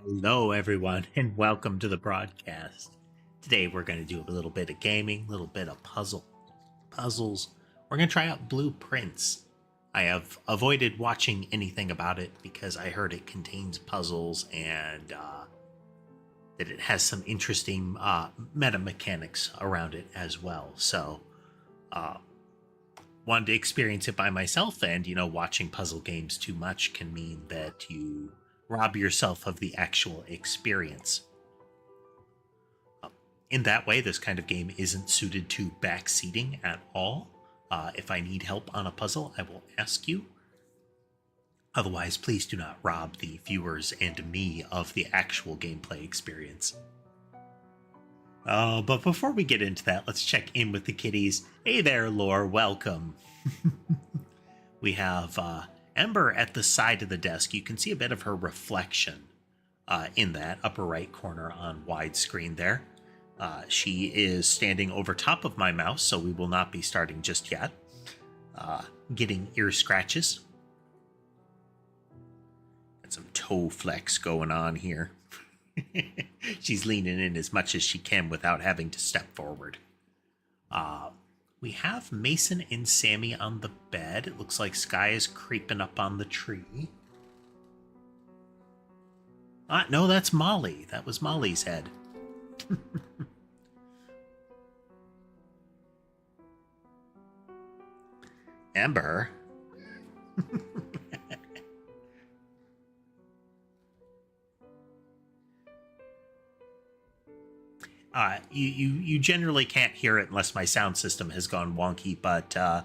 Hello, everyone, and welcome to the broadcast. Today, we're going to do a little bit of gaming, a little bit of puzzles. We're going to try out Blueprints. I have avoided watching anything about it because I heard it contains puzzles and that it has some interesting meta mechanics around it as well. So, wanted to experience it by myself, and watching puzzle games too much can mean that you rob yourself of the actual experience. In that way, this kind of game isn't suited to backseating at all. If I need help on a puzzle, I will ask you. Otherwise, please do not rob the viewers and me of the actual gameplay experience. But before we get into that, let's check in with the kitties. Hey there, Lore, welcome. We have Ember at the side of the desk. You can see a bit of her reflection in that upper right corner on widescreen there. She is standing over top of my mouse, so we will not be starting just yet. Getting ear scratches. Got some toe flex going on here. She's leaning in as much as she can without having to step forward. We have Mason and Sammy on the bed. It looks like Sky is creeping up on the tree. No, that's Molly. That was Molly's head. Ember. You generally can't hear it unless my sound system has gone wonky, but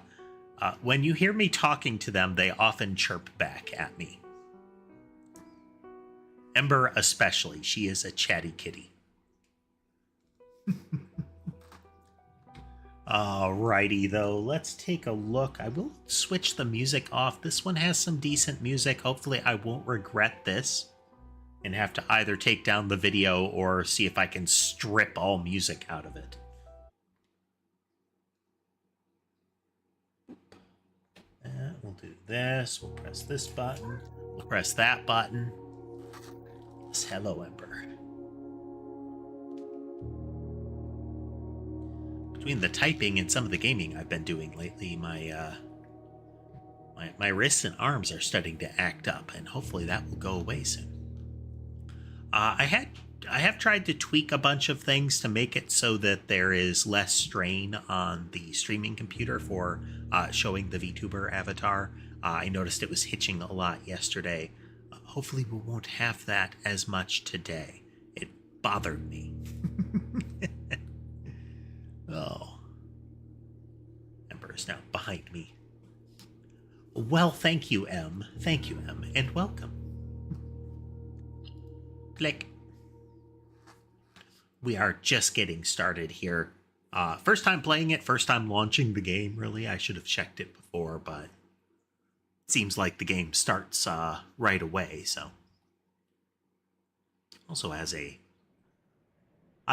when you hear me talking to them, they often chirp back at me. Ember especially. She is a chatty kitty. Alrighty, though. Let's take a look. I will switch the music off. This one has some decent music. Hopefully I won't regret this and have to either take down the video or see if I can strip all music out of it. We'll do this. We'll press this button. We'll press that button. Yes, hello, Ember. Between the typing and some of the gaming I've been doing lately, my wrists and arms are starting to act up, and hopefully that will go away soon. I have tried to tweak a bunch of things to make it so that there is less strain on the streaming computer for showing the VTuber avatar. I noticed it was hitching a lot yesterday. Hopefully we won't have that as much today. It bothered me. Oh. Ember is now behind me. Well, thank you, Em. Thank you, Em, and welcome. Click. We are just getting started here. First time playing it, first time launching the game, really. I should have checked it before, but it seems like the game starts right away, so. Also has a...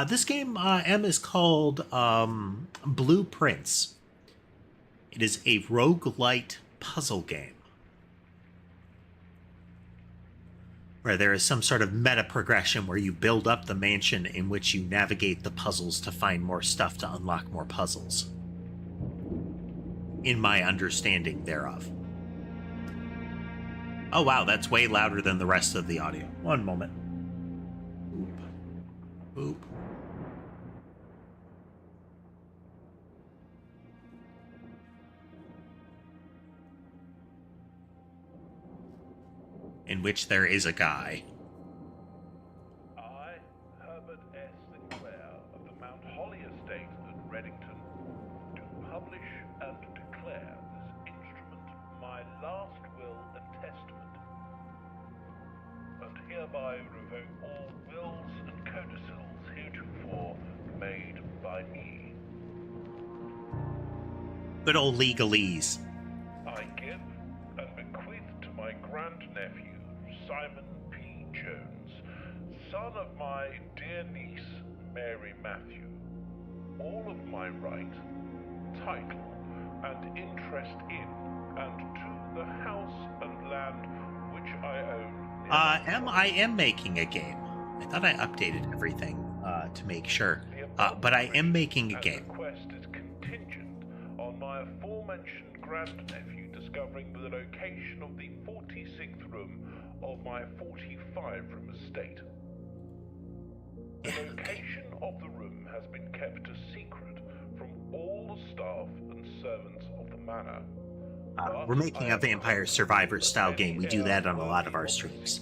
this game, M, is called Blueprints. It is a roguelite puzzle game, where there is some sort of meta progression where you build up the mansion in which you navigate the puzzles to find more stuff to unlock more puzzles. in my understanding thereof. Oh wow, that's way louder than the rest of the audio. One moment. Oop. Oop. In which there is a guy. I, Herbert S. Sinclair of the Mount Holly Estate at Reddington, do publish and declare this instrument my last will and testament, and hereby revoke all wills and codicils heretofore made by me. Good old legalese. I give and bequeath to my grandnephew, Simon P. Jones, son of my dear niece, Mary Matthew, all of my right, title, and interest in, and to the house and land which I own. I am making a game. I thought I updated everything to make sure. But I am making a game. The request is contingent on my aforementioned grandnephew discovering the location of the 46th room of my 45-room estate. The location of the room has been kept a secret from all the staff and servants of the manor. We're making a Vampire Survivor style game. We do that on a lot of our streams.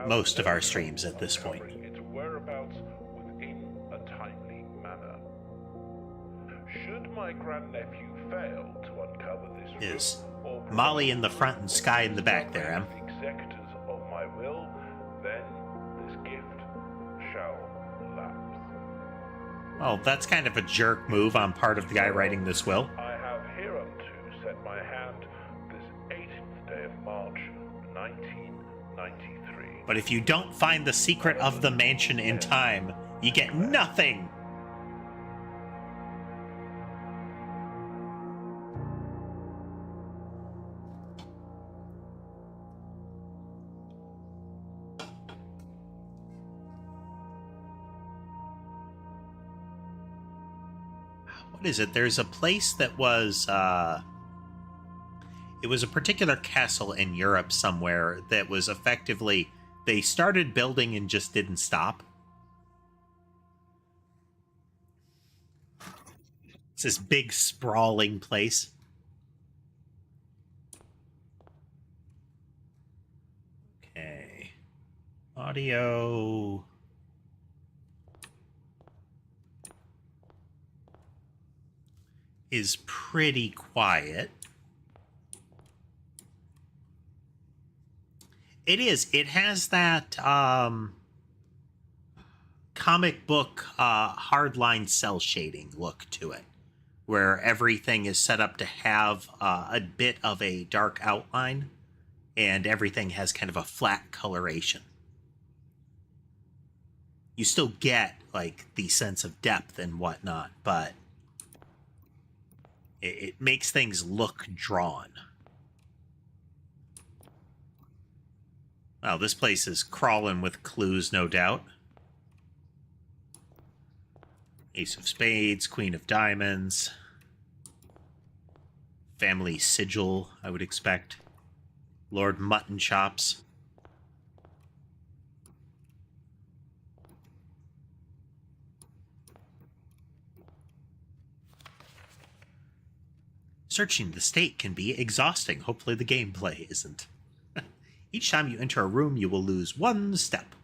Most of our streams at this point. Its whereabouts within a timely manner. Should my grandnephew fail to uncover this room, Is Molly in the front and Sky in the back there, Em? Executors of my will, then this gift shall lapse. Well, that's kind of a jerk move on part of the guy writing this will. I have hereunto set my hand this 18th day of March, 1993. But if you don't find the secret of the mansion in time, you get nothing! What is it? There's a place that was, it was a particular castle in Europe somewhere that was effectively, they started building and just didn't stop. It's this big sprawling place. Okay. Audio. Is pretty quiet. It is. It has that comic book hardline cell shading look to it, where everything is set up to have a bit of a dark outline, and everything has kind of a flat coloration. You still get like the sense of depth and whatnot, but it makes things look drawn. Well, this place is crawling with clues, no doubt. Ace of Spades, Queen of Diamonds. Family Sigil, I would expect. Lord Mutton Chops. Searching the state can be exhausting. Hopefully the gameplay isn't. Each time you enter a room, you will lose one step.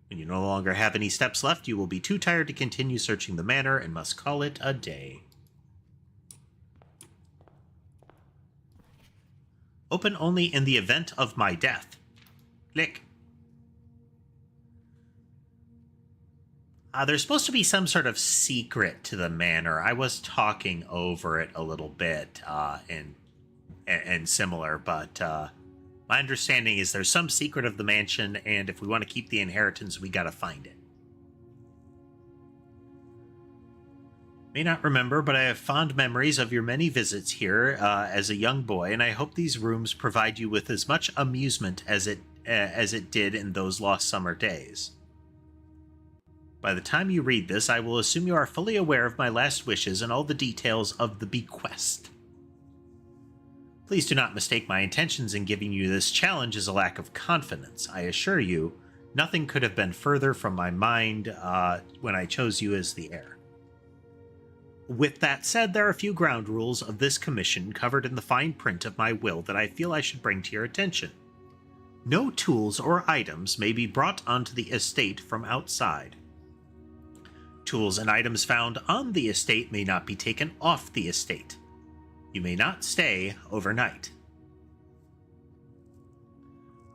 When you no longer have any steps left, you will be too tired to continue searching the manor and must call it a day. Open only in the event of my death. Click. There's supposed to be some sort of secret to the manor. I was talking over it a little bit and similar, but my understanding is there's some secret of the mansion, and if we want to keep the inheritance, we gotta find it. May not remember, but I have fond memories of your many visits here as a young boy, and I hope these rooms provide you with as much amusement as it did in those lost summer days. By the time you read this, I will assume you are fully aware of my last wishes and all the details of the bequest. Please do not mistake my intentions in giving you this challenge as a lack of confidence. I assure you, nothing could have been further from my mind when I chose you as the heir. With that said, there are a few ground rules of this commission covered in the fine print of my will that I feel I should bring to your attention. No tools or items may be brought onto the estate from outside. Tools and items found on the estate may not be taken off the estate. You may not stay overnight.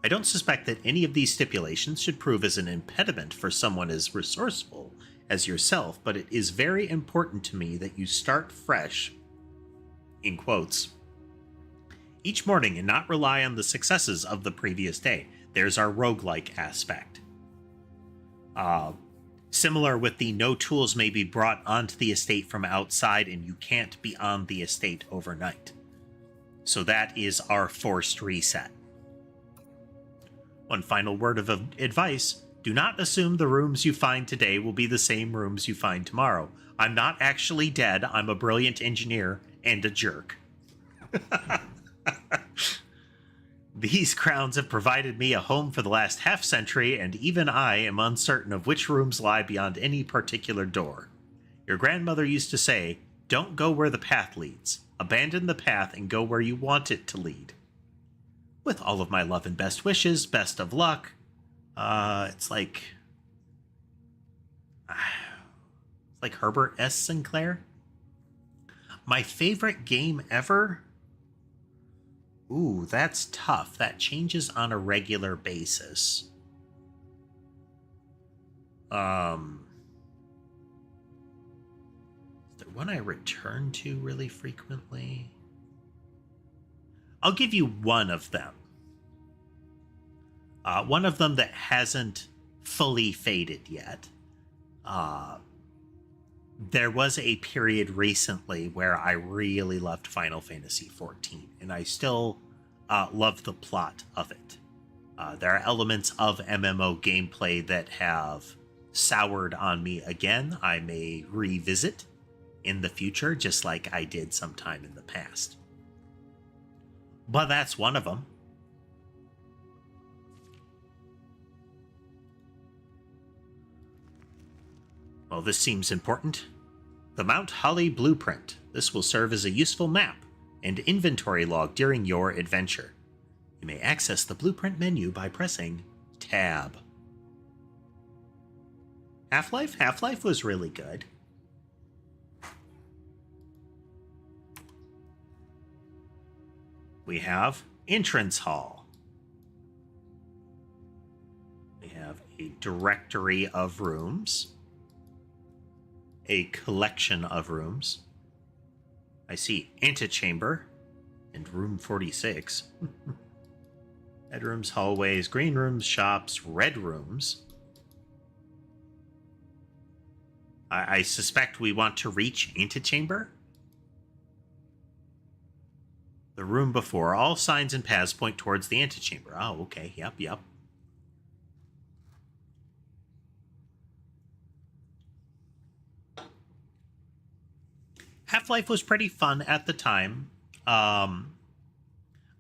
I don't suspect that any of these stipulations should prove as an impediment for someone as resourceful as yourself, but it is very important to me that you start fresh, in quotes, each morning and not rely on the successes of the previous day. There's our roguelike aspect. Similar with the no tools may be brought onto the estate from outside and you can't be on the estate overnight. So that is our forced reset. One final word of advice. Do not assume the rooms you find today will be the same rooms you find tomorrow. I'm not actually dead. I'm a brilliant engineer and a jerk. These crowns have provided me a home for the last half-century, and even I am uncertain of which rooms lie beyond any particular door. Your grandmother used to say, "Don't go where the path leads. Abandon the path and go where you want it to lead." With all of my love and best wishes, best of luck. It's like Herbert S. Sinclair. My favorite game ever? Ooh, that's tough. That changes on a regular basis. Is there one I return to really frequently? I'll give you one of them. One of them that hasn't fully faded yet. There was a period recently where I really loved Final Fantasy XIV, and I still love the plot of it. There are elements of MMO gameplay that have soured on me again. I may revisit in the future, just like I did sometime in the past. But that's one of them. Well, this seems important. The Mount Holly Blueprint. This will serve as a useful map and inventory log during your adventure. You may access the blueprint menu by pressing Tab. Half-Life? Half-Life was really good. We have Entrance Hall. We have a directory of rooms. A collection of rooms. I see antechamber and room 46. Bedrooms, hallways, green rooms, shops, red rooms. I suspect we want to reach antechamber. The room before. All signs and paths point towards the antechamber. Oh, okay. Yep. Half-Life was pretty fun at the time.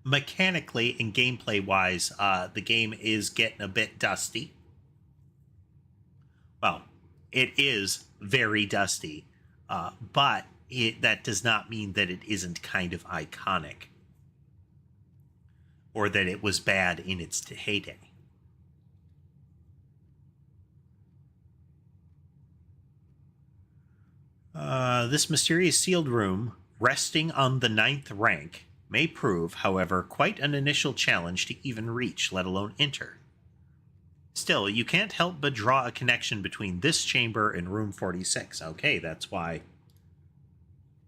Mechanically and gameplay-wise, the game is getting a bit dusty. Well, it is very dusty, but that does not mean that it isn't kind of iconic. Or that it was bad in its heyday. This mysterious sealed room, resting on the 9th rank, may prove, however, quite an initial challenge to even reach, let alone enter. Still, you can't help but draw a connection between this chamber and room 46. Okay, that's why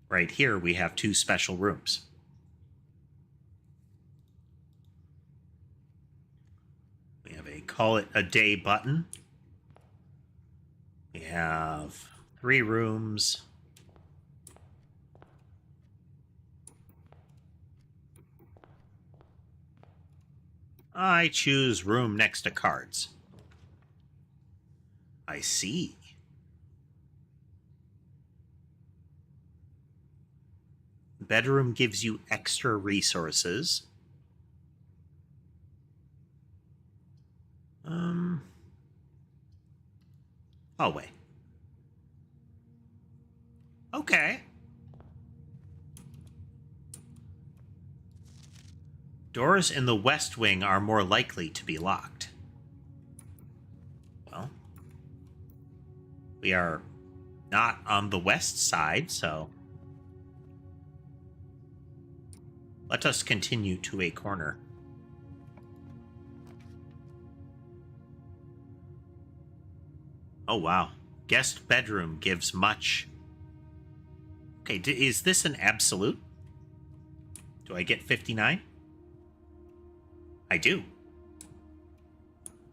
right here we have two special rooms. We have a call it a day button. We have 3 rooms. I choose room next to cards. I see. Bedroom gives you extra resources. Hallway. Okay. Doors in the west wing are more likely to be locked. Well, we are not on the west side, so let us continue to a corner. Oh, wow. Guest bedroom gives much. Okay, is this an absolute? Do I get 59? I do.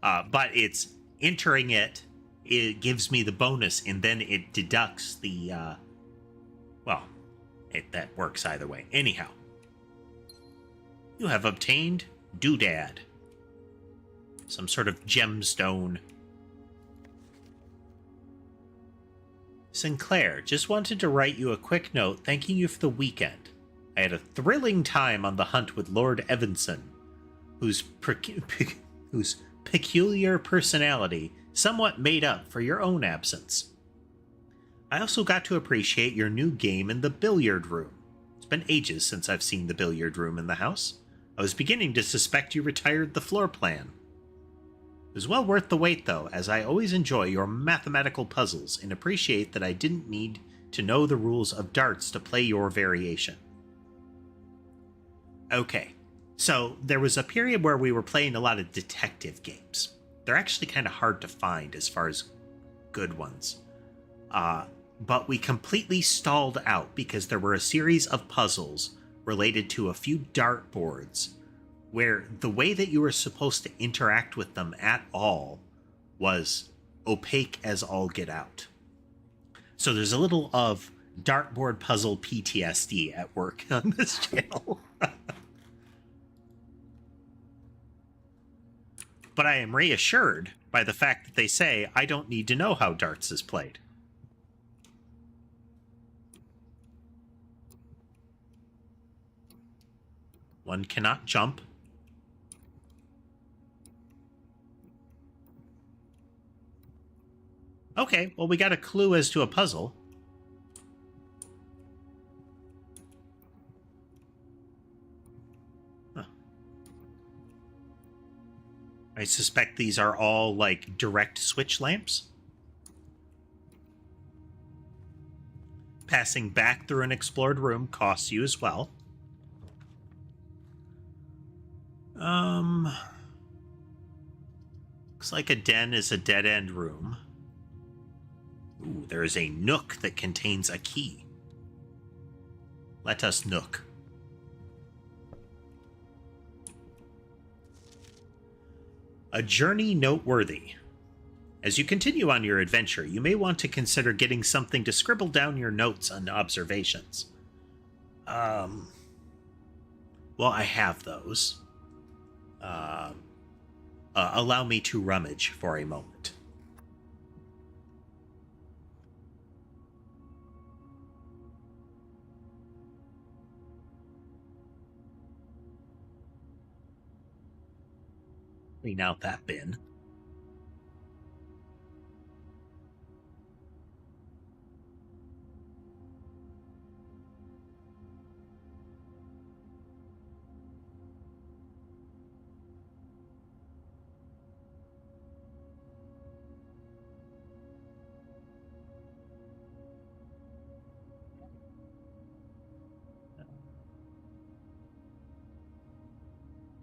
But it's entering it gives me the bonus, and then it deducts the, well, that works either way. Anyhow, you have obtained Doodad. Some sort of gemstone. Sinclair, just wanted to write you a quick note thanking you for the weekend. I had a thrilling time on the hunt with Lord Evanson, whose peculiar personality somewhat made up for your own absence. I also got to appreciate your new game in the billiard room. It's been ages since I've seen the billiard room in the house. I was beginning to suspect you retired the floor plan. It was well worth the wait, though, as I always enjoy your mathematical puzzles and appreciate that I didn't need to know the rules of darts to play your variation. Okay, so there was a period where we were playing a lot of detective games. They're actually kind of hard to find as far as good ones. But we completely stalled out because there were a series of puzzles related to a few dartboards where the way that you were supposed to interact with them at all was opaque as all get out. So there's a little of dartboard puzzle PTSD at work on this channel. But I am reassured by the fact that they say I don't need to know how darts is played. One cannot jump. Okay, well, we got a clue as to a puzzle. Huh. I suspect these are all, like, direct switch lamps. Passing back through an explored room costs you as well. Looks like a den is a dead-end room. Ooh, there is a nook that contains a key. Let us nook. A journey noteworthy. As you continue on your adventure, you may want to consider getting something to scribble down your notes and observations. Well, I have those. Allow me to rummage for a moment. Clean out that bin.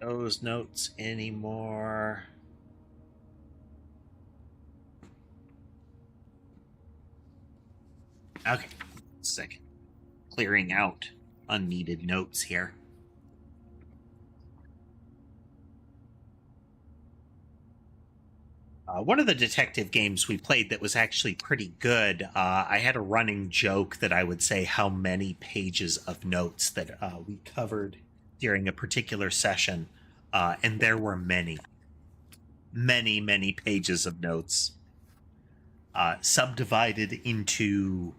Those notes anymore. Okay, second. Clearing out unneeded notes here. One of the detective games we played that was actually pretty good, I had a running joke that I would say how many pages of notes that we covered during a particular session, and there were many pages of notes, subdivided into...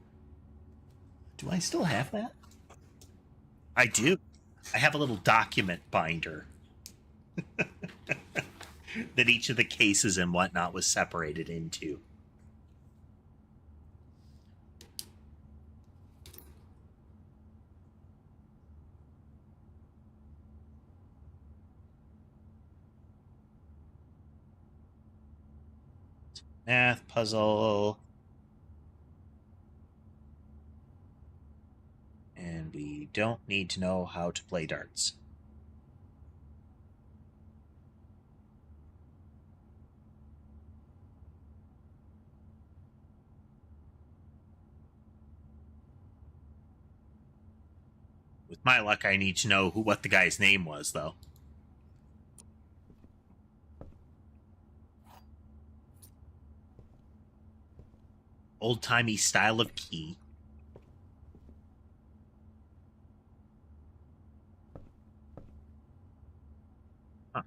Do I still have that? I do. I have a little document binder that each of the cases and whatnot was separated into. Math puzzle. And we don't need to know how to play darts. With my luck, I need to know what the guy's name was, though. Old-timey style of key. Huh.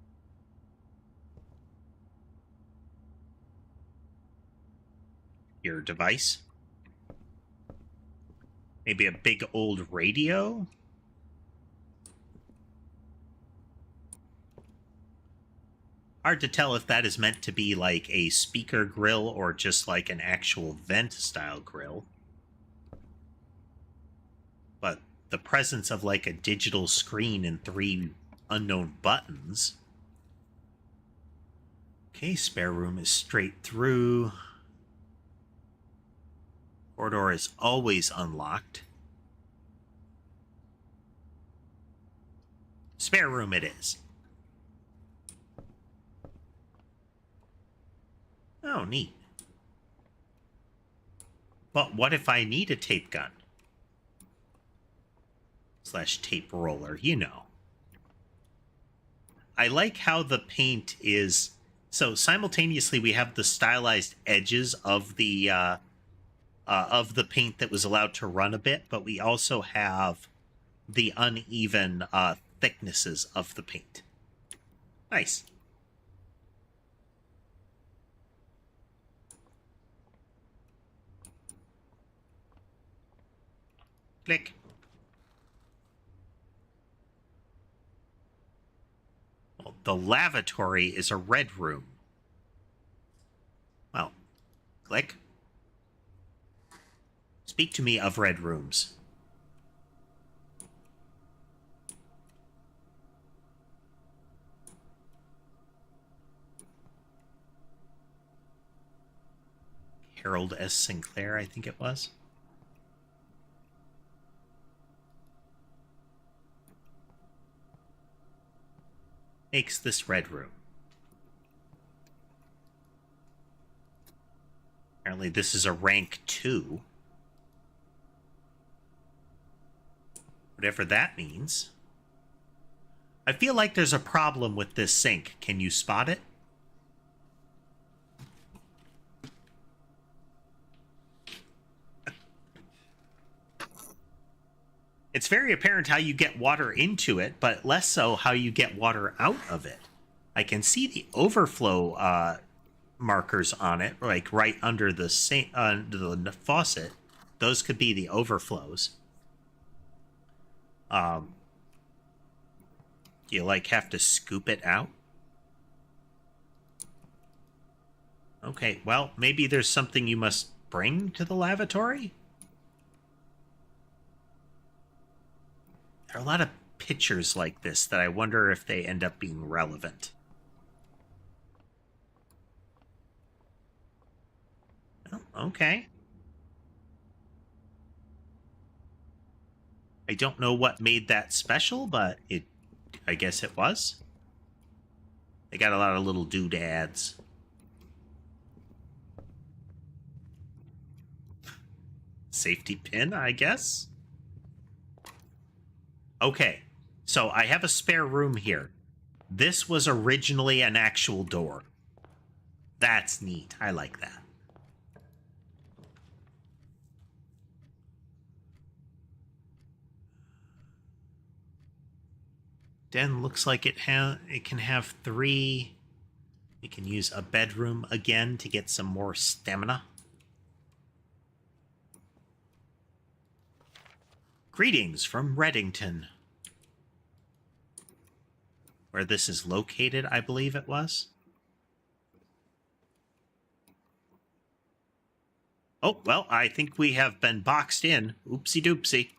Your device. Maybe a big old radio? Hard to tell if that is meant to be like a speaker grill or just like an actual vent style grill. But the presence of like a digital screen and 3 unknown buttons. Okay, spare room is straight through. Corridor is always unlocked. Spare room it is. Oh, neat. But what if I need a tape gun? / tape roller, you know. I like how the paint is... So simultaneously we have the stylized edges of the paint that was allowed to run a bit, but we also have the uneven thicknesses of the paint. Nice. Click. Well, the lavatory is a red room. Well, click. Speak to me of red rooms. Harold S. Sinclair, I think it was. Makes this red room. Apparently this is a rank 2. Whatever that means. I feel like there's a problem with this sink. Can you spot it? It's very apparent how you get water into it, but less so how you get water out of it. I can see the overflow markers on it, like right under the faucet. Those could be the overflows. Do you like have to scoop it out? Okay, well, maybe there's something you must bring to the lavatory? There are a lot of pictures like this that I wonder if they end up being relevant. Oh, okay. I don't know what made that special, but I guess it was. They got a lot of little doodads. Safety pin, I guess? Okay, so I have a spare room here. This was originally an actual door. That's neat. I like that. Den looks like it can have 3. We can use a bedroom again to get some more stamina. Greetings from Reddington. where this is located, I believe it was. Oh, well, I think we have been boxed in. Oopsie doopsie.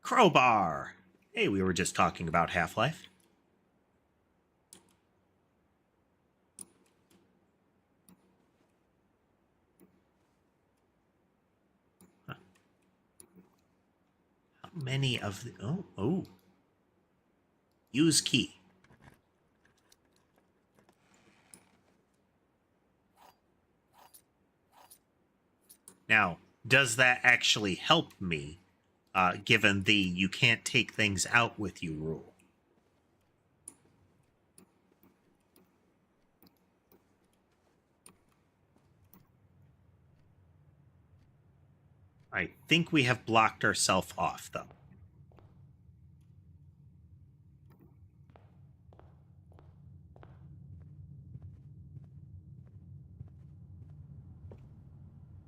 Crowbar. Hey, we were just talking about Half-Life. Huh. How many of the... Oh. Use key. Now, does that actually help me, given the you can't take things out with you rule? I think we have blocked ourselves off, though.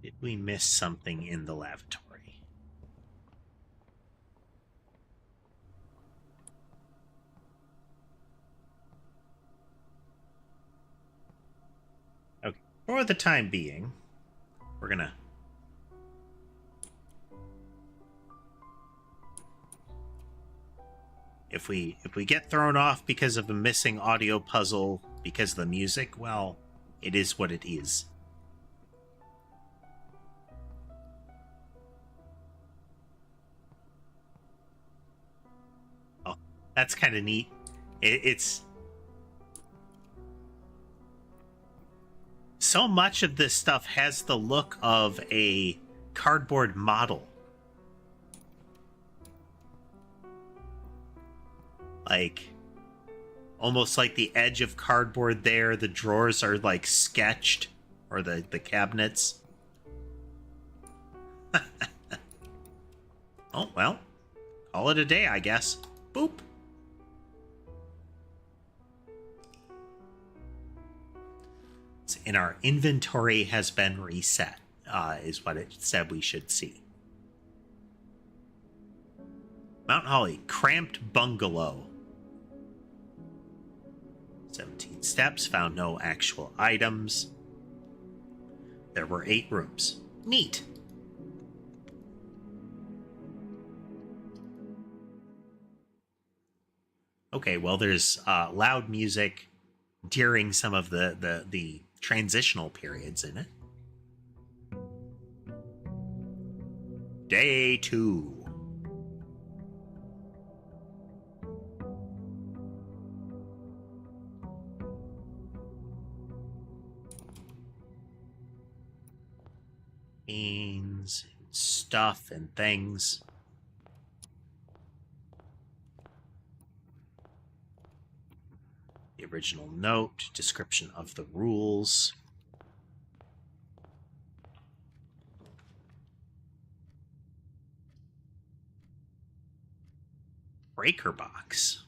Did we miss something in the lavatory? Okay, for the time being, we're gonna... If we get thrown off because of a missing audio puzzle because of the music, well, it is what it is. Oh, that's kind of neat. It's so much of this stuff has the look of a cardboard model. Like, almost like the edge of cardboard there. The drawers are like sketched, or the cabinets. Oh, well, call it a day, I guess. Boop. And our inventory has been reset, is what it said we should see. Mount Holly, cramped bungalow. 17 steps, found no actual items. There were 8 rooms. Neat. Okay, well, there's loud music during some of the transitional periods in it. Day 2. Beans, stuff, and things. The original note, description of the rules. Breaker box.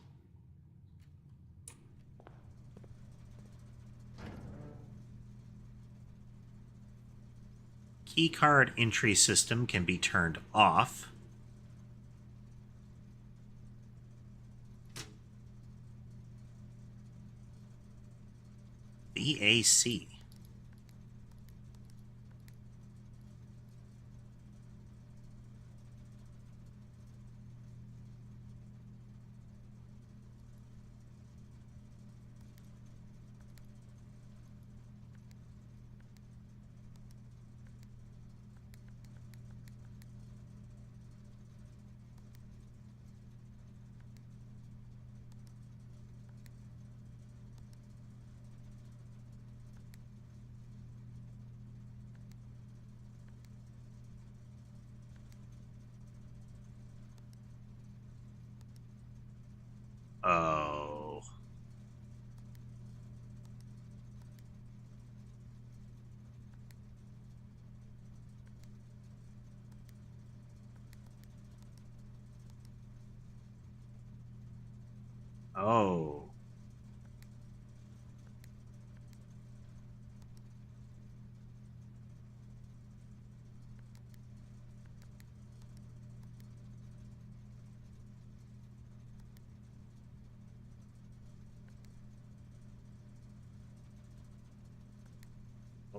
Keycard entry system can be turned off. VAC. Oh. Oh.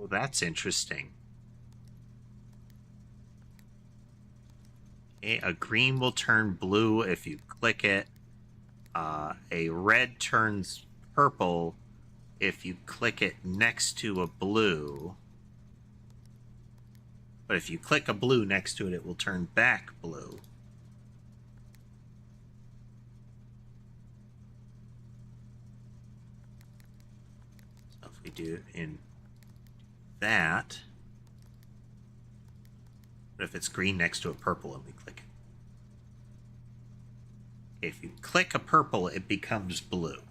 Oh, that's interesting. Okay, a green will turn blue if you click it. A red turns purple if you click it next to a blue. But if you click a blue next to it, it will turn back blue. So if we do in that, but if it's green next to a purple and we click it. If you click a purple, it becomes blue.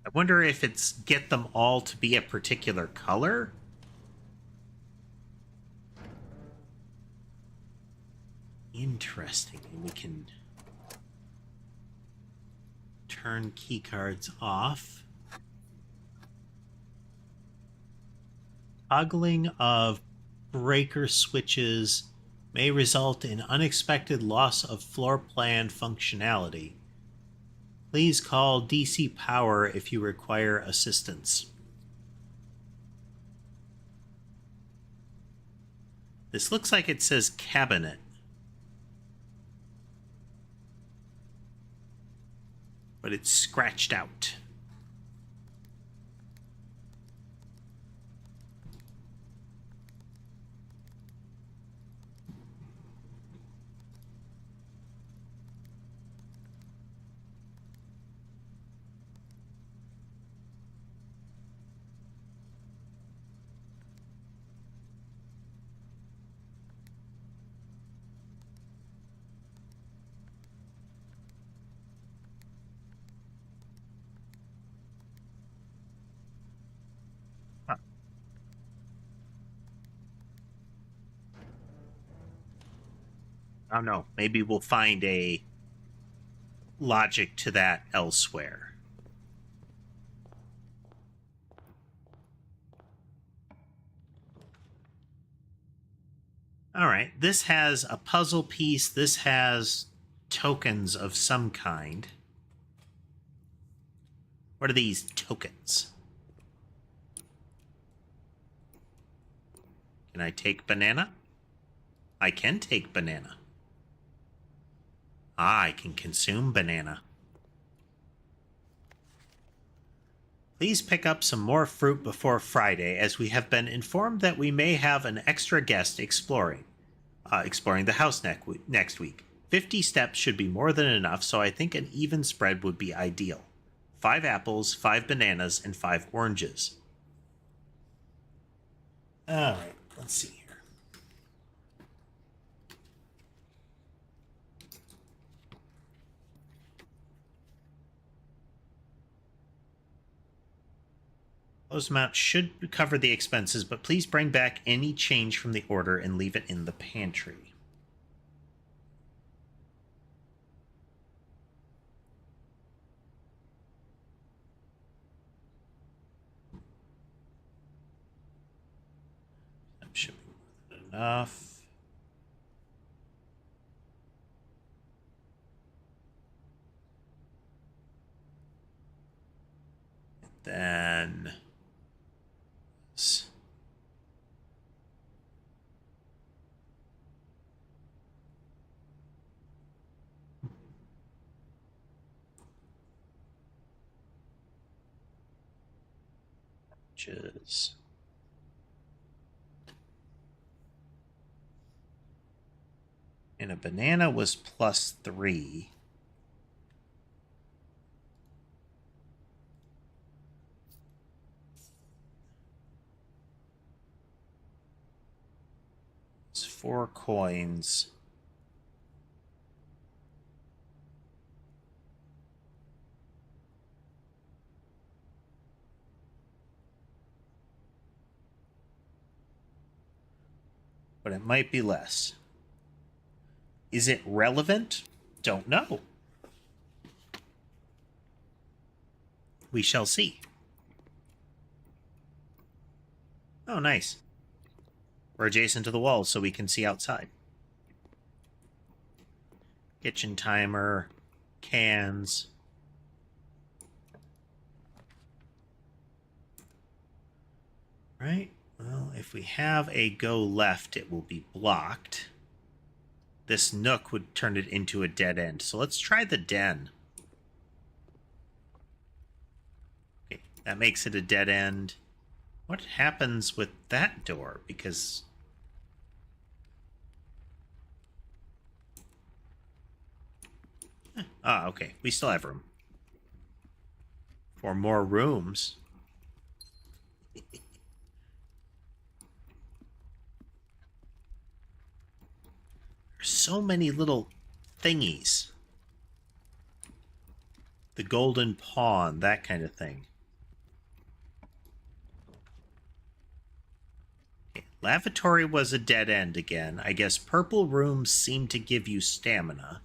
I wonder if it's get them all to be a particular color. Interesting. And we can turn key cards off. Toggling of breaker switches may result in unexpected loss of floor plan functionality. Please call DC Power if you require assistance. This looks like it says cabinet. But it's scratched out. I don't know. Maybe we'll find a logic to that elsewhere. All right. This has a puzzle piece. This has tokens of some kind. What are these tokens? Can I take banana? I can take banana. I can consume banana. Please pick up some more fruit before Friday, as we have been informed that we may have an extra guest exploring the house next week. 50 steps should be more than enough, so I think an even spread would be ideal. 5 apples, 5 bananas, and 5 oranges. All right, let's see. Those amounts should cover the expenses, but please bring back any change from the order and leave it in the pantry. That should be more than enough. And then oranges. And a banana was +3. It's 4 coins. But it might be less. Is it relevant? Don't know. we shall see. Oh, nice. We're adjacent to the wall, so we can see outside. Kitchen timer, cans. Right. Well, if we have a go left, it will be blocked. This nook would turn it into a dead end. So let's try the den. Okay, that makes it a dead end. What happens with that door? Because... Ah, okay. We still have room. For more rooms. There's so many little thingies. The golden pawn, that kind of thing. Okay, lavatory was a dead end again. I guess purple rooms seem to give you stamina.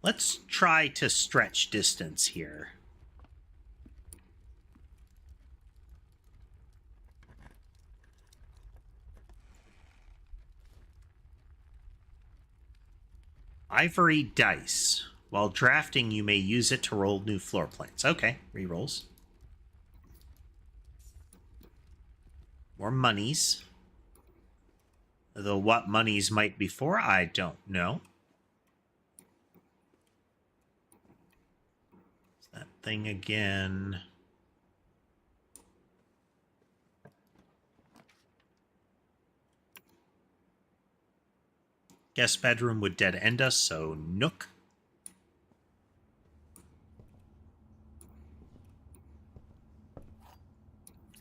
Let's try to stretch distance here. Ivory dice. While drafting, you may use it to roll new floor plans. Okay, rerolls. More monies. Though what monies might be for, I don't know. It's that thing again. Guest bedroom would dead end us, so nook.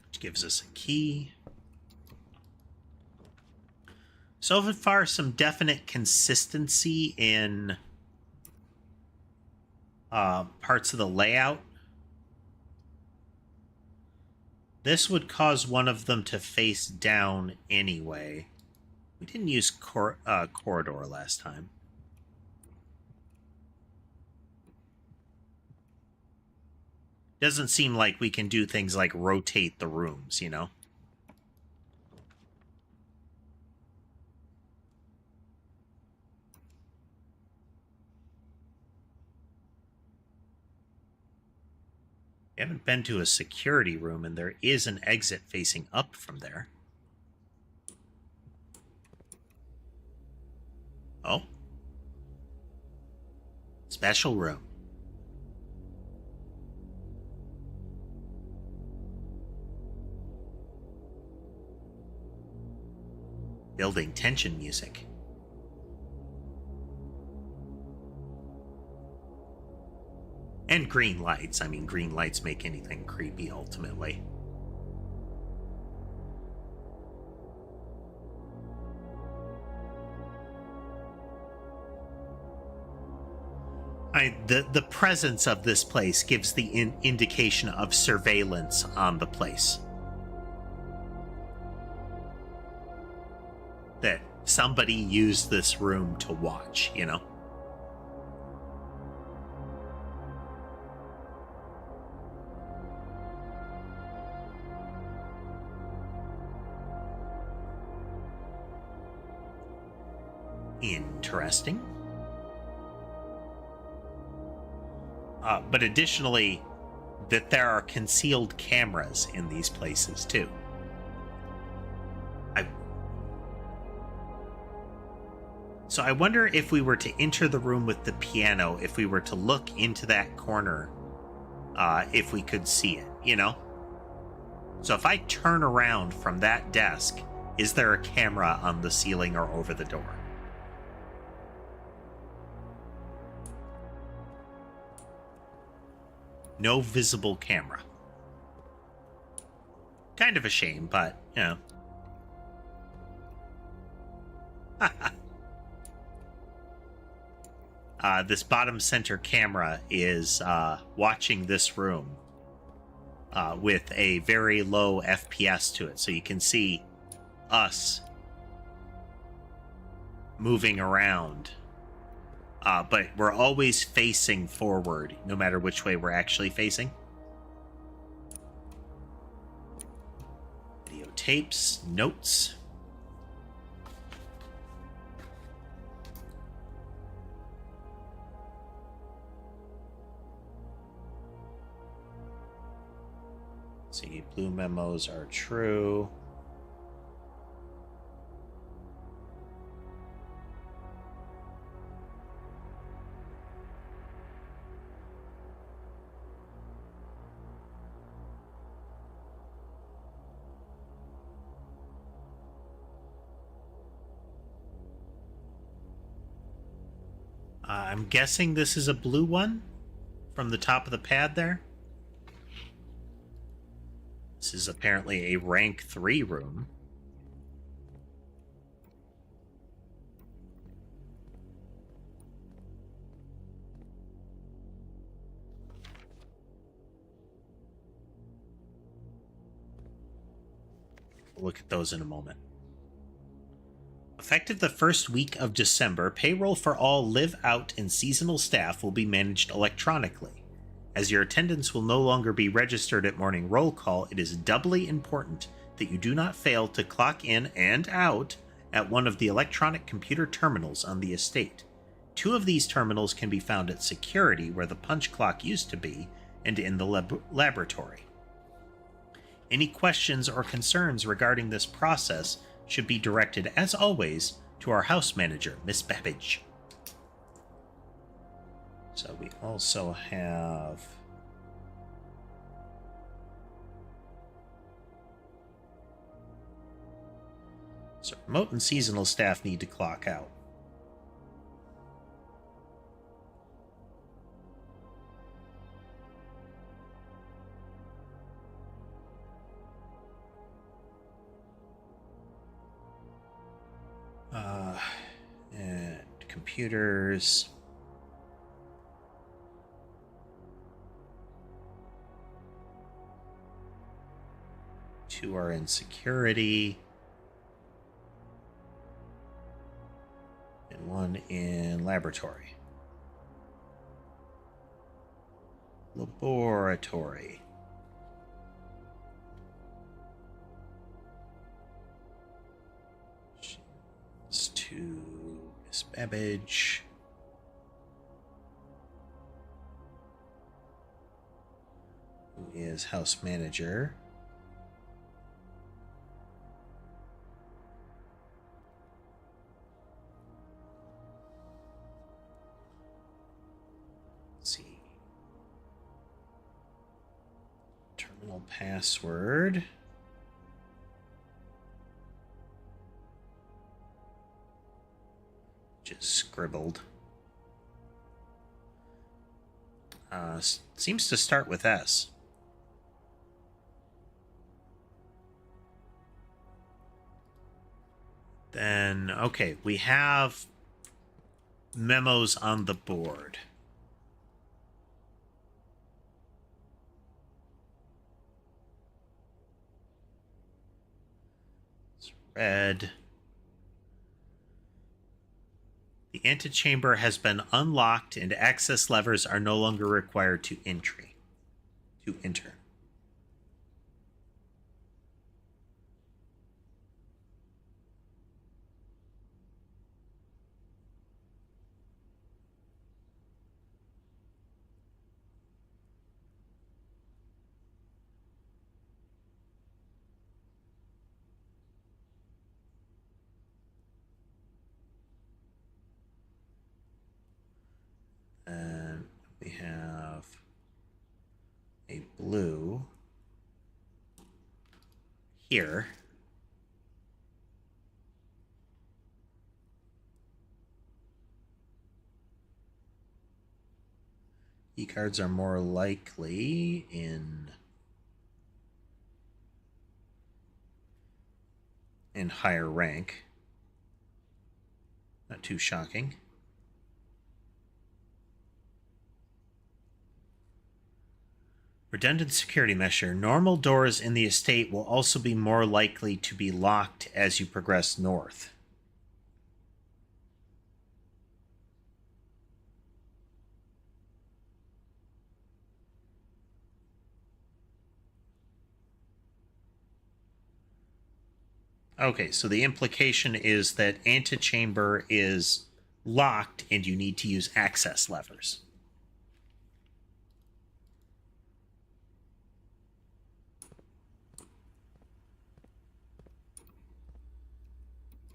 Which gives us a key. So far, some definite consistency in parts of the layout. This would cause one of them to face down anyway. We didn't use corridor last time. Doesn't seem like we can do things like rotate the rooms, you know? We haven't been to a security room, and there is an exit facing up from there. Oh. Special room. Building tension music. And green lights. I mean, green lights make anything creepy, ultimately. The presence of this place gives the indication of surveillance on the place. That somebody used this room to watch, you know? Interesting. But additionally, that there are concealed cameras in these places, too. So I wonder if we were to enter the room with the piano, if we were to look into that corner, if we could see it, you know? So if I turn around from that desk, is there a camera on the ceiling or over the door? No visible camera. Kind of a shame, but, you know. This bottom center camera is watching this room with a very low FPS to it. So you can see us moving around but we're always facing forward, no matter which way we're actually facing. Videotapes, notes. See, blue memos are true. I'm guessing this is a blue one from the top of the pad there. This is apparently a rank 3 room. We'll look at those in a moment. Effective the first week of December, payroll for all live-out and seasonal staff will be managed electronically. As your attendance will no longer be registered at morning roll call, it is doubly important that you do not fail to clock in and out at one of the electronic computer terminals on the estate. 2 of these terminals can be found at security, where the punch clock used to be, and in the laboratory. Any questions or concerns regarding this process should be directed, as always, to our house manager, Miss Babbage. So we also have so remote and seasonal staff need to clock out. And computers. Two are in security. And 1 in laboratory. Laboratory. To Miss Babbage. Who is house manager. Let's see. Terminal password. Just scribbled. Seems to start with S. Then, okay, we have memos on the board. It's red. The antechamber has been unlocked and access levers are no longer required to enter. And we have a blue here. Key cards are more likely in higher rank. Not too shocking. Redundant security measure. Normal doors in the estate will also be more likely to be locked as you progress north. Okay, so the implication is that antechamber is locked and you need to use access levers.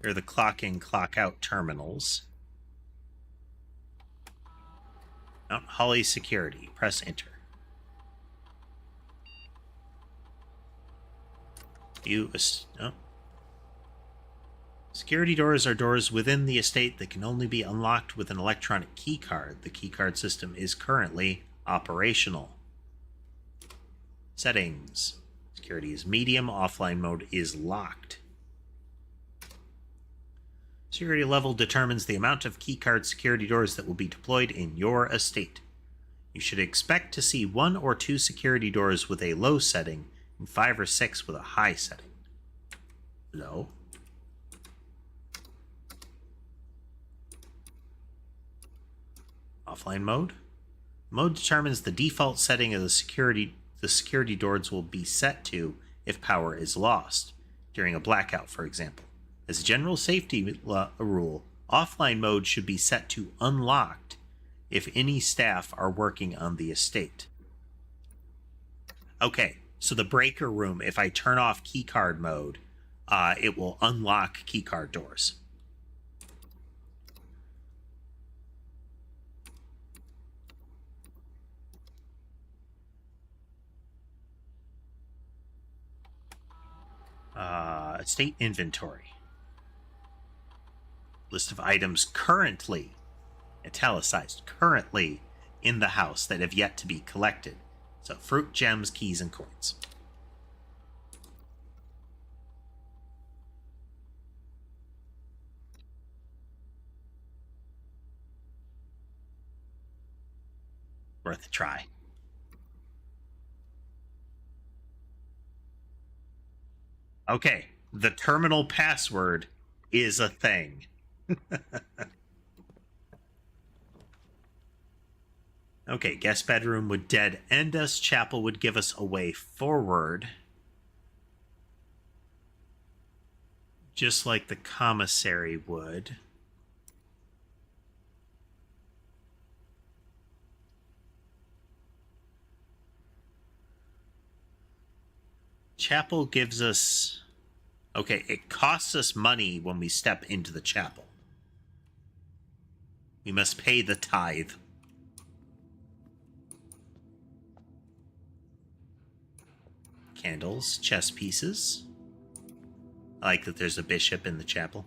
Here are the clock in, clock out terminals. Mount Holly Security. Press enter. Security doors are doors within the estate that can only be unlocked with an electronic keycard. The keycard system is currently operational. Settings. Security is medium. Offline mode is locked. Security level determines the amount of keycard security doors that will be deployed in your estate. You should expect to see 1 or 2 security doors with a low setting and 5 or 6 with a high setting. Low. Offline mode. Mode determines the default setting of the security doors will be set to if power is lost, during a blackout, for example. As a general safety rule, offline mode should be set to unlocked if any staff are working on the estate. Okay, so the breaker room, if I turn off keycard mode, it will unlock keycard doors. Estate inventory. List of items currently, italicized, currently in the house that have yet to be collected. So fruit, gems, keys, and coins. Worth a try. Okay, the terminal password is a thing. Okay, guest bedroom would dead end us. Chapel would give us a way forward. Just like the commissary would. Chapel gives us... Okay, it costs us money when we step into the chapel. We must pay the tithe. Candles, chess pieces. I like that there's a bishop in the chapel.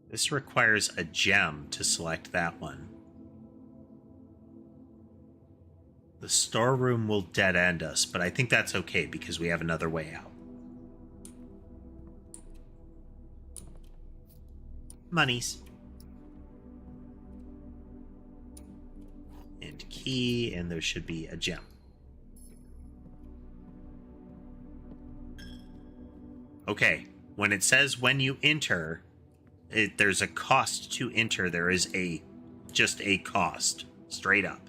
This requires a gem to select that one. The storeroom will dead end us, but I think that's okay because we have another way out. Monies. And key, and there should be a gem. Okay, when it says when you enter, there's a cost to enter. There is just a cost, straight up.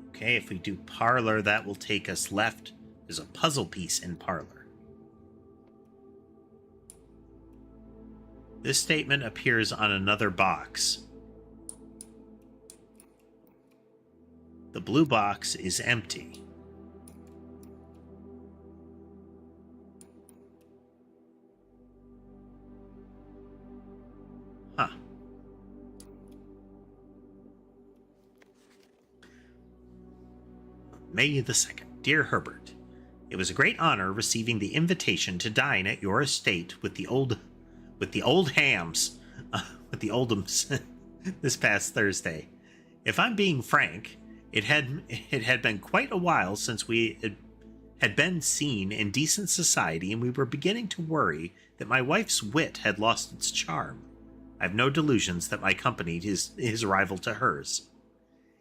Okay, if we do parlor, that will take us left. There's a puzzle piece in parlor. This statement appears on another box. The blue box is empty. Huh. May the 2nd. Dear Herbert, it was a great honor receiving the invitation to dine at your estate with the oldhams, with the Oldhams this past Thursday. If I'm being frank, it had been quite a while since we had been seen in decent society, and we were beginning to worry that my wife's wit had lost its charm. I have no delusions that my company is rival to hers.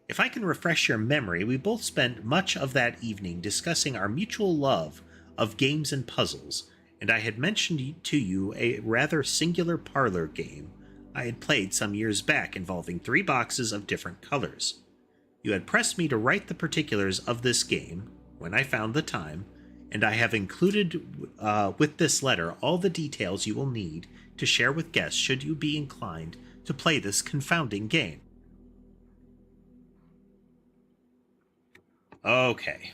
If I can refresh your memory, we both spent much of that evening discussing our mutual love of games and puzzles, and I had mentioned to you a rather singular parlor game I had played some years back involving 3 boxes of different colors. You had pressed me to write the particulars of this game when I found the time, and I have included with this letter all the details you will need to share with guests should you be inclined to play this confounding game. Okay.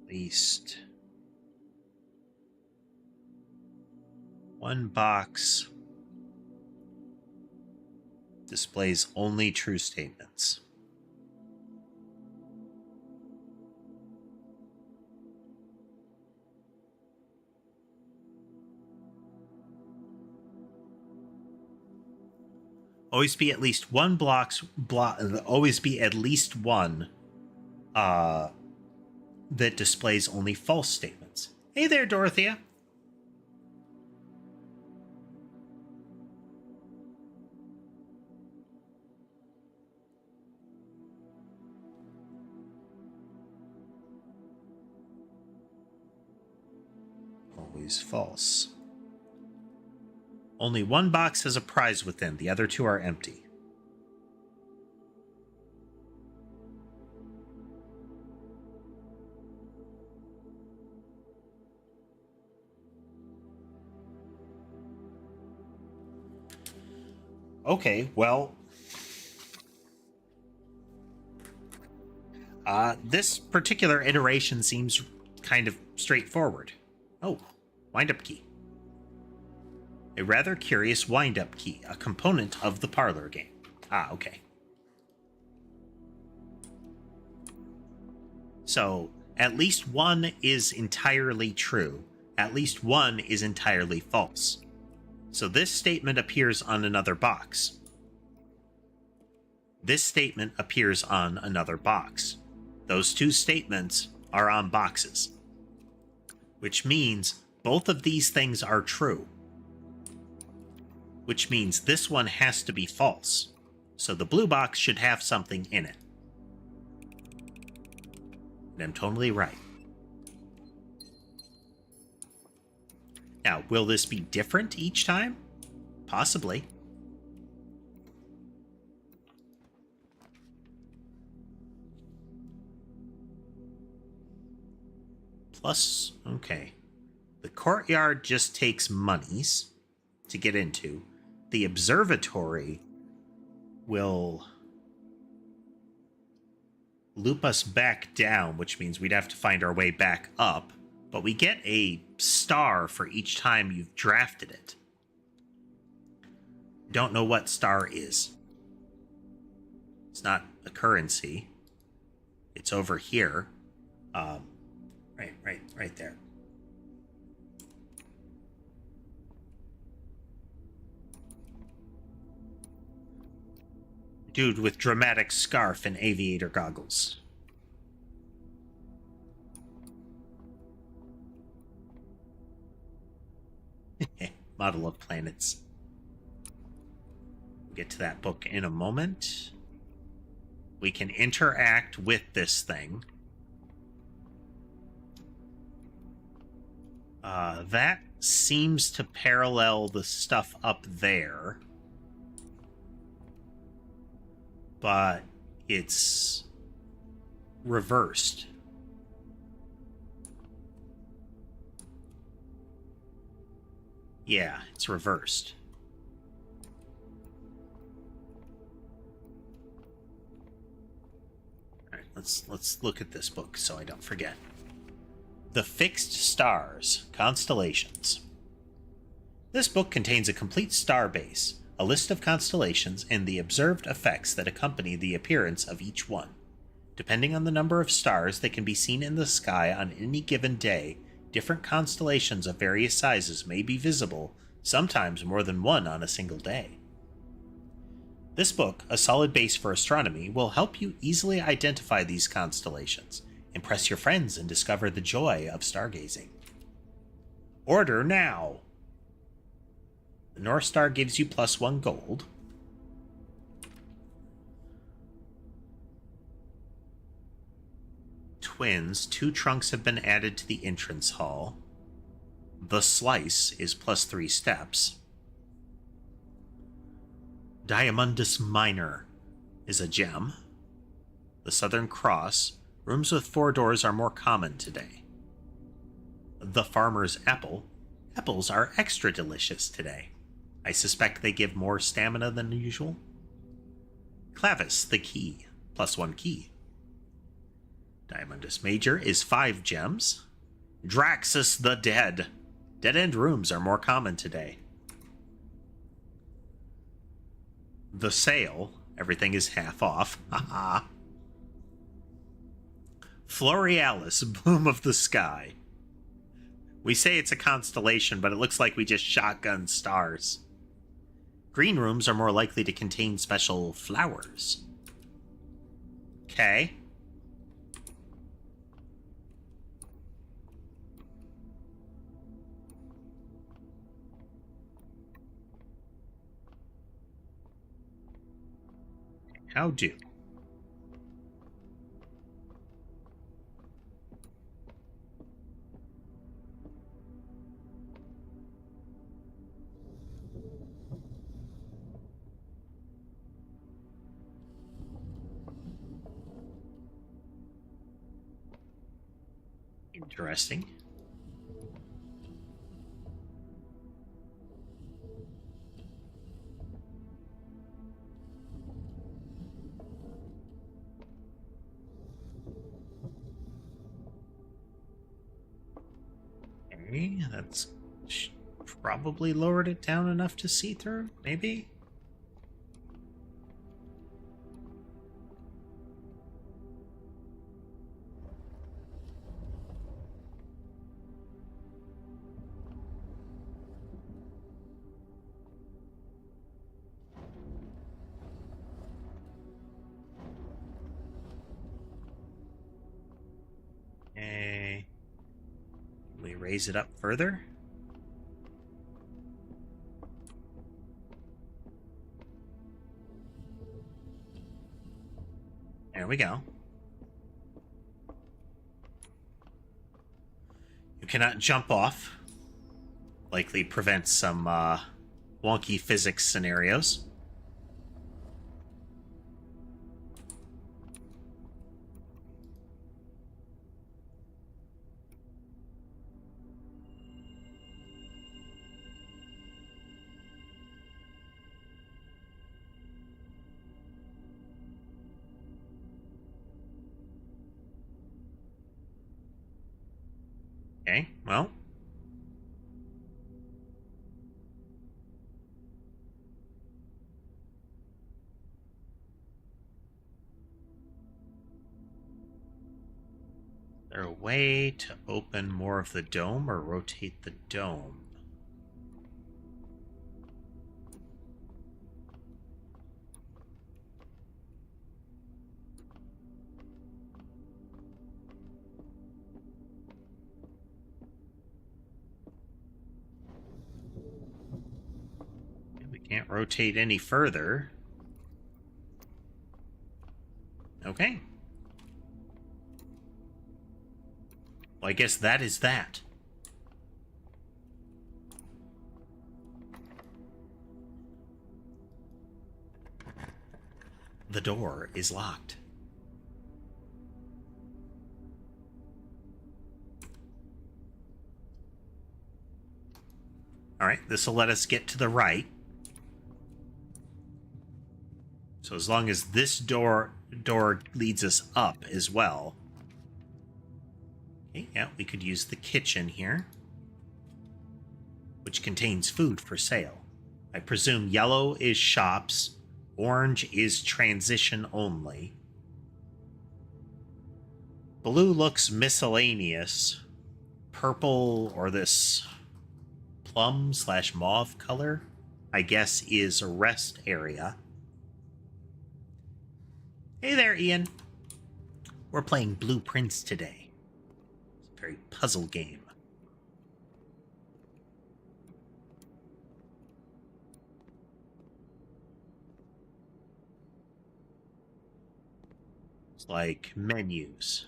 Least one box displays only true statements. Always be at least one always be at least one that displays only false statements. Hey there, Dorothea. Always false. Only one box has a prize within, the other 2 are empty. Okay, well, this particular iteration seems kind of straightforward. Oh, wind-up key. A rather curious wind-up key, a component of the parlor game. Ah, okay. So, at least one is entirely true. At least one is entirely false. So this statement appears on another box. This statement appears on another box. Those 2 statements are on boxes. Which means both of these things are true. Which means this one has to be false. So the blue box should have something in it. And I'm totally right. Now, will this be different each time? Possibly. Plus, okay. The courtyard just takes monies to get into. The observatory will loop us back down, which means we'd have to find our way back up. But we get a star for each time you've drafted it. Don't know what star is. It's not a currency. It's over here. Right there. Dude with dramatic scarf and aviator goggles. Model of planets. We'll get to that book in a moment. We can interact with this thing. That seems to parallel the stuff up there. But it's reversed. Yeah, it's reversed. All right, let's look at this book so I don't forget. The Fixed Stars, Constellations. This book contains a complete star base, a list of constellations, and the observed effects that accompany the appearance of each one. Depending on the number of stars that can be seen in the sky on any given day, different constellations of various sizes may be visible, sometimes more than one on a single day. This book, A Solid Base for Astronomy, will help you easily identify these constellations, impress your friends, and discover the joy of stargazing. Order now! The North Star gives you +1 gold. Twins, 2 trunks have been added to the entrance hall. The Slice is +3 steps. Diamondus Minor is a gem. The Southern Cross, rooms with 4 doors are more common today. The Farmer's Apple, apples are extra delicious today. I suspect they give more stamina than usual. Clavis, the Key, +1 key. Diamondus Major is 5 gems. Draxus the Dead, dead-end rooms are more common today. The Sale, everything is half off. Haha. Florealis, Bloom of the Sky. We say it's a constellation, but it looks like we just shotgun stars. Green rooms are more likely to contain special flowers. Okay. How do? Interesting. Okay, that's probably lowered it down enough to see through, maybe? Okay. Can we raise it up further? There we go. You cannot jump off. Likely prevents some wonky physics scenarios. Okay, well. Is there a way to open more of the dome or rotate the dome? Can't rotate any further. Okay. Well, I guess that is that. The door is locked. Alright, this will let us get to the right. So as long as this door leads us up as well. Okay, yeah, we could use the kitchen here, which contains food for sale. I presume yellow is shops, orange is transition only. Blue looks miscellaneous. Purple, or this plum/mauve color, I guess is a rest area. Hey there, Ian. We're playing Blueprints today. It's a very puzzle game. It's like menus.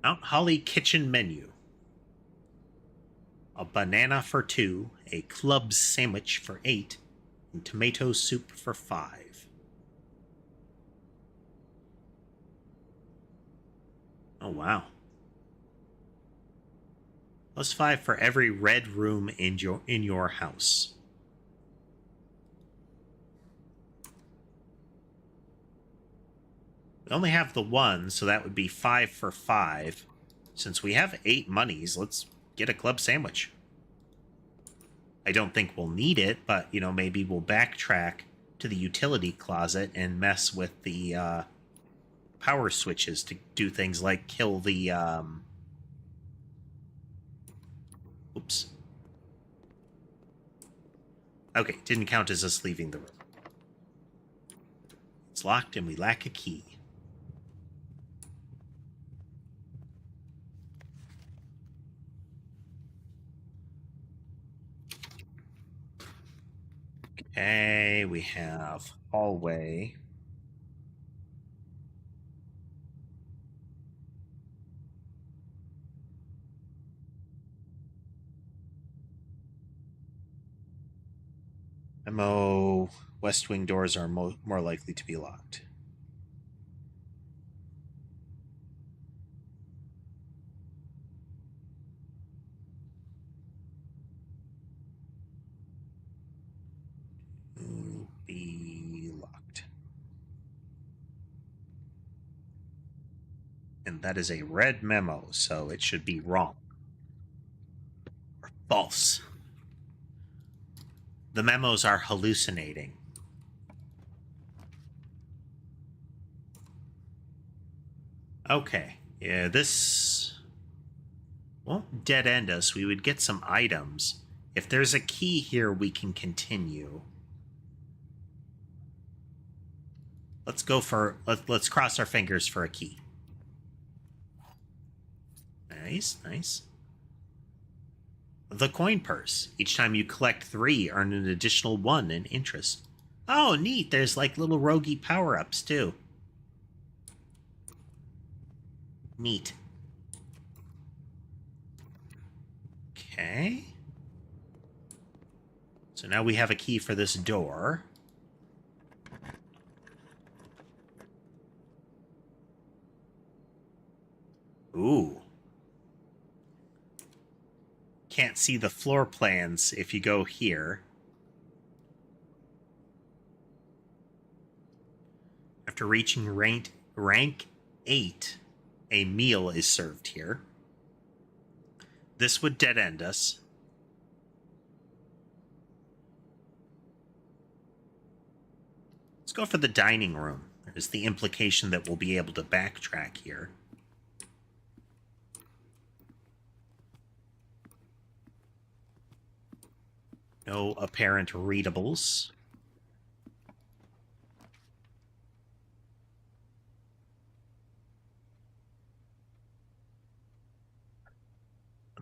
Mount Holly kitchen menu. A banana for 2, a club sandwich for 8, and tomato soup for 5. Oh, wow. +5 for every red room in your house. We only have the 1, so that would be 5 for 5. Since we have 8 monies, let's get a club sandwich. I don't think we'll need it, but, maybe we'll backtrack to the utility closet and mess with the power switches to do things like kill the... Oops. Okay, didn't count as us leaving the room. It's locked and we lack a key. Okay, we have hallway. Memo, west wing doors are more likely to be locked. Be locked. And that is a red memo, so it should be wrong. Or false. The memos are hallucinating. Okay, yeah, this won't dead end us. We would get some items. If there's a key here, we can continue. Let's go for... Let's cross our fingers for a key. Nice, nice. The coin purse. Each time you collect 3, earn an additional 1 in interest. Oh, neat. There's like little roguey power-ups, too. Neat. Okay. So now we have a key for this door. Ooh. Can't see the floor plans if you go here. After reaching rank 8, a meal is served here. This would dead end us. Let's go for the dining room. There's the implication that we'll be able to backtrack here. No apparent readables.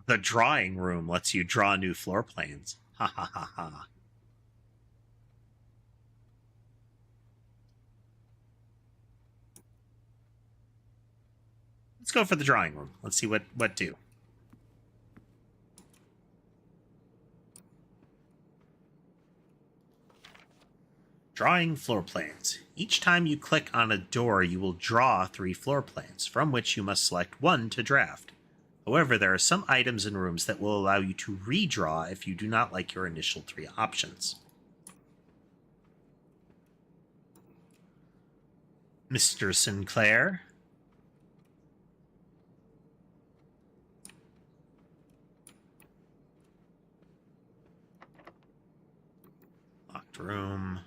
The drawing room lets you draw new floor plans. Ha ha ha ha. Let's go for the drawing room. Let's see what do. Drawing floor plans. Each time you click on a door, you will draw 3 floor plans, from which you must select 1 to draft. However, there are some items and rooms that will allow you to redraw if you do not like your initial 3 options. Mr. Sinclair. Locked room.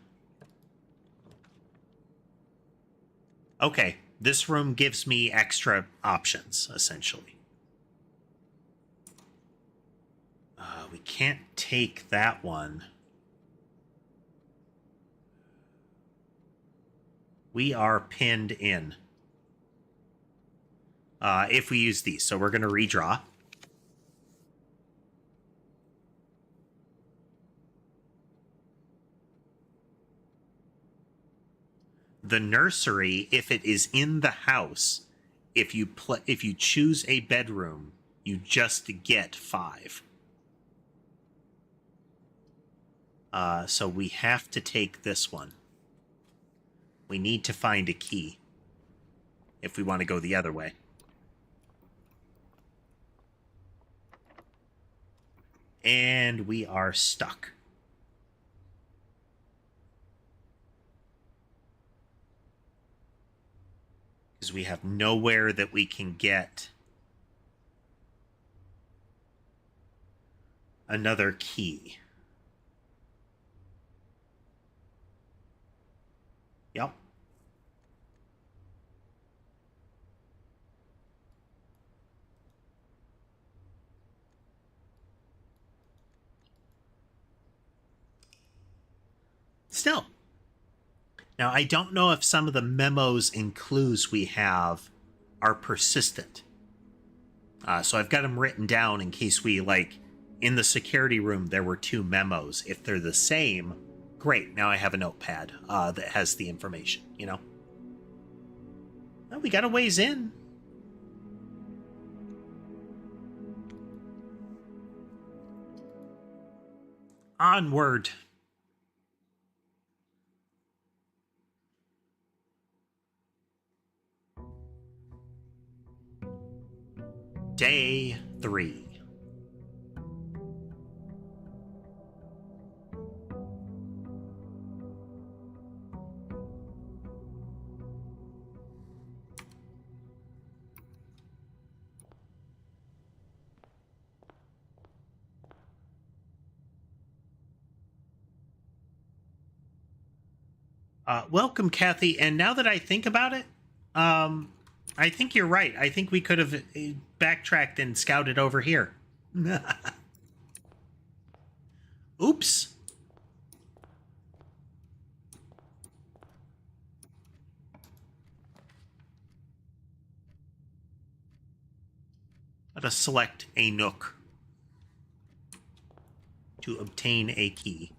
Okay, this room gives me extra options, essentially. We can't take that one. We are pinned in. If we use these. So we're going to redraw. The nursery, if it is in the house, if you choose a bedroom, you just get 5. So we have to take this one. We need to find a key if we want to go the other way. And we are stuck. Because we have nowhere that we can get another key. Yep. Still. Now, I don't know if some of the memos and clues we have are persistent. So I've got them written down in case we, like, in the security room, there were 2 memos. If they're the same, great. Now I have a notepad that has the information, you know? Well, we got a ways in. Onward. Day 3. Welcome, Kathy. And now that I think about it, I think you're right. I think we could have backtracked and scouted over here. Oops. Let us select a nook to obtain a key.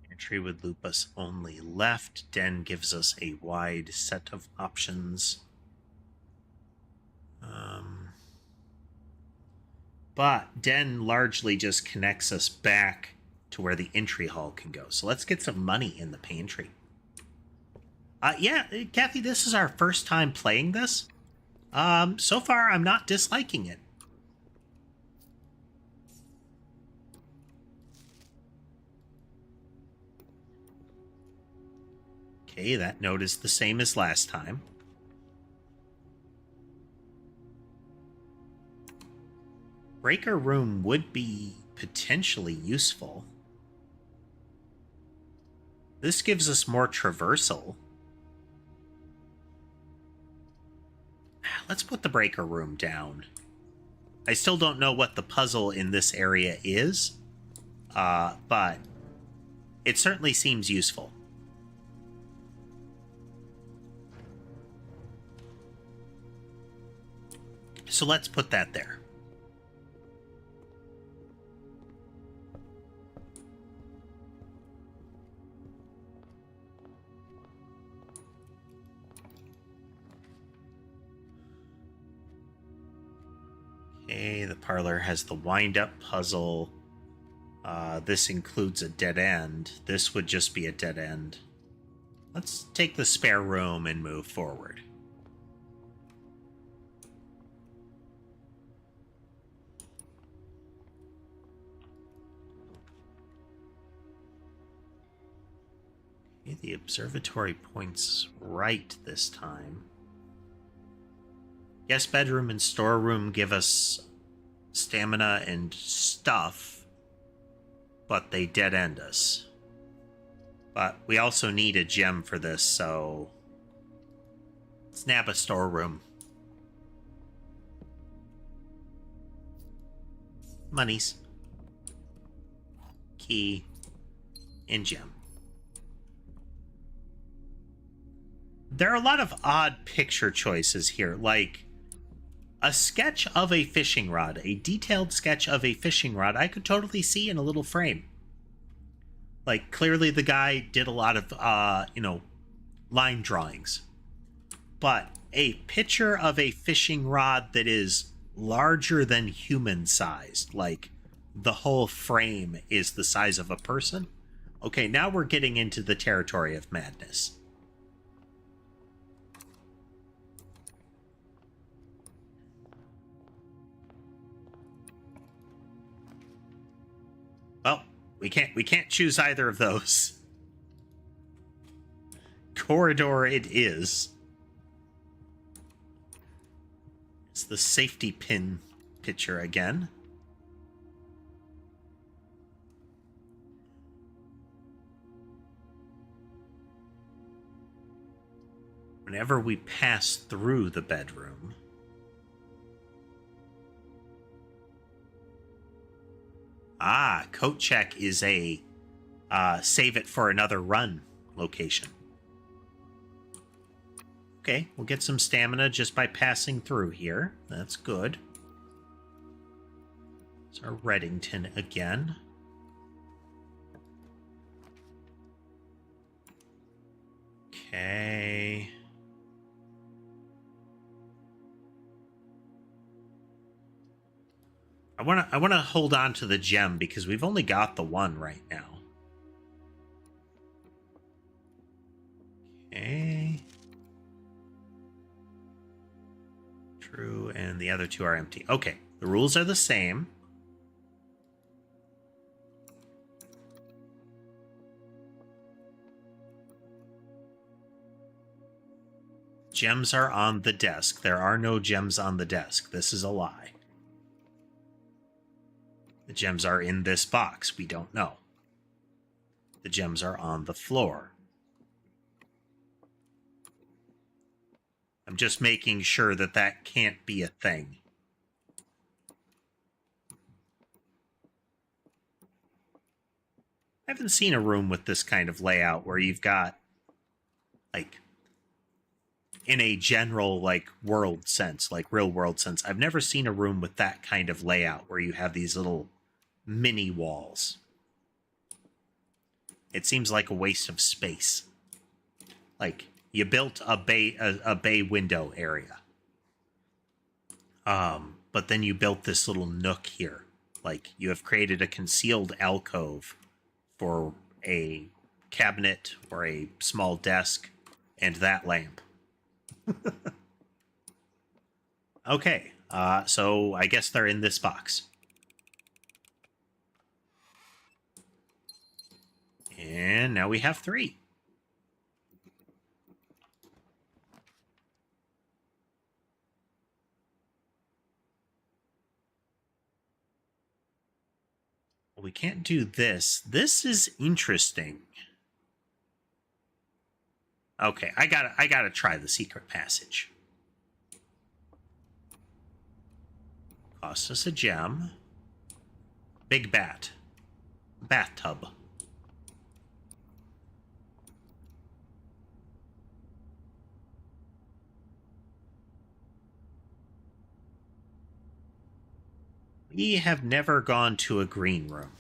Entry would loop us only left. Den gives us a wide set of options. But Den largely just connects us back to where the entry hall can go. So let's get some money in the pantry. Yeah, Kathy, this is our first time playing this. So far, I'm not disliking it. Okay, that note is the same as last time. Breaker room would be potentially useful. This gives us more traversal. Let's put the breaker room down. I still don't know what the puzzle in this area is, but it certainly seems useful. So let's put that there. Okay, the parlor has the wind-up puzzle. This includes a dead end. This would just be a dead end. Let's take the spare room and move forward. Okay, the observatory points right this time. Guest bedroom and storeroom give us stamina and stuff, but they dead end us. But we also need a gem for this, so let's nab a storeroom. monies. Key and gem. There are a lot of odd picture choices here, like a sketch of a fishing rod, a detailed sketch of a fishing rod I could totally see in a little frame. Like, clearly the guy did a lot of, line drawings. But a picture of a fishing rod that is larger than human sized, like the whole frame is the size of a person. Okay, now we're getting into the territory of madness. Well, we can't choose either of those. Corridor it is. It's the safety pin picture again. Whenever we pass through the bedroom, coat check is a save it for another run location. Okay, we'll get some stamina just by passing through here. That's good. It's our Reddington again. Okay. I want to hold on to the gem because we've only got the one right now. Okay. True, and the other two are empty. Okay, the rules are the same. Gems are on the desk. There are no gems on the desk. This is a lie. The gems are in this box. We don't know. The gems are on the floor. I'm just making sure that that can't be a thing. I haven't seen a room with this kind of layout where you've got, like, in a general, like, world sense, like real world sense, I've never seen a room with that kind of layout where you have these little mini walls. It seems like a waste of space. Like, you built a bay window area. But then you built this little nook here. Like, you have created a concealed alcove for a cabinet or a small desk and that lamp. Okay, so I guess they're in this box. And now we have 3. Well, we can't do this. This is interesting. Okay, I gotta try the secret passage. Cost us a gem. Big bat. Bathtub. We have never gone to a green room.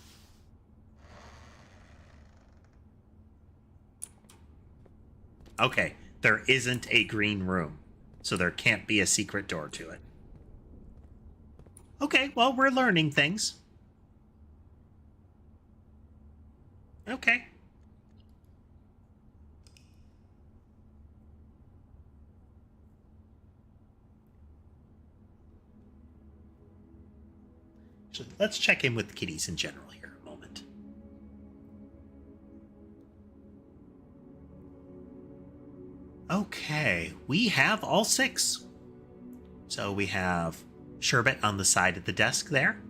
Okay, there isn't a green room, so there can't be a secret door to it. Okay, well, we're learning things. Okay. So let's check in with the kitties in general here a moment. Okay, we have all 6. So we have Sherbet on the side of the desk there.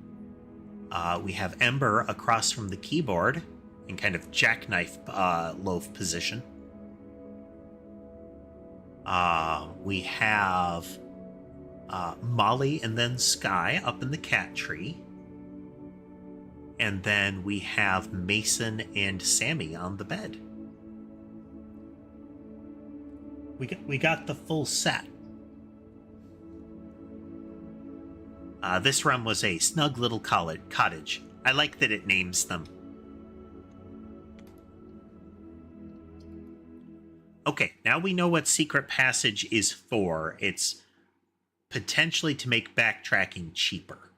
We have Ember across from the keyboard in kind of jackknife loaf position. We have Molly and then Sky up in the cat tree. And then we have Mason and Sammy on the bed. We got the full set. This room was a snug little cottage. I like that it names them. Okay, now we know what secret passage is for. It's potentially to make backtracking cheaper.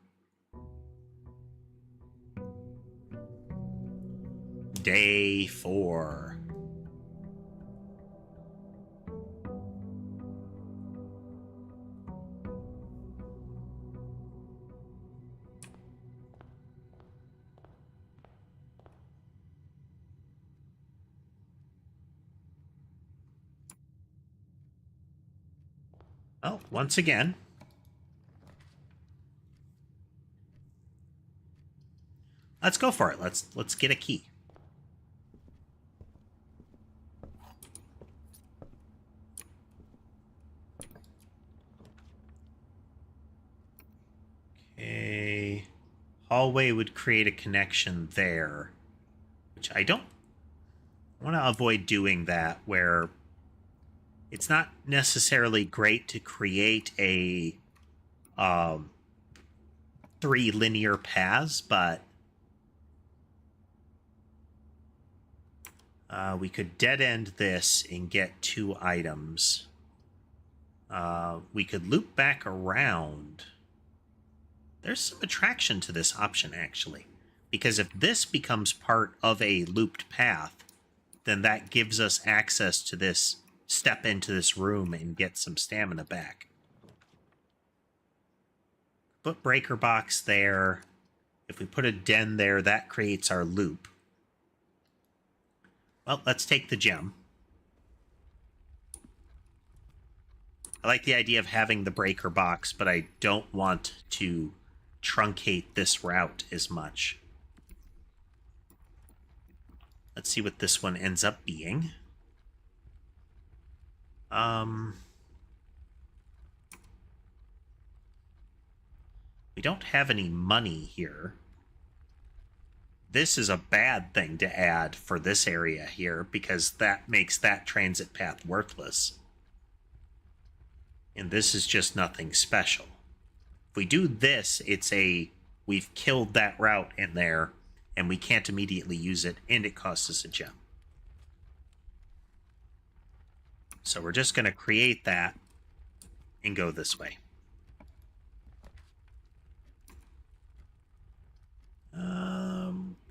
Day 4. Well, once again, let's go for it. Let's get a key. Okay. Hallway would create a connection there, which I don't want to avoid doing that, where it's not necessarily great to create a 3 linear paths, but we could dead end this and get 2 items. We could loop back around. There's some attraction to this option, actually, because if this becomes part of a looped path, then that gives us access to this, step into this room and get some stamina back. Put breaker box there. If we put a den there, that creates our loop. Well, let's take the gem. I like the idea of having the breaker box, but I don't want to truncate this route as much. Let's see what this one ends up being. We don't have any money here. This is a bad thing to add for this area here, because that makes that transit path worthless. And this is just nothing special. If we do this, it's we've killed that route in there, and we can't immediately use it, and it costs us a gem. So we're just going to create that and go this way.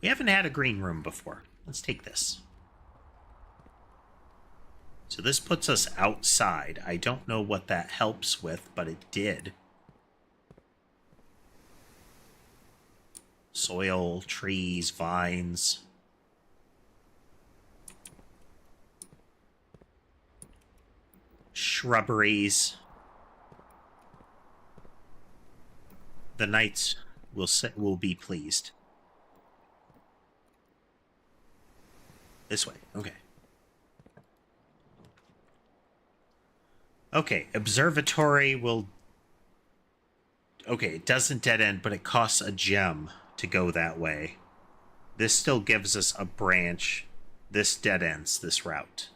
We haven't had a green room before. Let's take this. So this puts us outside. I don't know what that helps with, but it did. Soil, trees, vines. Shrubberies. The knights will be pleased. This way. Okay. Okay, observatory will... Okay, it doesn't dead end, but it costs a gem to go that way. This still gives us a branch. This dead ends this route.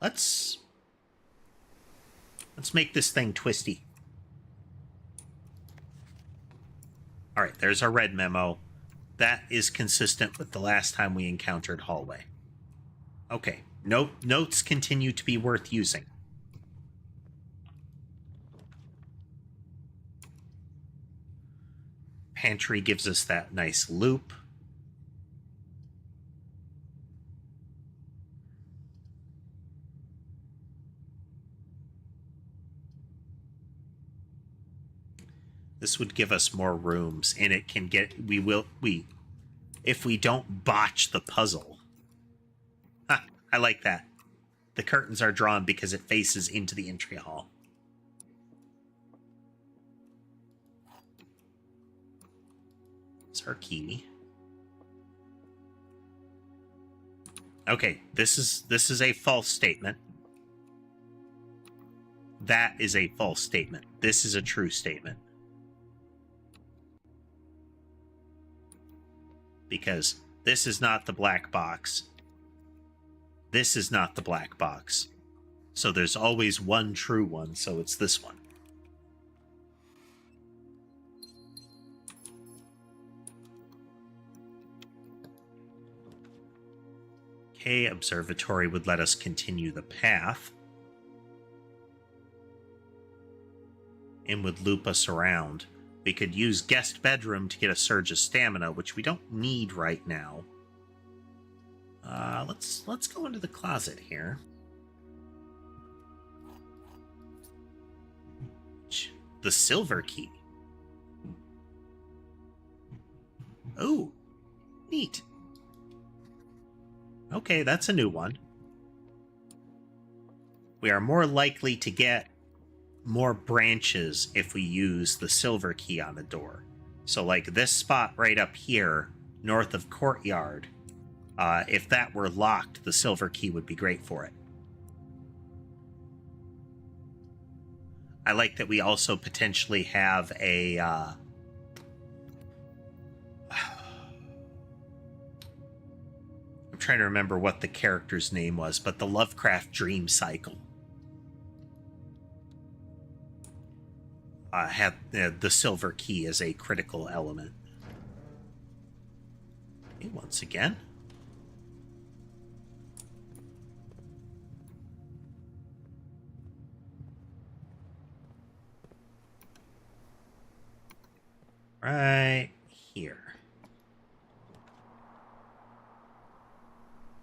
Let's make this thing twisty. All right, there's our red memo. That is consistent with the last time we encountered hallway. Okay, notes continue to be worth using. Pantry gives us that nice loop. This would give us more rooms, and it can get, if we don't botch the puzzle. Ah, I like that. The curtains are drawn because it faces into the entry hall. It's our key. Okay, this is a false statement. That is a false statement. This is a true statement. because this is not the black box. This is not the black box. So there's always one true one, so it's this one. Okay, observatory would let us continue the path and would loop us around. We could use guest bedroom to get a surge of stamina, which we don't need right now. Let's go into the closet here. The silver key. Oh, neat. Okay, that's a new one. We are more likely to get more branches if we use the silver key on a door. So like this spot right up here, north of courtyard, if that were locked, the silver key would be great for it. I like that we also potentially have a... I'm trying to remember what the character's name was, but the Lovecraft dream cycle. Had the silver key as a critical element. Okay, once again. Right here.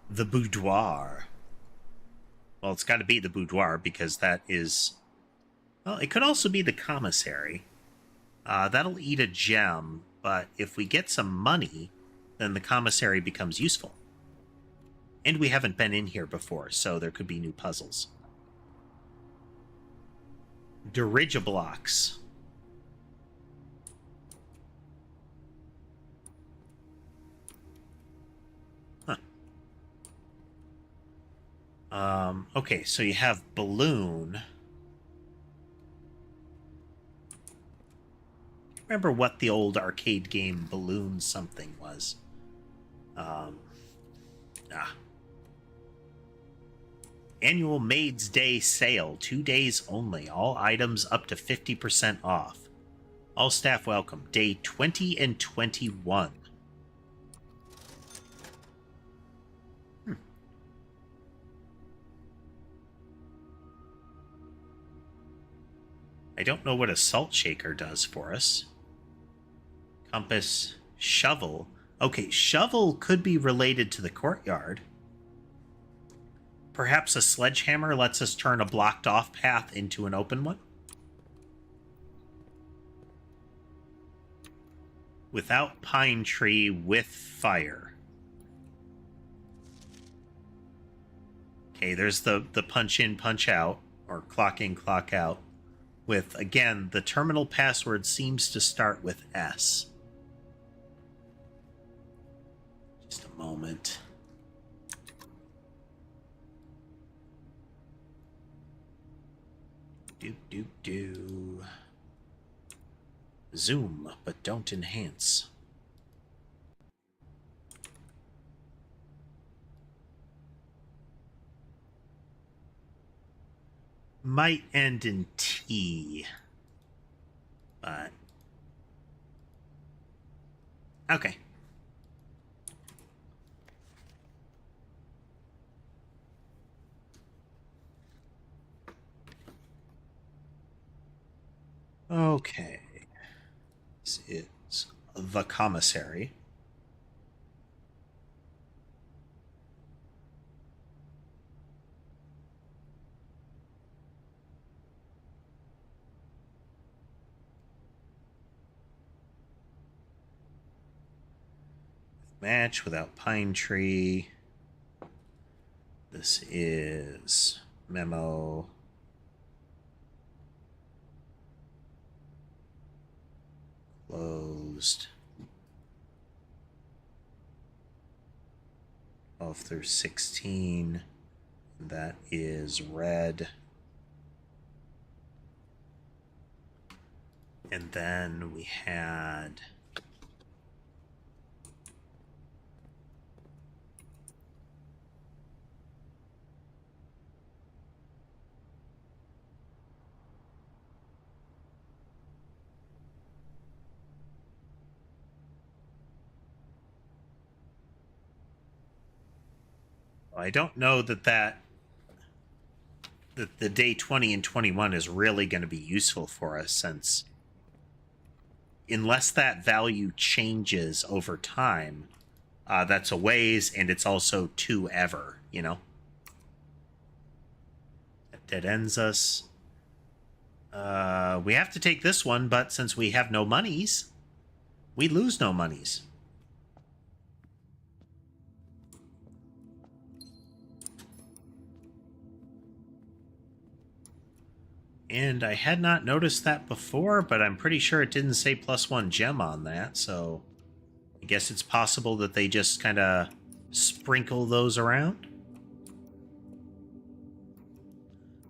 The boudoir. Well, it's got to be the boudoir because that is... Well, it could also be the commissary. That'll eat a gem, but if we get some money, then the commissary becomes useful. And we haven't been in here before, so there could be new puzzles. Dirigiblocks. Huh. Okay, so you have balloon... Remember what the old arcade game Balloon something was. Annual Maid's Day sale, 2 days only. All items up to 50% off. All staff welcome. Day 20 and 21. I don't know what a salt shaker does for us. Compass, shovel. Okay, shovel could be related to the courtyard. Perhaps a sledgehammer lets us turn a blocked off path into an open one. Without pine tree, with fire. Okay, there's the punch in, punch out, or clock in, clock out. With, again, the terminal password seems to start with S. Just a moment. Do. Zoom, but don't enhance. Might end in T. But... okay. Okay. This is the commissary. Match without pine tree. This is memo. Closed. 12 through 16. That is red. And then we had I don't know that the day 20 and 21 is really going to be useful for us, since unless that value changes over time, that's a ways, and it's also to ever, you know? That dead ends us. We have to take this one, but since we have no monies, we lose no monies. And I had not noticed that before, but I'm pretty sure it didn't say +1 gem on that, so I guess it's possible that they just kind of sprinkle those around.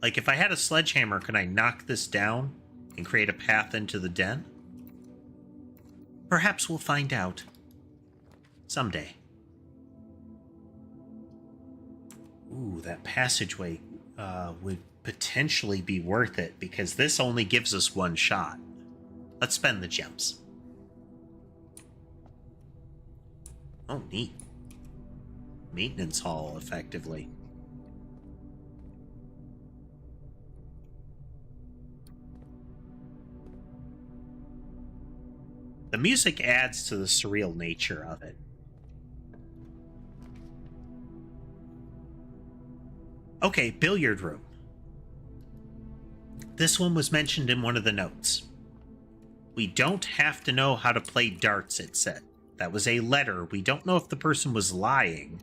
Like, if I had a sledgehammer, could I knock this down and create a path into the den? Perhaps we'll find out. Someday. Ooh, that passageway would potentially be worth it, because this only gives us one shot. Let's spend the gems. Oh, neat. Maintenance hall, effectively. The music adds to the surreal nature of it. Okay, billiard room. This one was mentioned in one of the notes. We don't have to know how to play darts, it said. That was a letter. We don't know if the person was lying.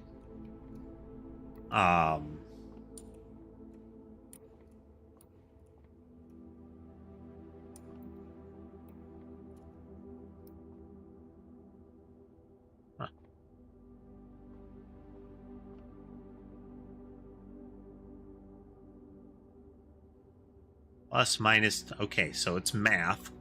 Plus, minus... Okay, so it's math.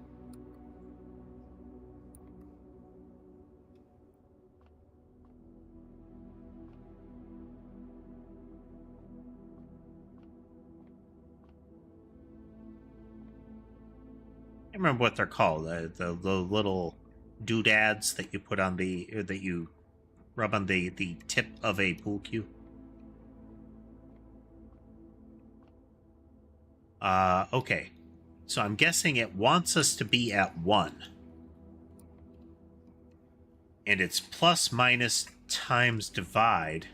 I can't remember what they're called. The little doodads that you put on the... Or that you rub on the tip of a pool cue. Okay. So I'm guessing it wants us to be at 1. And it's plus, minus, times, divide.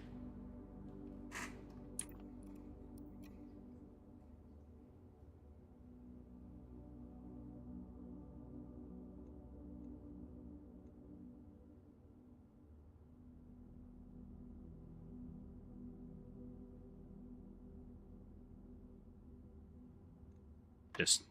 Just...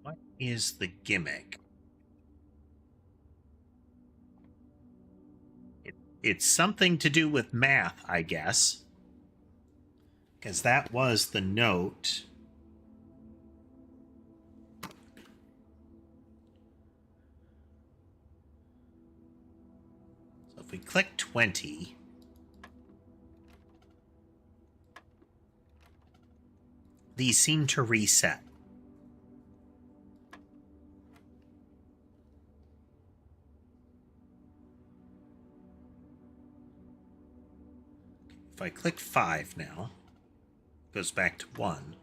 What is the gimmick? It's something to do with math, I guess. Because that was the note. So if we click 20... These seem to reset. If I click 5 now, it goes back to 1.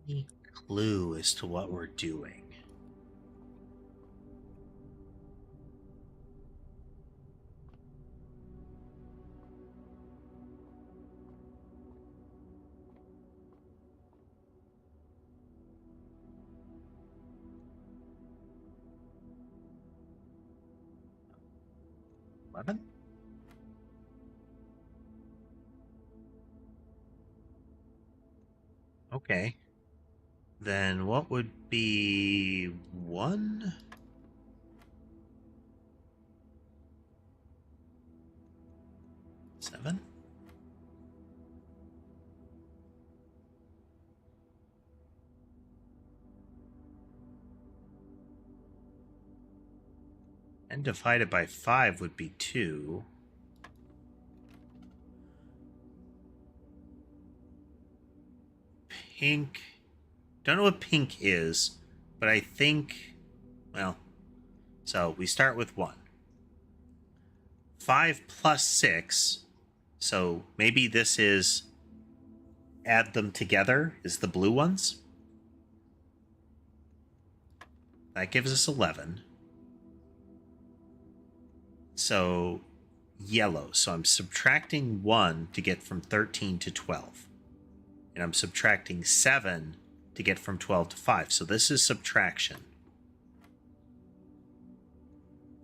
Any clue as to what we're doing? $11? Okay. Then what would be 1? Seven? And divided by 5 would be 2. Pink. Don't know what pink is, but I think, well, so we start with 1. 5 plus 6. So maybe this is add them together is the blue ones. That gives us 11. So yellow. So I'm subtracting 1 to get from 13 to 12. And I'm subtracting 7 to get from 12 to 5. So this is subtraction.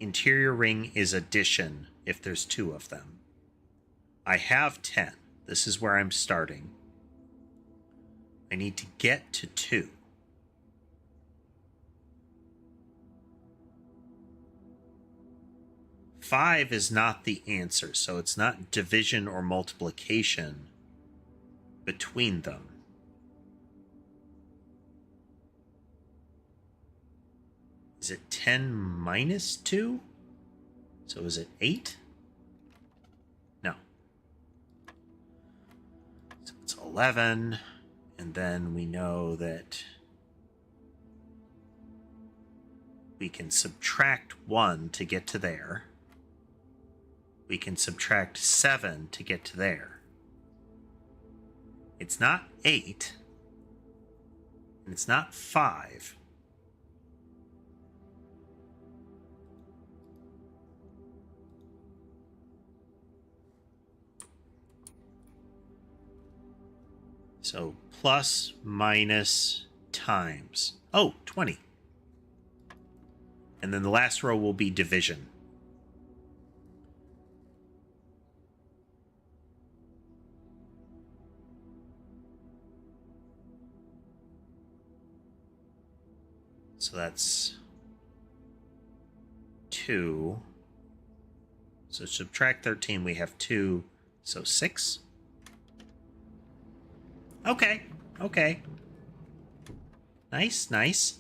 Interior ring is addition if there's 2 of them. I have 10. This is where I'm starting. I need to get to 2. Five is not the answer, so it's not division or multiplication between them. Is it 10 minus 2? So is it 8? No. So it's 11, and then we know that we can subtract 1 to get to there. We can subtract 7 to get to there. It's not 8, and it's not 5. So plus, minus, times. Oh, 20. And then the last row will be division. So that's 2. So subtract 13, we have 2. So 6. Okay, okay. Nice, nice.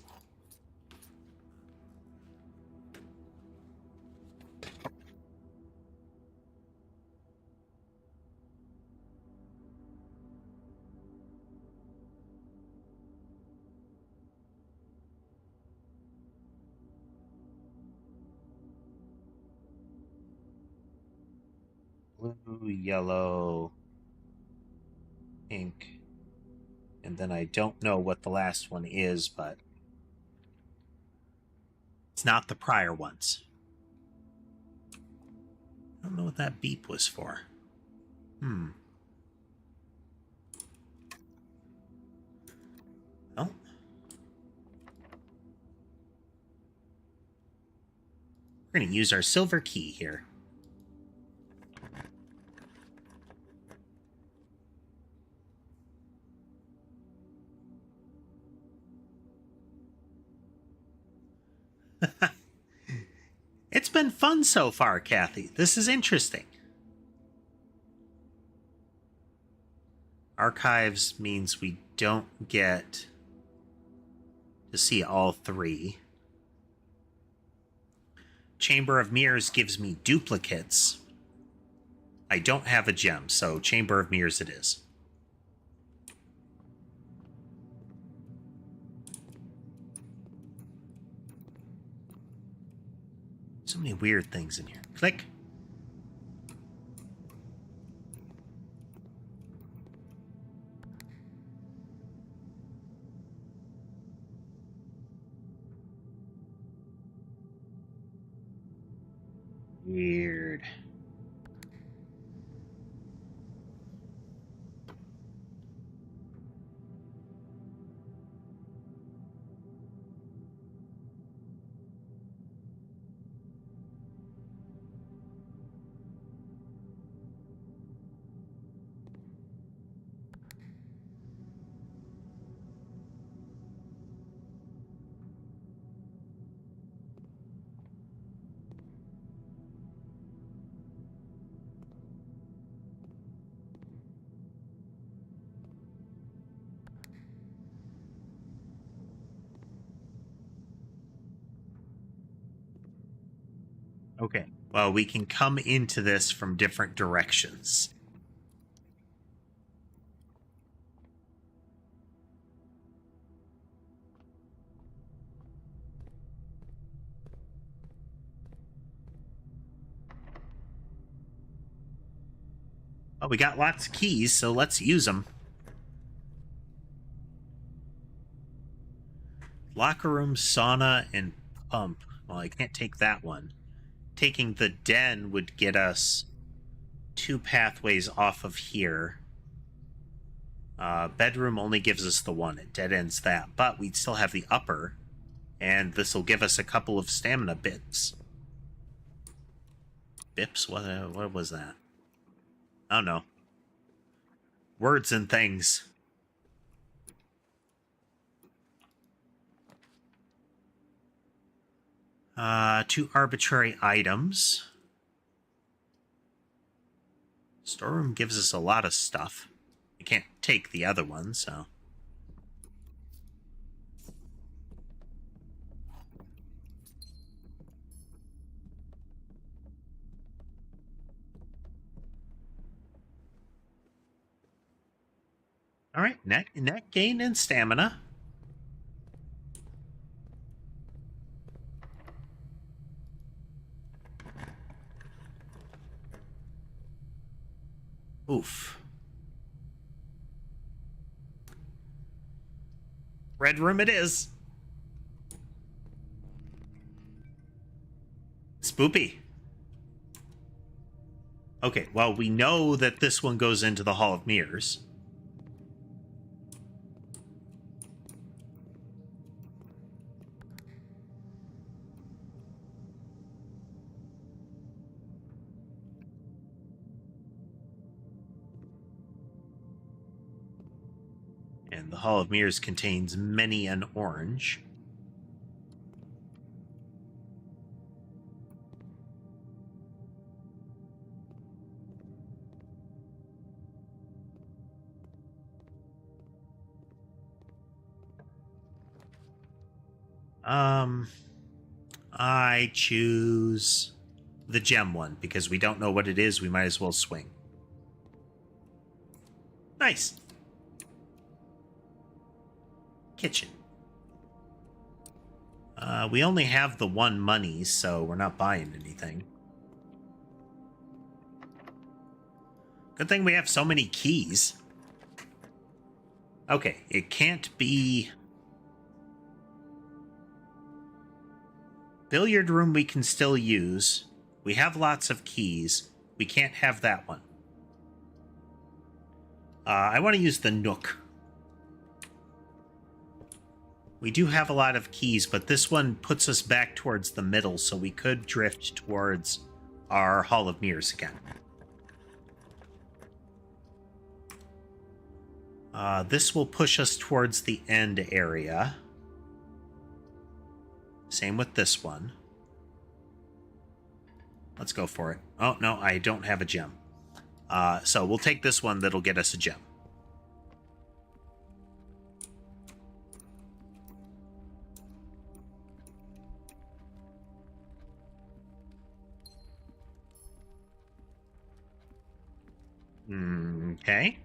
Blue, yellow, pink. And then I don't know what the last one is, but it's not the prior ones. I don't know what that beep was for. Well, we're going to use our silver key here. It's been fun so far, Kathy. This is interesting. Archives means we don't get to see all 3. Chamber of Mirrors gives me duplicates. I don't have a gem, so Chamber of Mirrors it is. So many weird things in here. Click. Weird. Okay. Well, we can come into this from different directions. Well, we got lots of keys, so let's use them. Locker room, sauna, and pump. Well, I can't take that one. Taking the den would get us 2 pathways off of here. Bedroom only gives us the one. It dead ends that. But we'd still have the upper. And this will give us a couple of stamina bits. Bips? What was that? I don't know. Words and things. Two arbitrary items. Storeroom gives us a lot of stuff. We can't take the other one, so... Alright, net gain and stamina. Oof. Red room it is. Spoopy. Okay, well, we know that this one goes into the Hall of Mirrors. And the Hall of Mirrors contains many an orange. I choose the gem one because we don't know what it is. We might as well swing. Nice. Kitchen. We only have the one money, so we're not buying anything. Good thing we have so many keys. Okay, it can't be... Billiard room we can still use. We have lots of keys. We can't have that one. I want to use the Nook. We do have a lot of keys, but this one puts us back towards the middle, so we could drift towards our Hall of Mirrors again. This will push us towards the end area. Same with this one. Let's go for it. Oh, no, I don't have a gem. So we'll take this one that'll get us a gem. Okay.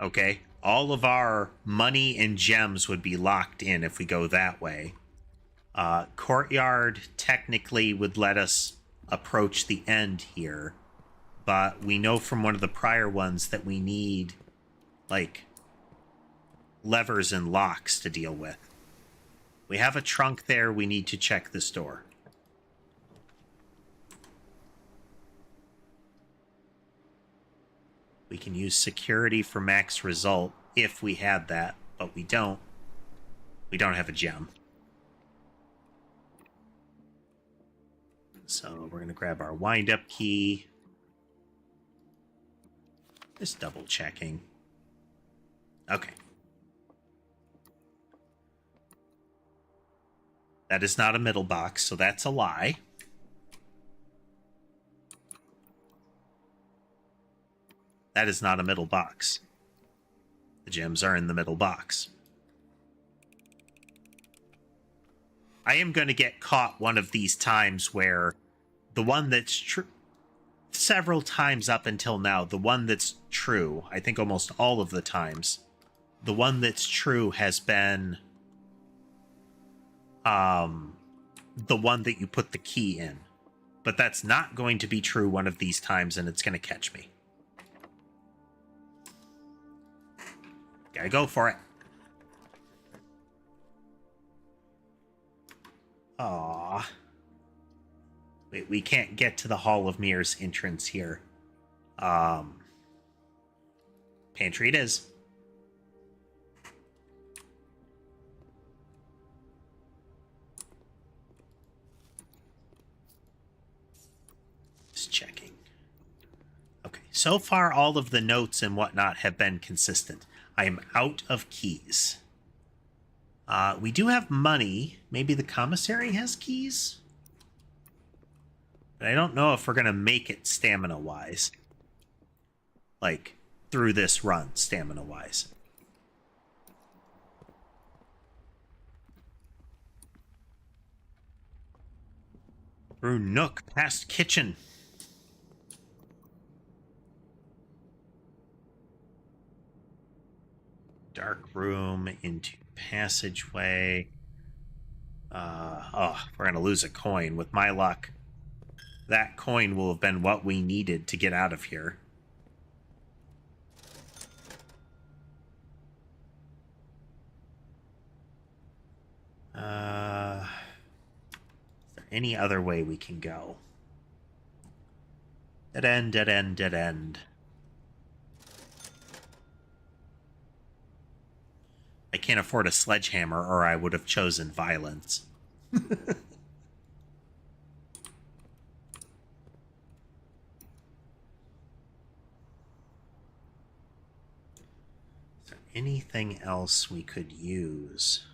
Okay. All of our money and gems would be locked in if we go that way. Courtyard technically would let us approach the end here, but we know from one of the prior ones that we need, like, levers and locks to deal with. We have a trunk there. We need to check this door. We can use security for max result if we had that, but we don't. We don't have a gem. So we're going to grab our wind-up key. Just double checking. Okay. That is not a middle box, so that's a lie. That is not a middle box. The gems are in the middle box. I am going to get caught one of these times where the one that's true, several times up until now, the one that's true, I think almost all of the times, the one that's true has been the one that you put the key in. But that's not going to be true one of these times, and it's going to catch me. Gotta go for it. Aww. Wait, we can't get to the Hall of Mirrors entrance here. Pantry it is. Just checking. Okay, so far all of the notes and whatnot have been consistent. I am out of keys. We do have money. Maybe the commissary has keys? But I don't know if we're going to make it stamina-wise. Like, through this run, stamina-wise. Through Nook, past kitchen. Dark room into passageway. We're going to lose a coin. With my luck, that coin will have been what we needed to get out of here. Is there any other way we can go? Dead end, dead end, dead end. I can't afford a sledgehammer, or I would have chosen violence. Is there anything else we could use?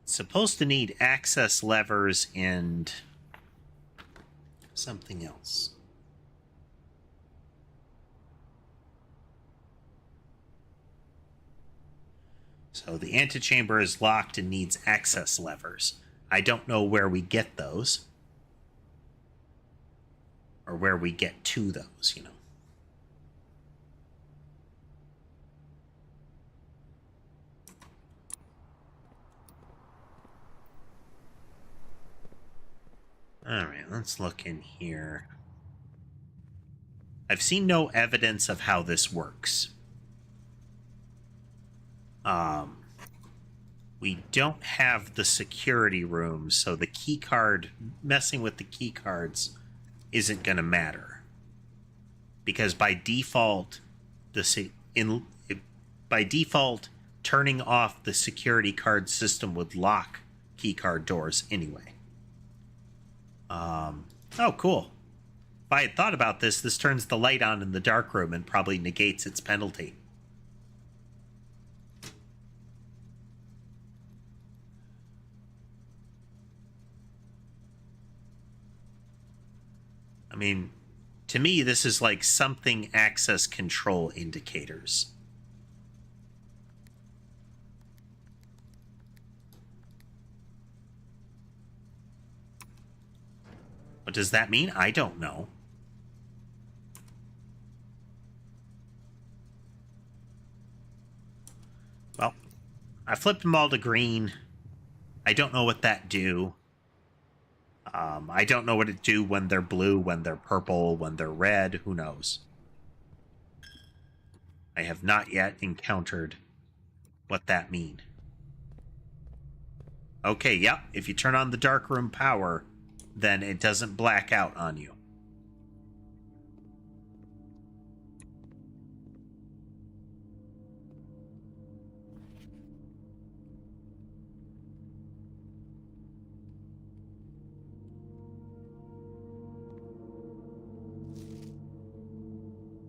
It's supposed to need access levers and something else. So the antechamber is locked and needs access levers. I don't know where we get those. Or where we get to those, you know. Alright, let's look in here. I've seen no evidence of how this works. We don't have the security room, so the key card, messing with the key cards isn't going to matter. Because by default, by default, turning off the security card system would lock key card doors anyway. Oh, cool. If I had thought about this, this turns the light on in the dark room and probably negates its penalty. I mean, to me, this is like something access control indicators. What does that mean? I don't know. Well, I flipped them all to green. I don't know what that do. I don't know what it do when they're blue, when they're purple, when they're red. Who knows? I have not yet encountered what that mean. Okay, yep. If you turn on the darkroom power, then it doesn't black out on you.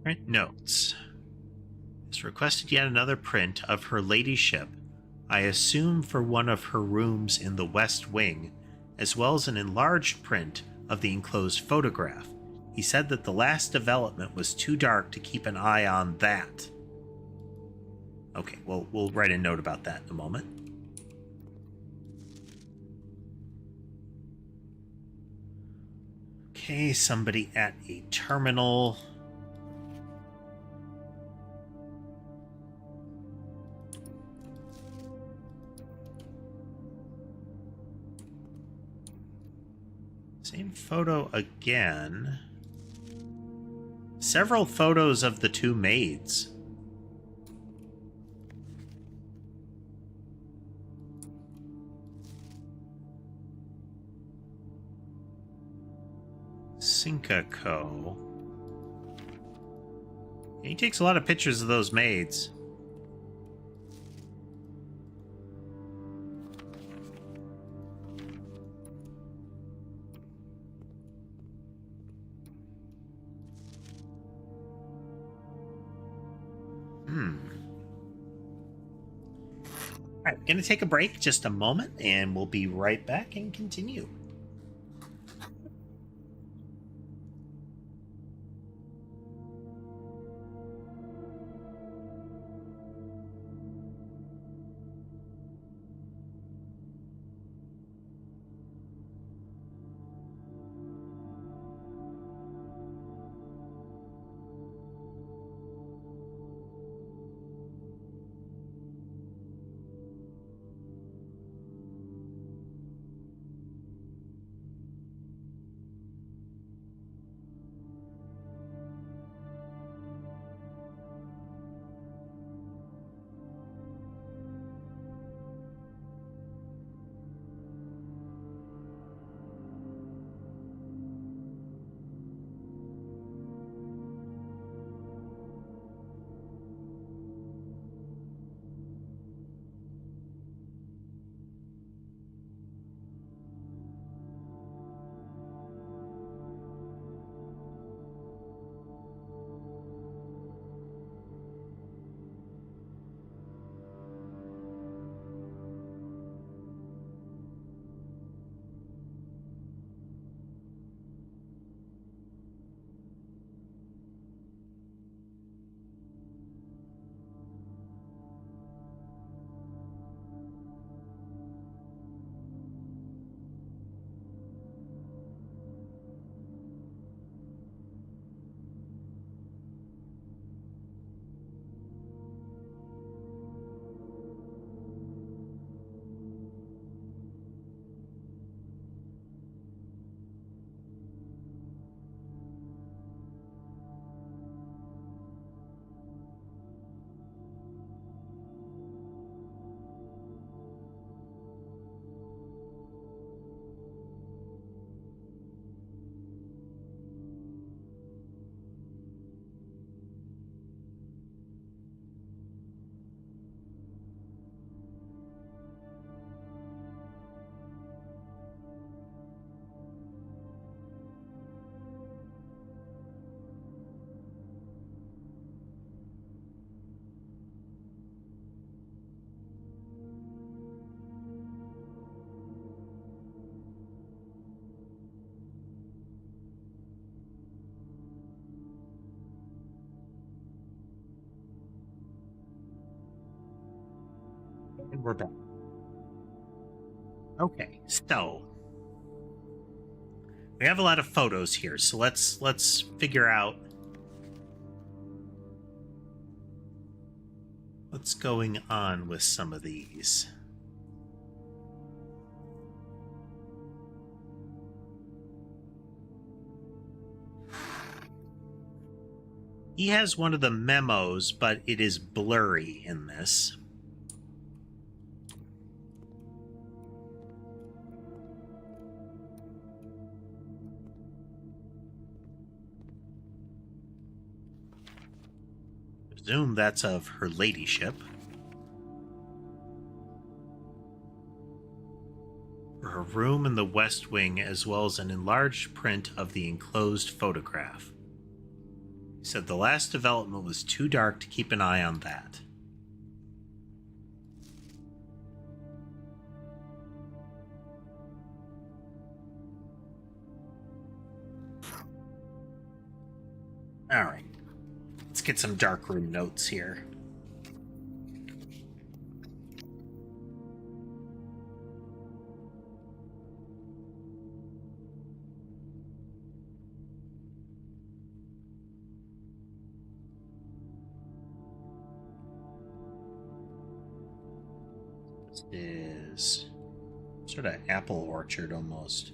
Right, notes. Has requested yet another print of her ladyship, I assume for one of her rooms in the West Wing, as well as an enlarged print of the enclosed photograph. He said that the last development was too dark to keep an eye on that. Okay, well, we'll write a note about that in a moment. Okay, somebody at a terminal. Same photo again. Several photos of the two maids. Sinkako. He takes a lot of pictures of those maids. Alright, gonna take a break just a moment, and we'll be right back and continue. And we're back. Okay, so we have a lot of photos here, so let's figure out what's going on with some of these. He has one of the memos, but it is blurry in this. Presume that's of her ladyship. For her room in the West Wing, as well as an enlarged print of the enclosed photograph. He said the last development was too dark to keep an eye on that. Alright. Let's get some darkroom notes here. This is sort of apple orchard almost.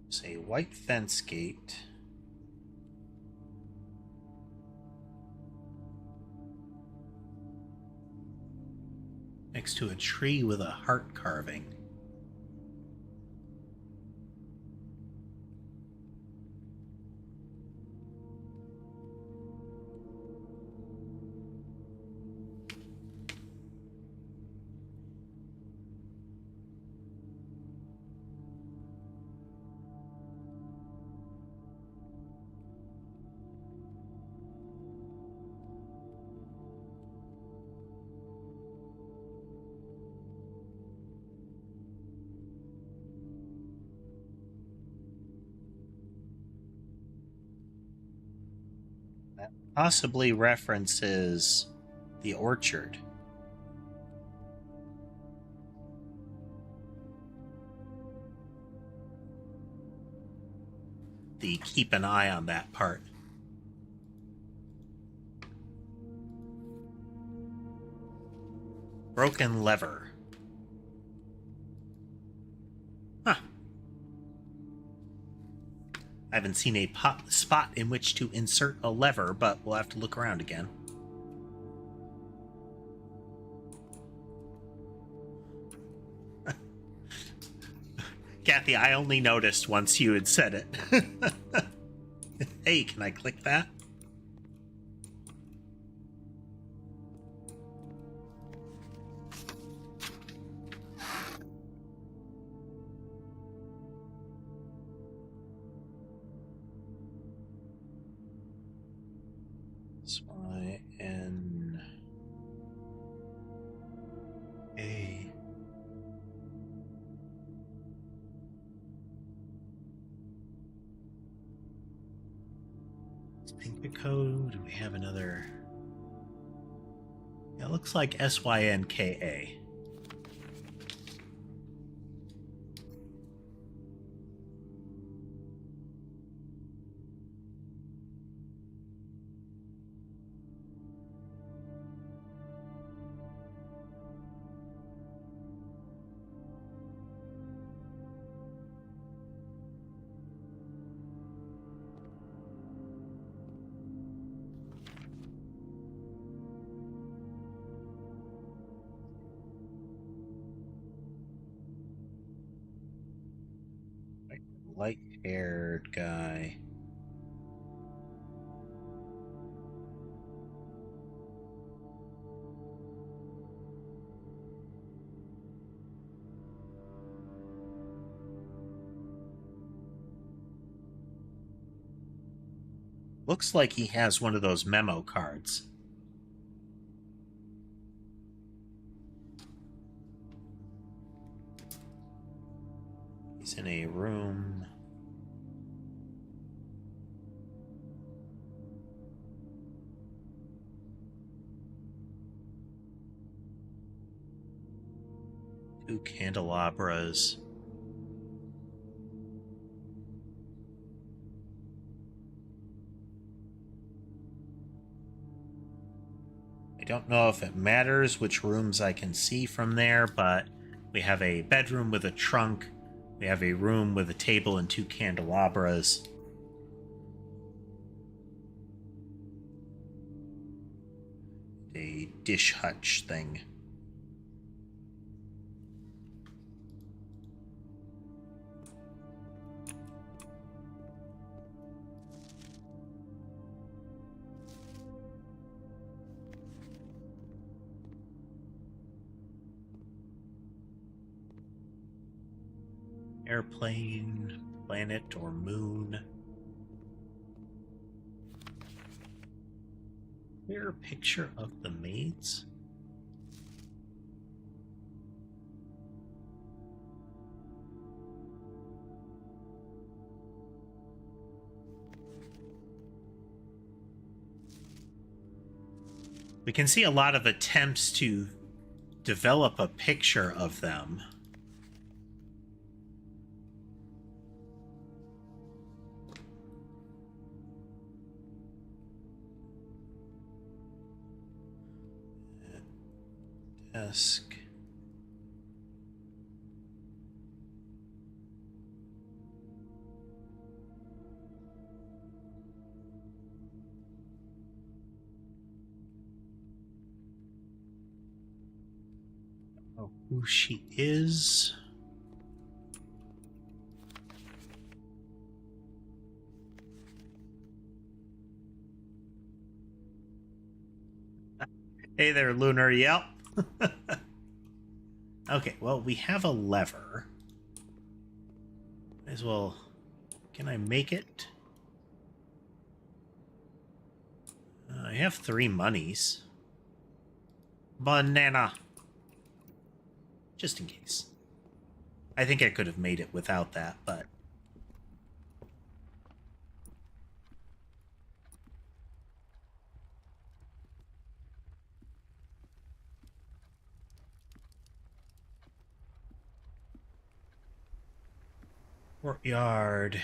It's a white fence gate. Next to a tree with a heart carving. That possibly references the orchard. The keep an eye on that part. Broken lever. Huh. I haven't seen a spot in which to insert a lever, but we'll have to look around again. Kathy, I only noticed once you had said it. Hey, can I click that? Y-N-A. Think code. Do we have another? Yeah, it looks like SYNKA. Light-haired guy. Looks like he has one of those memo cards. He's in a room. Two candelabras. I don't know if it matters which rooms I can see from there, but we have a bedroom with a trunk. We have a room with a table and two candelabras. A dish hutch thing. Airplane, planet, or moon. Clear picture of the maids? We can see a lot of attempts to develop a picture of them. Desk. Oh, who she is. Hey there, Lunar. Yep. Okay, well, we have a lever. Might as well... Can I make it? I have 3 monies. Banana. Just in case. I think I could have made it without that, but... Courtyard.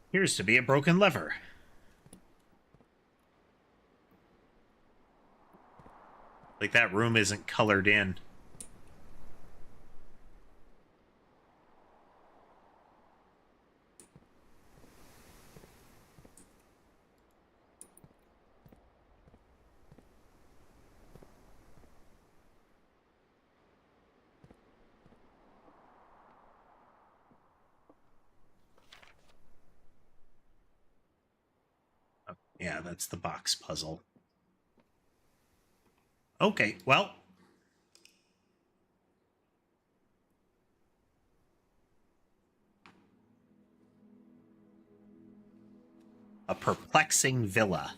Appears to be a broken lever. Like that room isn't colored in. Oh, yeah, that's the box puzzle. Okay, well... A perplexing villa.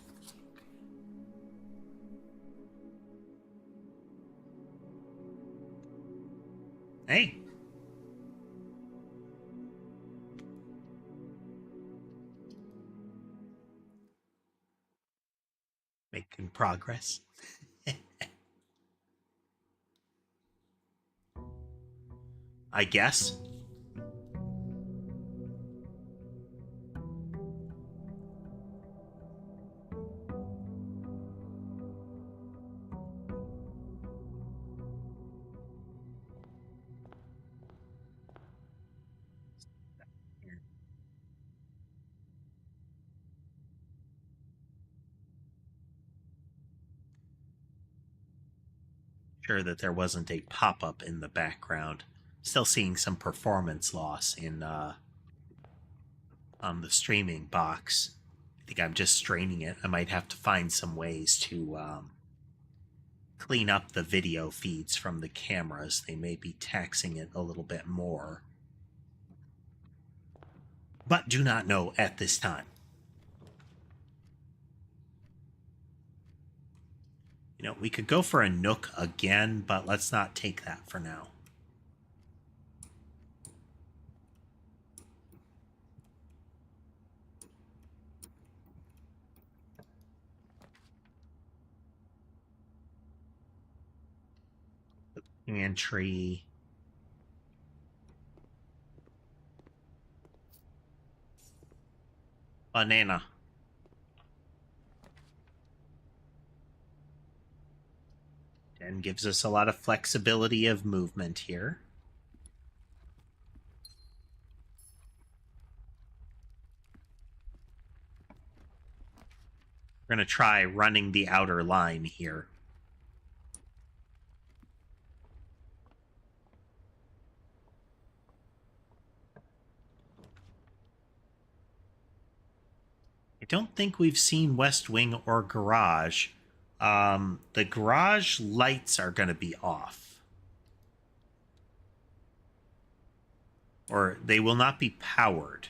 Hey. Making progress. I guess. Sure that there wasn't a pop-up in the background. Still seeing some performance loss in on the streaming box. I think I'm just straining it. I might have to find some ways to clean up the video feeds from the cameras. They may be taxing it a little bit more. But do not know at this time. You know, we could go for a nook again, but let's not take that for now. Pantry. Banana. And gives us a lot of flexibility of movement here. We're going to try running the outer line here. I don't think we've seen West Wing or garage. The garage lights are going to be off. Or they will not be powered.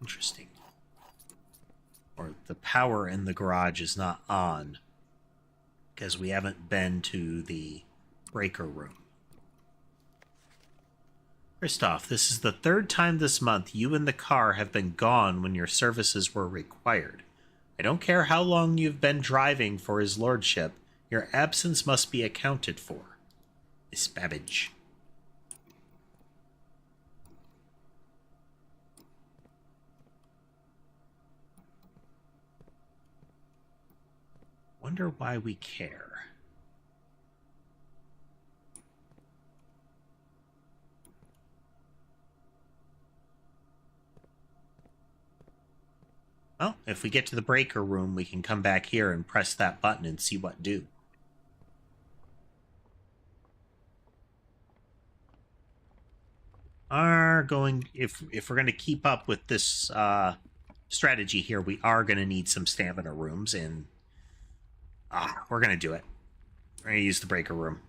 Interesting. Or the power in the garage is not on because we haven't been to the breaker room. Christoph, this is the third time this month you and the car have been gone when your services were required. I don't care how long you've been driving for his lordship, your absence must be accounted for. Miss Babbage. Wonder why we care. Well, if we get to the breaker room, we can come back here and press that button and see what do. If we're going to keep up with this strategy here, we are going to need some stamina rooms, and we're going to do it. We're going to use the breaker room.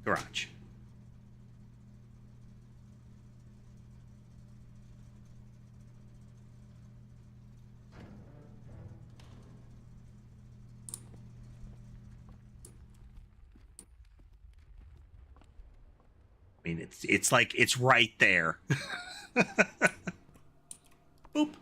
Garage. I mean, it's like it's right there. Boop.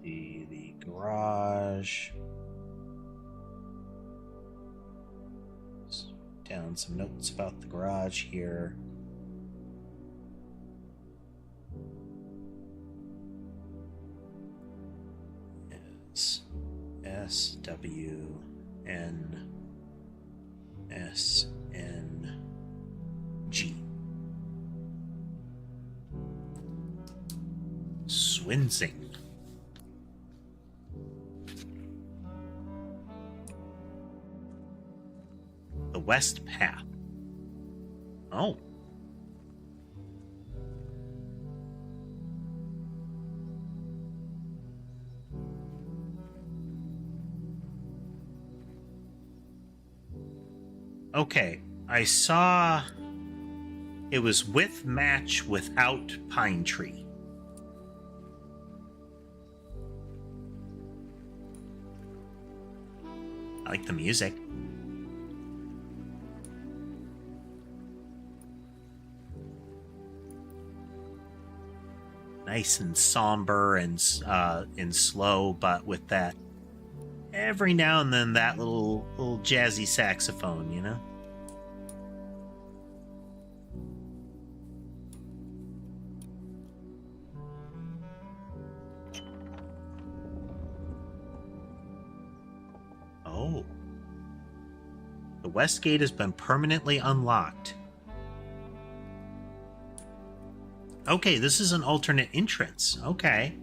The garage. Down some notes about the garage here. Is SWNSNG. Swinsing. The West Path. Oh. Okay, I saw it was with match without pine tree. I like the music. Nice and somber and slow, but with that every now and then that little jazzy saxophone, you know? Oh. The west gate has been permanently unlocked. Okay, this is an alternate entrance. Okay.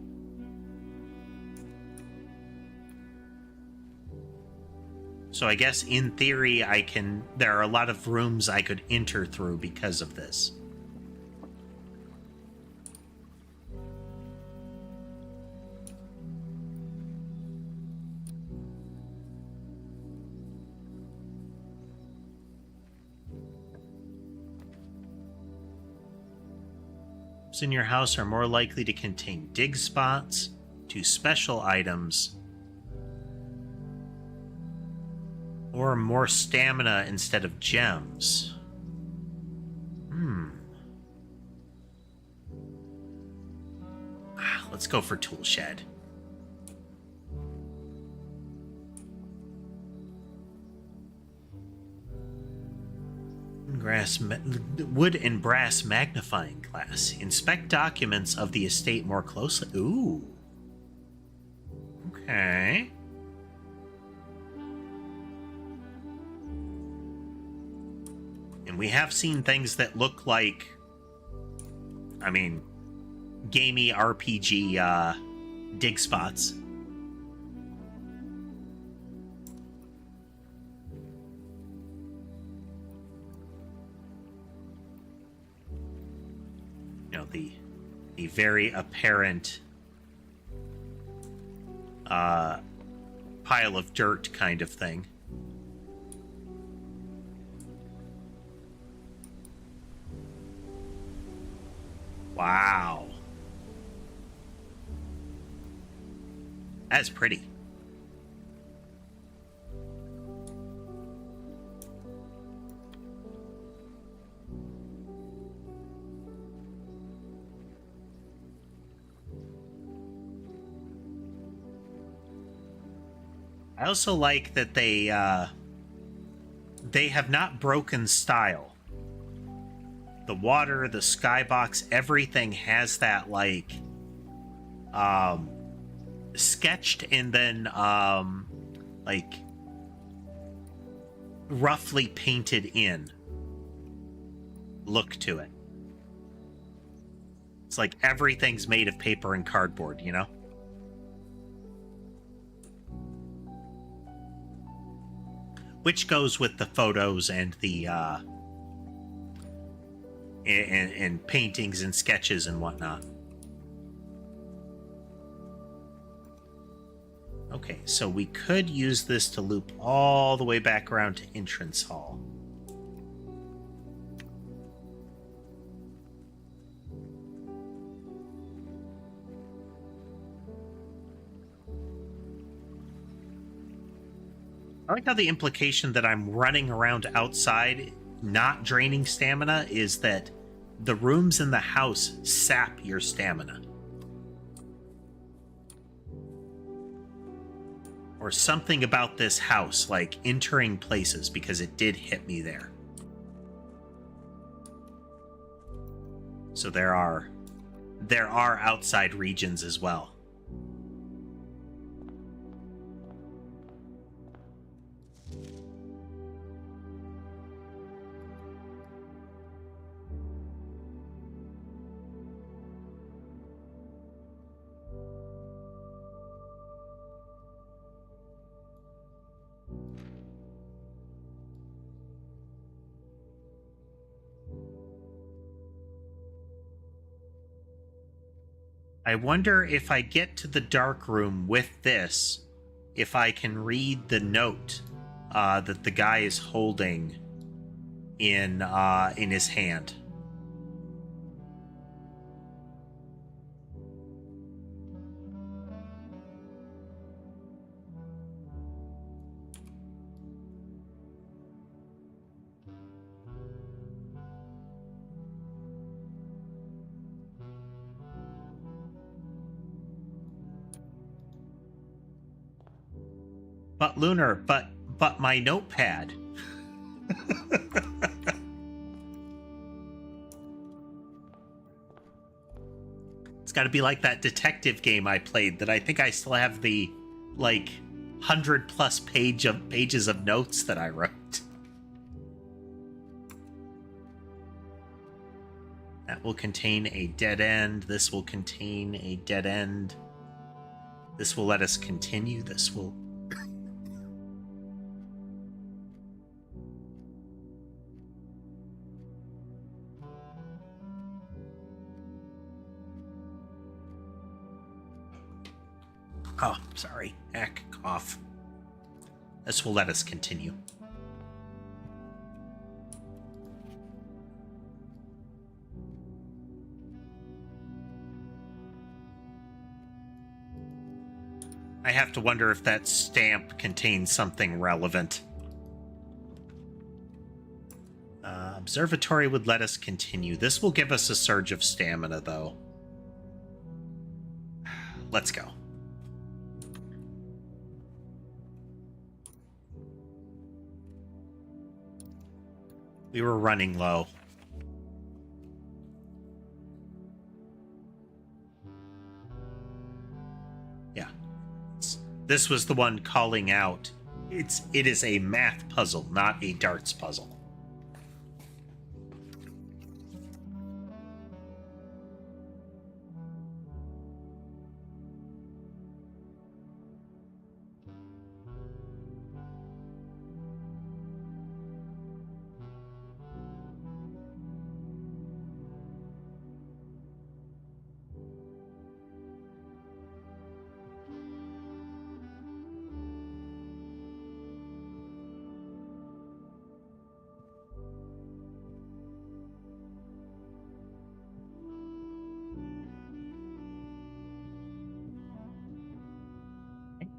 So I guess in theory there are a lot of rooms I could enter through because of this. In your house are more likely to contain dig spots, to special items, or more stamina instead of gems. Let's go for tool shed. Wood and brass magnifying glass. Inspect documents of the estate more closely. Ooh. Okay. And we have seen things that look like, I mean, gamey RPG dig spots. You know, the very apparent pile of dirt kind of thing. Wow. That's pretty. I also like that they have not broken style. The water, the skybox, everything has that like sketched and then like roughly painted in look to it. It's like everything's made of paper and cardboard, you know? Which goes with the photos and the and paintings and sketches and whatnot. Okay, so we could use this to loop all the way back around to entrance hall. I like how the implication that I'm running around outside, not draining stamina, is that the rooms in the house sap your stamina. Or something about this house, like entering places, because it did hit me there. So there are outside regions as well. I wonder if I get to the dark room with this, if I can read the note that the guy is holding in his hand. But Lunar, but my notepad. It's got to be like that detective game I played that I think I still have the like 100+ pages of notes that I wrote. That will contain a dead end. This will contain a dead end. This will let us continue. This will... Oh, sorry. Cough. This will let us continue. I have to wonder if that stamp contains something relevant. Observatory would let us continue. This will give us a surge of stamina, though. Let's go. We were running low. Yeah. This was the one calling out. It is a math puzzle, not a darts puzzle.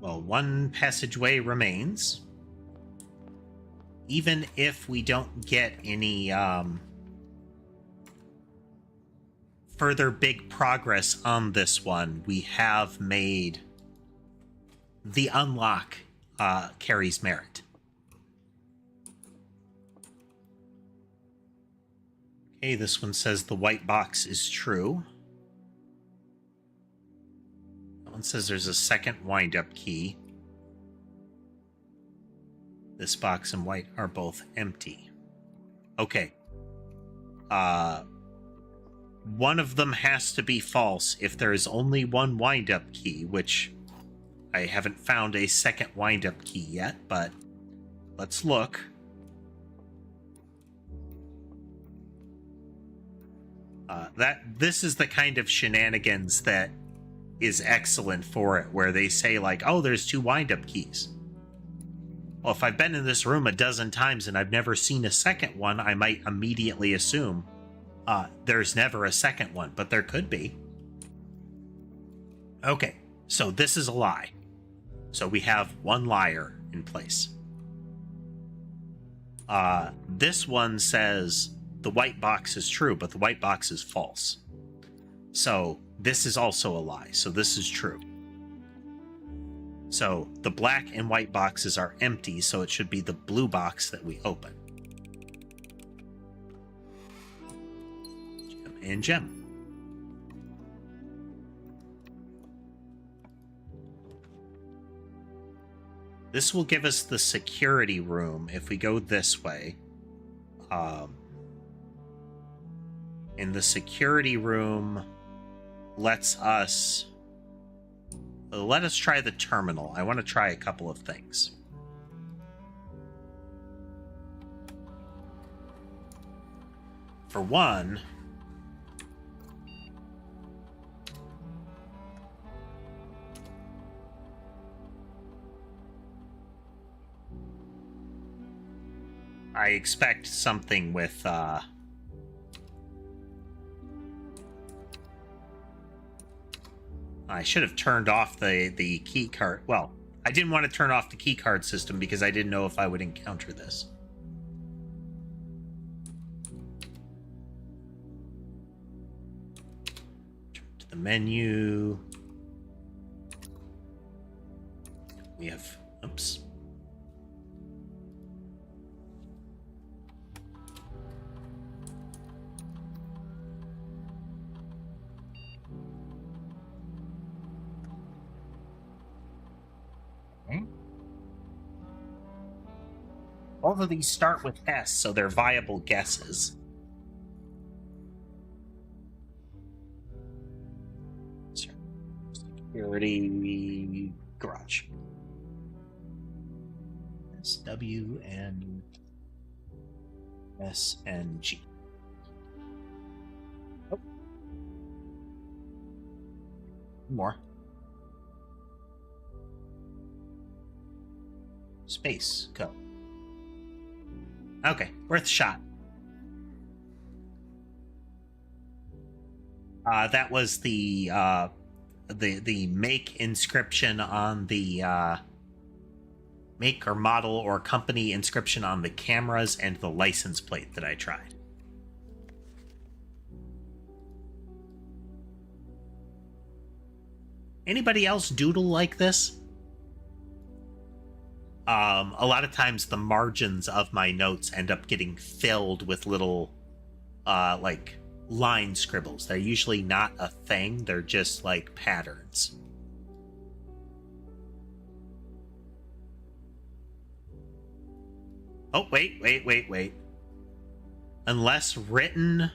Well, one passageway remains. Even if we don't get any further big progress on this one, we have made the unlock carries merit. Okay, this one says the white box is true. That one says there's a second wind-up key. This box and white are both empty. Okay. One of them has to be false if there is only one wind-up key, which I haven't found a second wind-up key yet, but let's look. This is the kind of shenanigans that is excellent for it, where they say like, oh, there's two wind-up keys. Well, if I've been in this room a dozen times and I've never seen a second one, I might immediately assume there's never a second one, but there could be. Okay, so this is a lie. So we have one liar in place. This one says the white box is true, but the white box is false. So this is also a lie. So this is true. So the black and white boxes are empty, so it should be the blue box that we open. Gem and gem. This will give us the security room if we go this way. And the security room lets us... Let us try the terminal. I want to try a couple of things. For one... I expect something with, I should have turned off the key card. Well, I didn't want to turn off the key card system because I didn't know if I would encounter this. Turn to the menu. We have, oops. Both of these start with S, so they're viable guesses. Security garage. S, W, and S, and G. Oh. More. Space, go. Okay, worth a shot. That was the make inscription on the make or model or company inscription on the cameras and the license plate that I tried. Anybody else doodle like this? A lot of times the margins of my notes end up getting filled with little, like, line scribbles. They're usually not a thing. They're just, like, patterns. Oh, wait. Unless written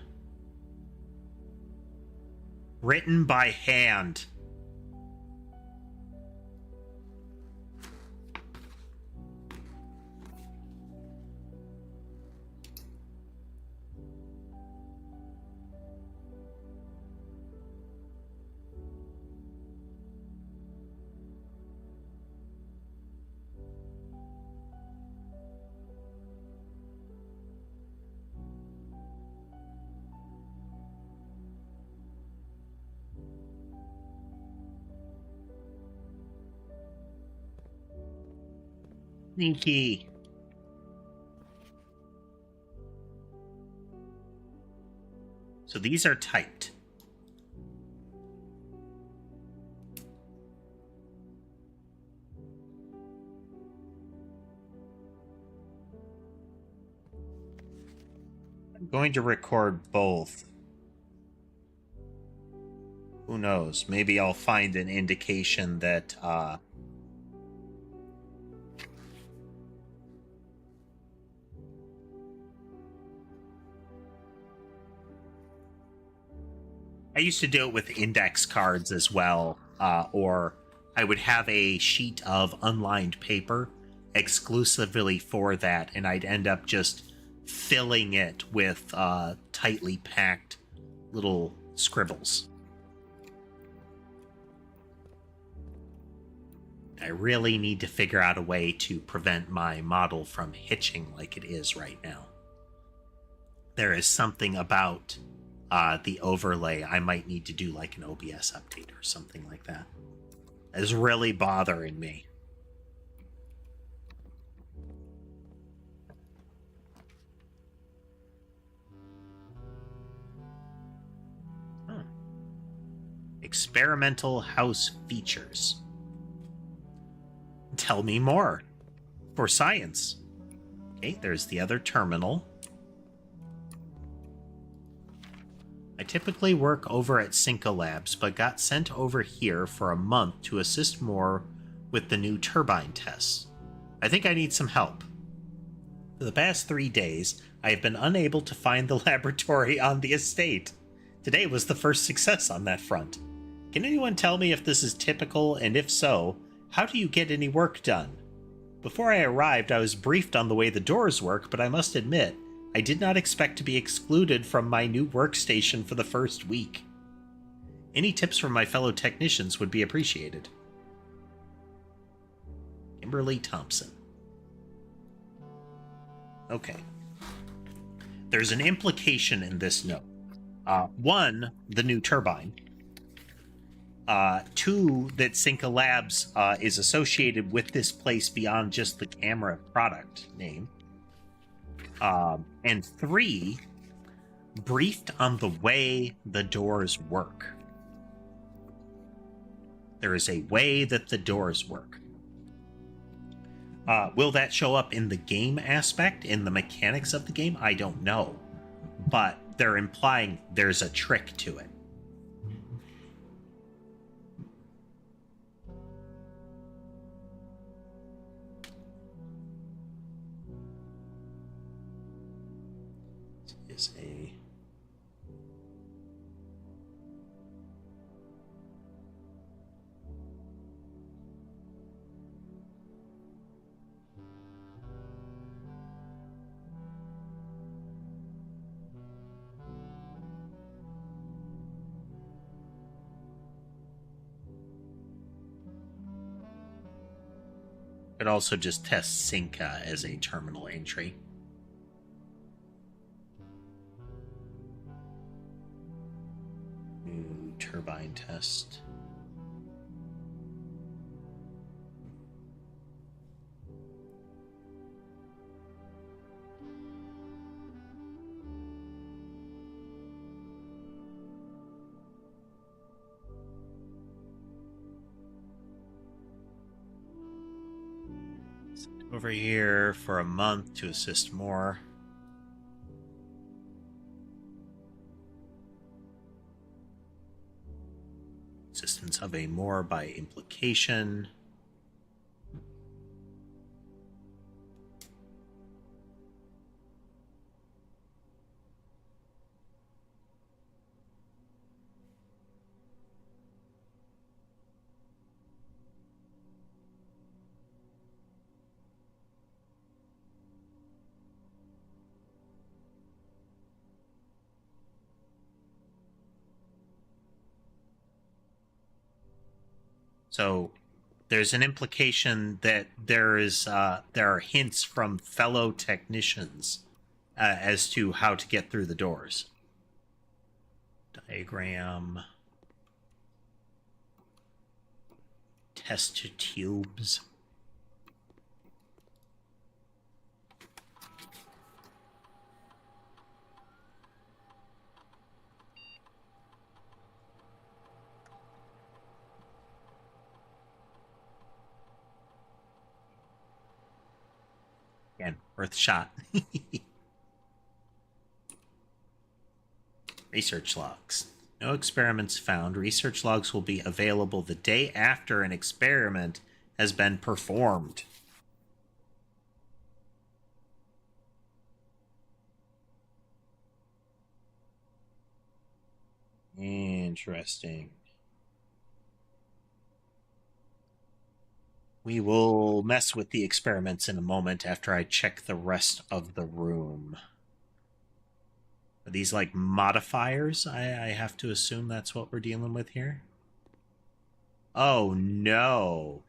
by hand. Sneaky. So these are typed. I'm going to record both. Who knows? Maybe I'll find an indication that I used to do it with index cards as well, or I would have a sheet of unlined paper exclusively for that, and I'd end up just filling it with tightly packed little scribbles. I really need to figure out a way to prevent my model from hitching like it is right now. There is something about the overlay. I might need to do like an OBS update or something like that. It's really bothering me. Experimental house features. Tell me more. For science. Okay, there's the other terminal. I typically work over at Cinco Labs, but got sent over here for a month to assist more with the new turbine tests. I think I need some help. For the past 3 days, I have been unable to find the laboratory on the estate. Today was the first success on that front. Can anyone tell me if this is typical, and if so, how do you get any work done? Before I arrived, I was briefed on the way the doors work, but I must admit, I did not expect to be excluded from my new workstation for the first week. Any tips from my fellow technicians would be appreciated. Kimberly Thompson. Okay. There's an implication in this note. One, the new turbine. Two, that Cinco Labs is associated with this place beyond just the camera product name. And three, briefed on the way the doors work. There is a way that the doors work. Will that show up in the game aspect, in the mechanics of the game? I don't know. But they're implying there's a trick to it. This is a... Could also just test Cinca as a terminal entry. New turbine test. Over here for a month to assist more. Assistance of a more by implication. So there's an implication that there are hints from fellow technicians as to how to get through the doors. Diagram. Test tubes. Again, worth a shot. Research logs. No experiments found. Research logs will be available the day after an experiment has been performed. Interesting. We will mess with the experiments in a moment after I check the rest of the room. Are these like modifiers? I have to assume that's what we're dealing with here. Oh no.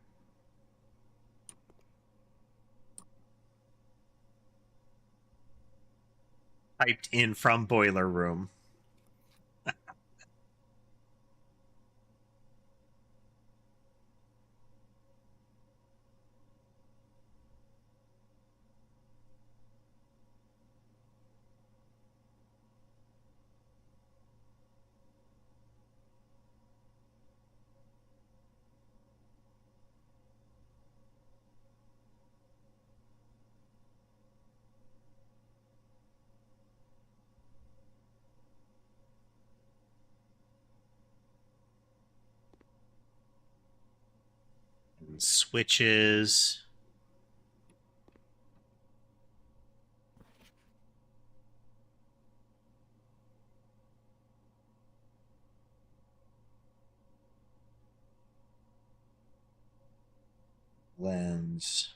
Typed in from boiler room. And switches. Lens.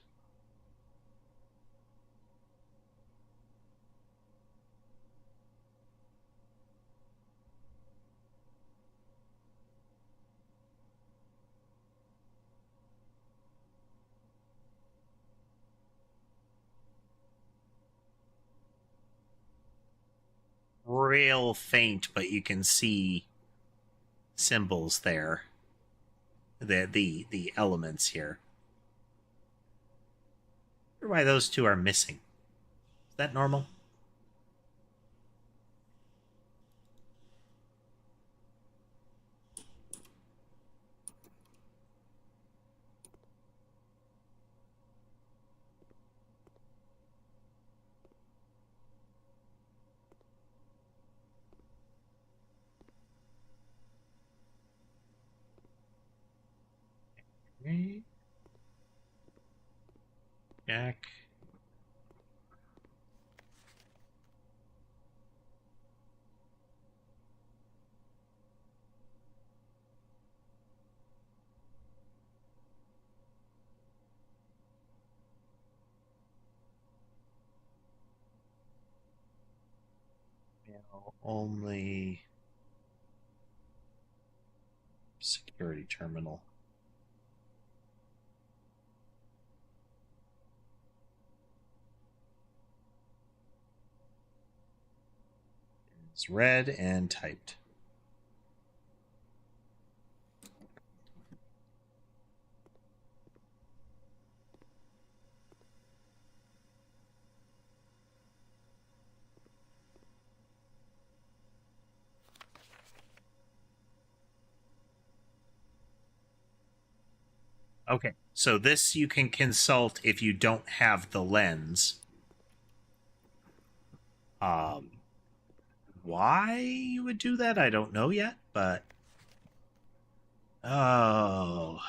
Real faint, but you can see symbols there. The elements here. I wonder why those two are missing. Is that normal? Okay. Jack. Only security terminal. It's read and typed. Okay, so this you can consult if you don't have the lens. Why you would do that, I don't know yet, but oh,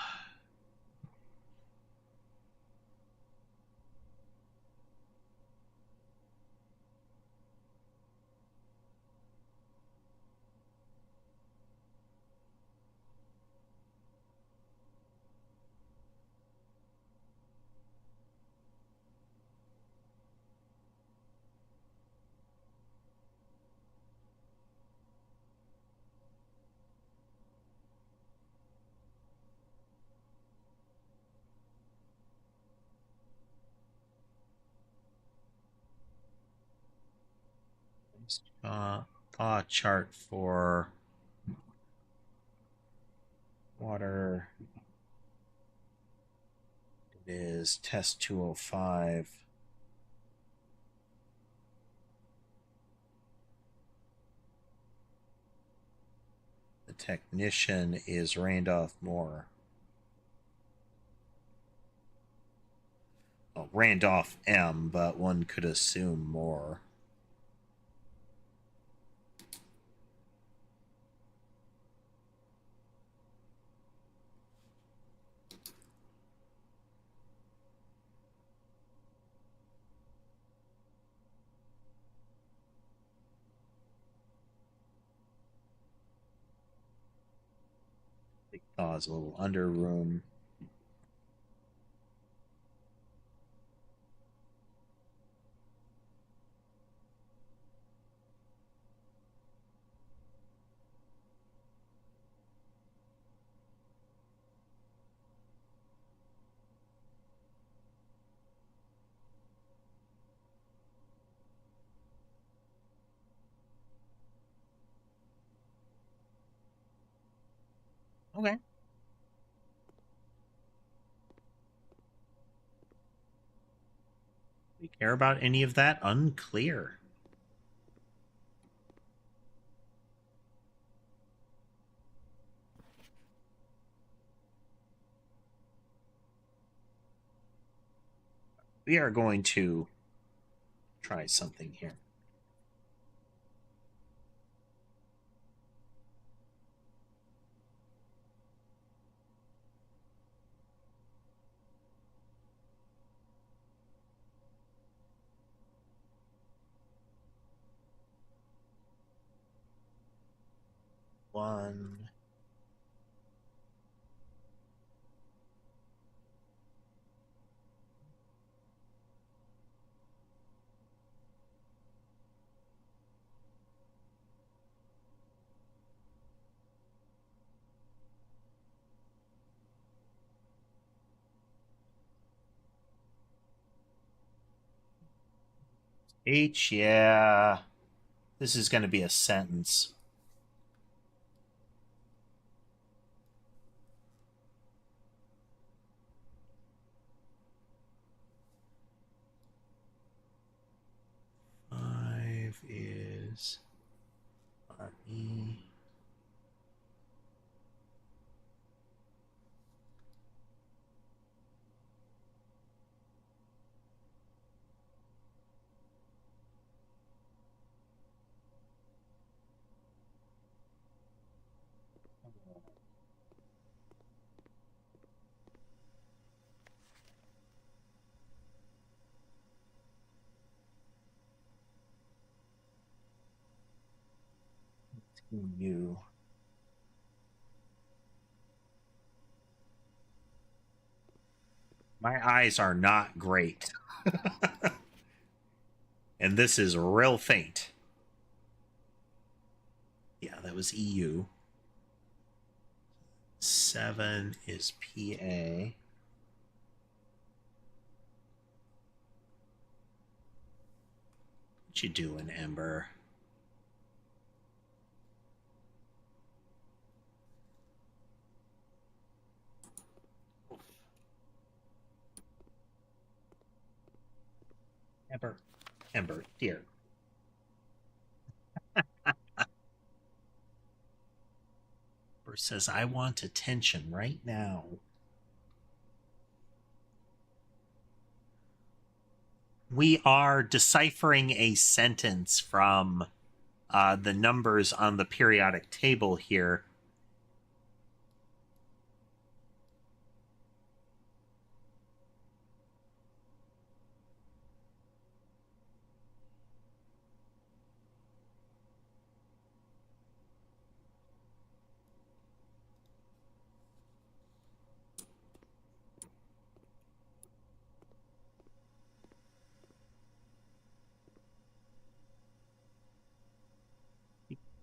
thaw chart for water. It is test 205. The technician is Randolph Moore. Well, Randolph M, but one could assume more. Cause a little under room. Okay. We care about any of that? Unclear. We are going to try something here. One. H, yeah. This is going to be a sentence. Five is RE. U. My eyes are not great. And this is real faint. Yeah, that was EU. 7 is PA. What you doing, Ember? Ember. Ember, dear. Ember says, I want attention right now. We are deciphering a sentence from the numbers on the periodic table here.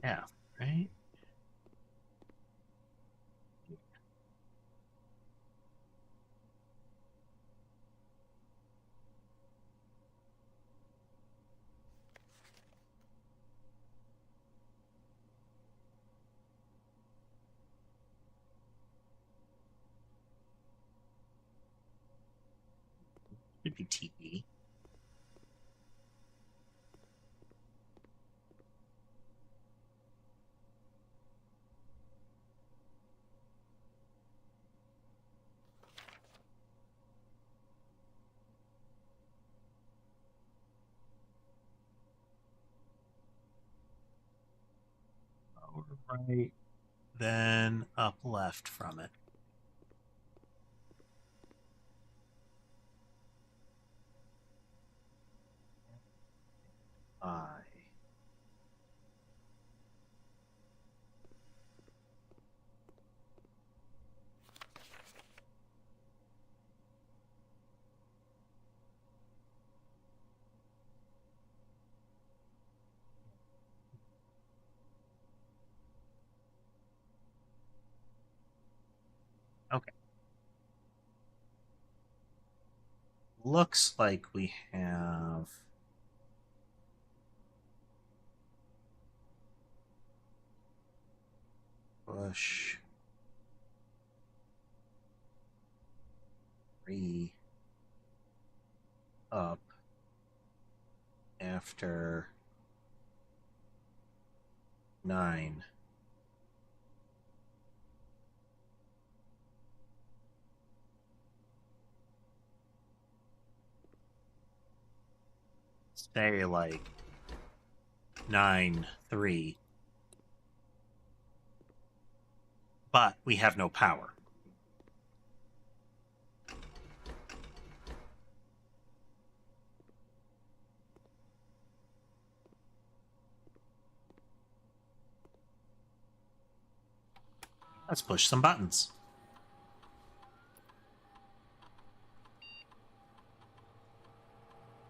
Yeah, right? Could be TE. right, then up left from it. I. Okay. Looks like we have push 3 up after 9. Say like 9, 3. But we have no power. Let's push some buttons.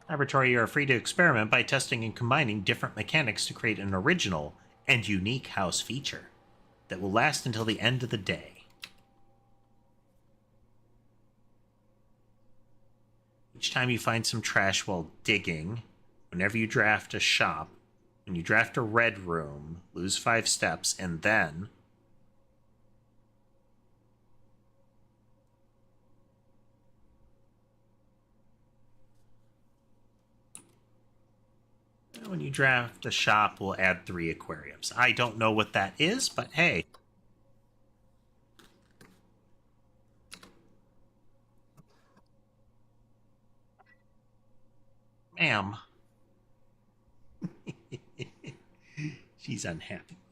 Laboratory, you are free to experiment by testing and combining different mechanics to create an original and unique house feature that will last until the end of the day. Each time you find some trash while digging, whenever you draft a shop, when you draft a red room, lose 5 steps, and then when you draft a shop, we'll add 3 aquariums. I don't know what that is, but hey. Ma'am. She's unhappy with me.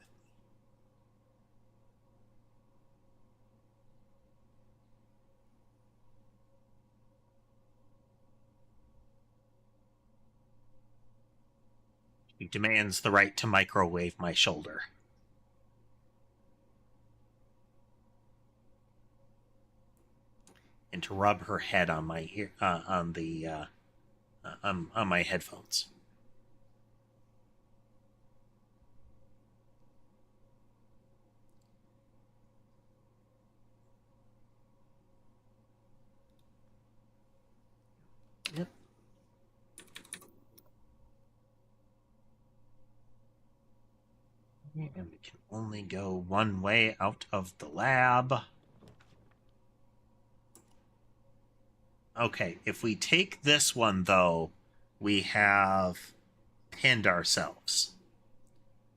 She demands the right to microwave my shoulder. And to rub her head on my ear, on my headphones. Yep. And we can only go one way out of the lab. Okay, if we take this one, though, we have pinned ourselves.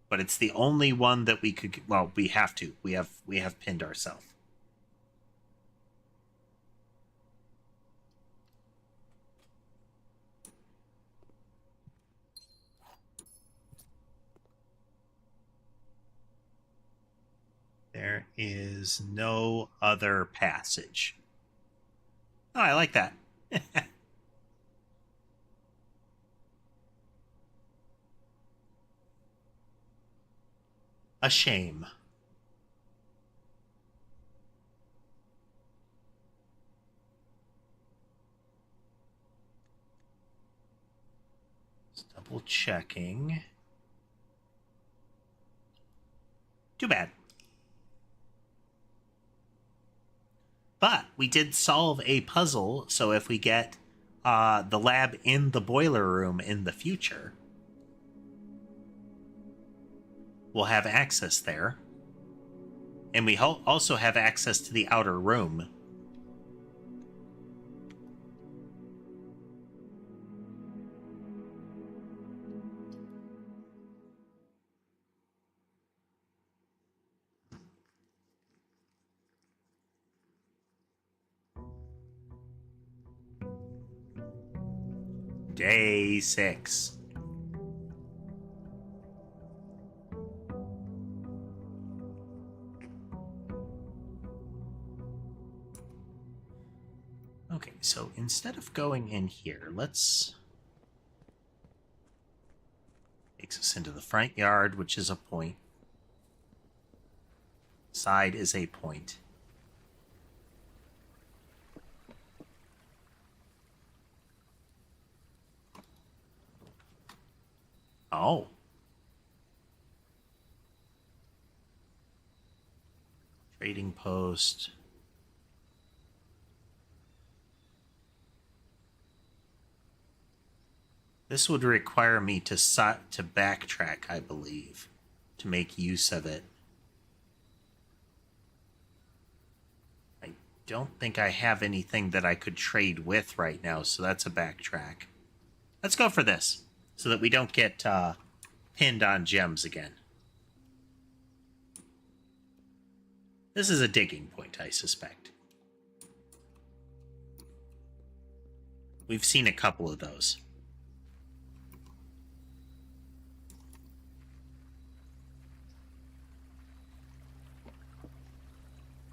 But it's the only one that we could. Well, we have to. We have pinned ourselves. There is no other passage. Oh, I like that. A shame. Just double checking. Too bad. But we did solve a puzzle, so if we get the lab in the boiler room in the future, we'll have access there. And we also have access to the outer room. Day 6. Okay, so instead of going in here, let's... Takes us into the front yard, which is a point. Side is a point. Oh. Trading post. This would require me to backtrack, I believe, to make use of it. I don't think I have anything that I could trade with right now, so that's a backtrack. Let's go for this, so that we don't get pinned on gems again. This is a digging point, I suspect. We've seen a couple of those.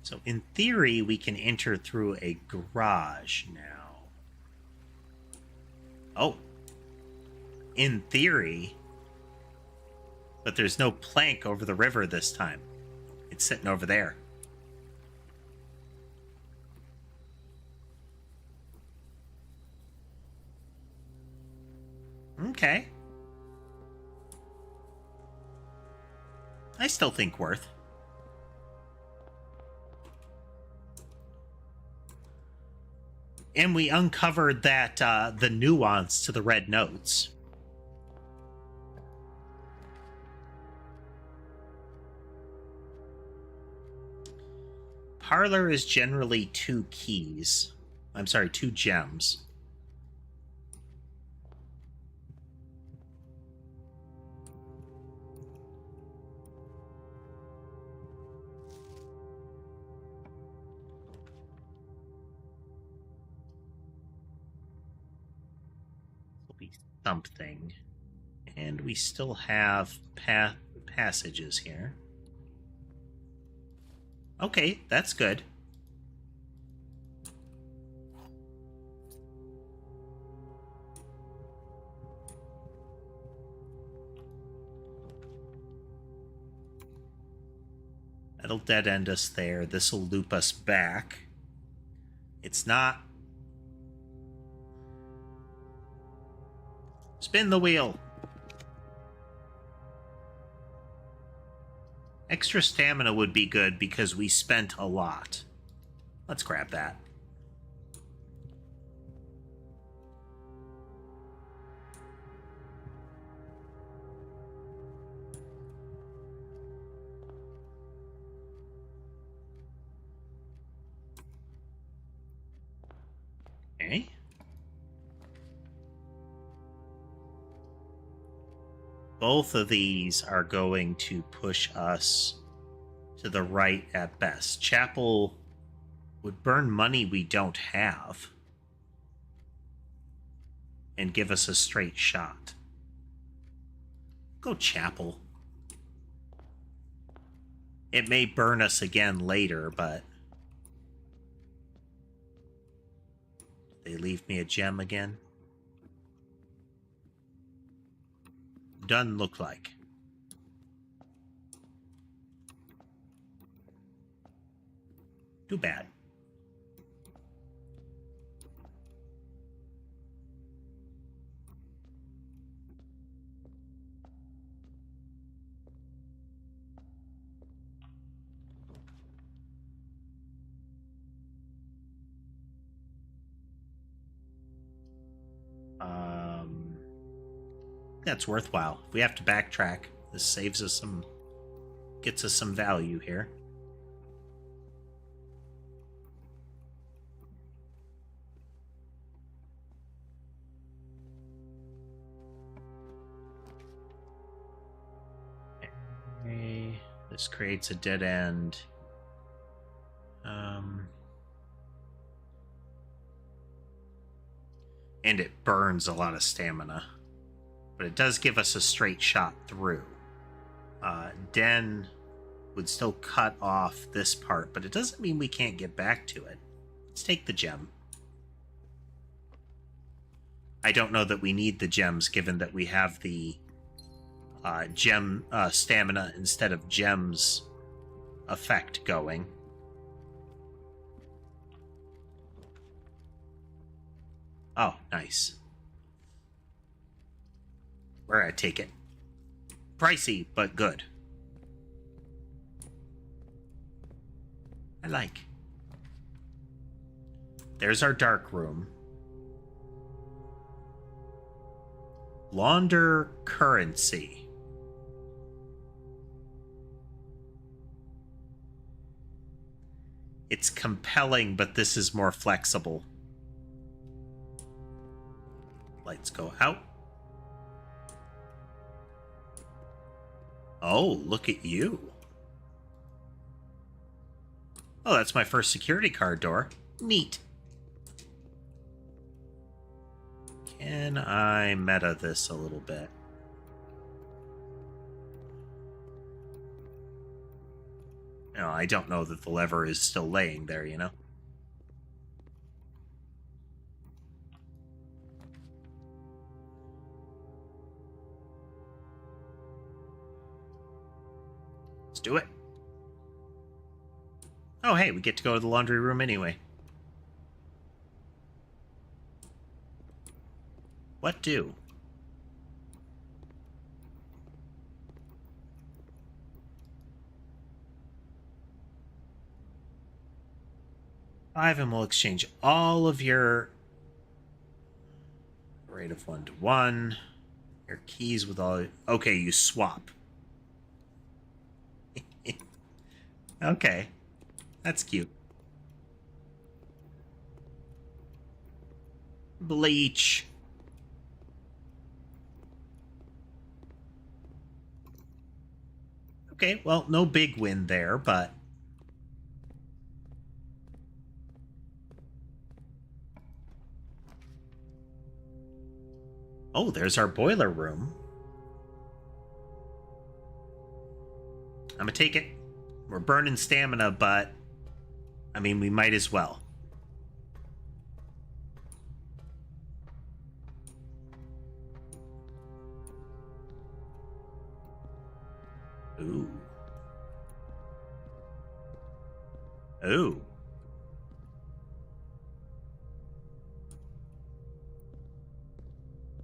So in theory, we can enter through a garage now. Oh. In theory. But there's no plank over the river this time. It's sitting over there. Okay. I still think worth. And we uncovered that the nuance to the red notes. Parlor is generally 2 keys. I'm sorry, 2 gems. Something, and we still have passages here. Okay, that's good. That'll dead end us there. This will loop us back. It's not... Spin the wheel. Extra stamina would be good because we spent a lot. Let's grab that. Okay. Both of these are going to push us to the right at best. Chapel would burn money we don't have and give us a straight shot. Go Chapel. It may burn us again later, but... They leave me a gem again? Doesn't look like. Too bad. That's worthwhile. If we have to backtrack, this saves us some, gets us some value here. Okay. This creates a dead end. And it burns a lot of stamina. But it does give us a straight shot through. Den would still cut off this part, but it doesn't mean we can't get back to it. Let's take the gem. I don't know that we need the gems, given that we have the gem stamina instead of gems effect going. Oh, nice. We're gonna take it. Pricey, but good. I like. There's our dark room. Launder currency. It's compelling, but this is more flexible. Lights go out. Oh, look at you. Oh, that's my first security card door. Neat. Can I meta this a little bit? No, I don't know that the lever is still laying there, you know? Let's do it. Oh, hey, we get to go to the laundry room anyway. What do? Five, and we'll exchange all of your rate of 1-to-1. Your keys with all... Okay, you swap. Okay. That's cute. Bleach. Okay, well, no big win there, but... Oh, there's our boiler room. I'm gonna take it. We're burning stamina, but... I mean, we might as well. Ooh. Ooh.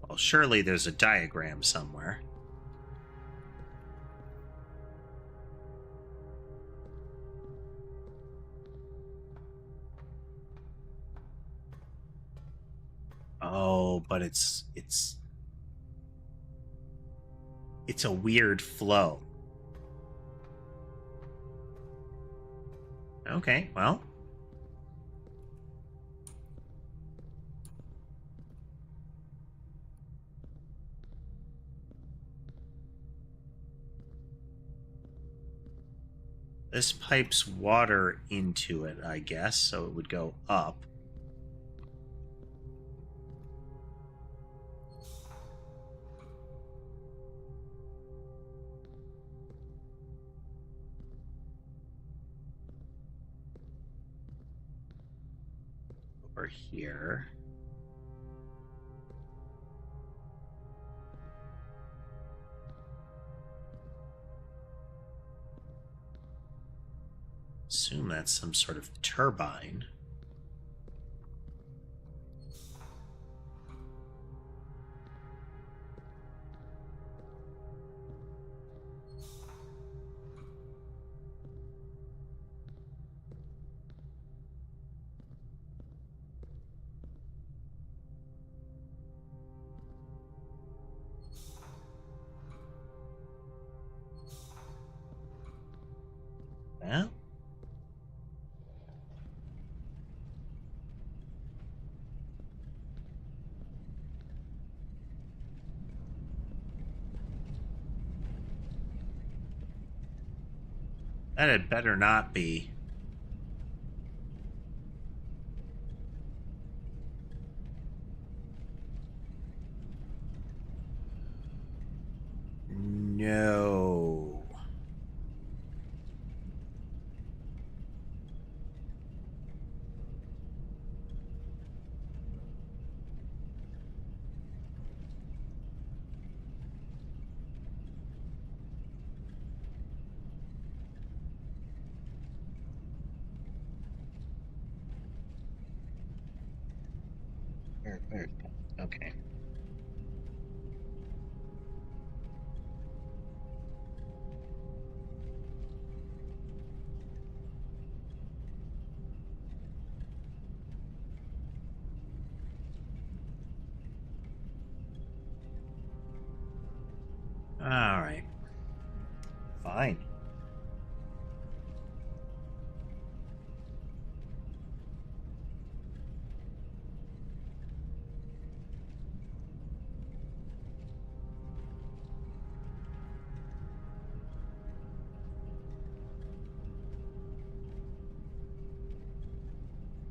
Well, surely there's a diagram somewhere. Oh, but it's a weird flow. Okay, well. This pipes water into it, I guess, so it would go up. Over here. Assume that's some sort of turbine. Well, that had better not be. No. Where's okay. All right. Fine.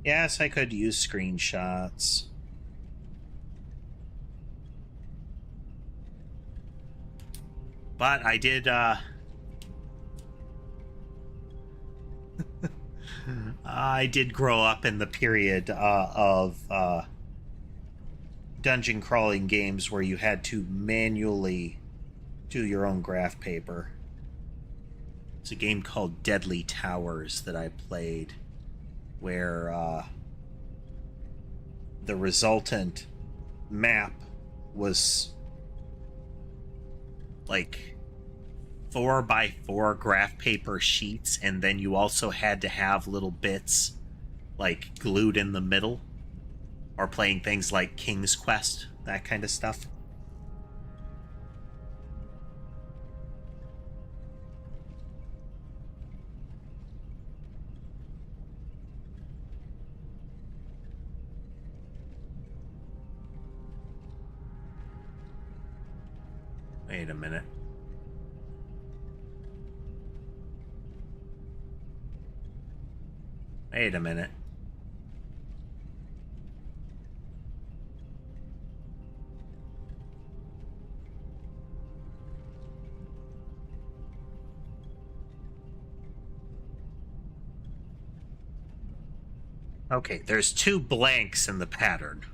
Yes, I could use screenshots. But I did, I did grow up in the period of dungeon crawling games where you had to manually do your own graph paper. It's a game called Deadly Towers that I played, where the resultant map was like 4x4 graph paper sheets, and then you also had to have little bits like glued in the middle, or playing things like King's Quest, that kind of stuff. Wait a minute. Wait a minute. Okay, there's 2 blanks in the pattern.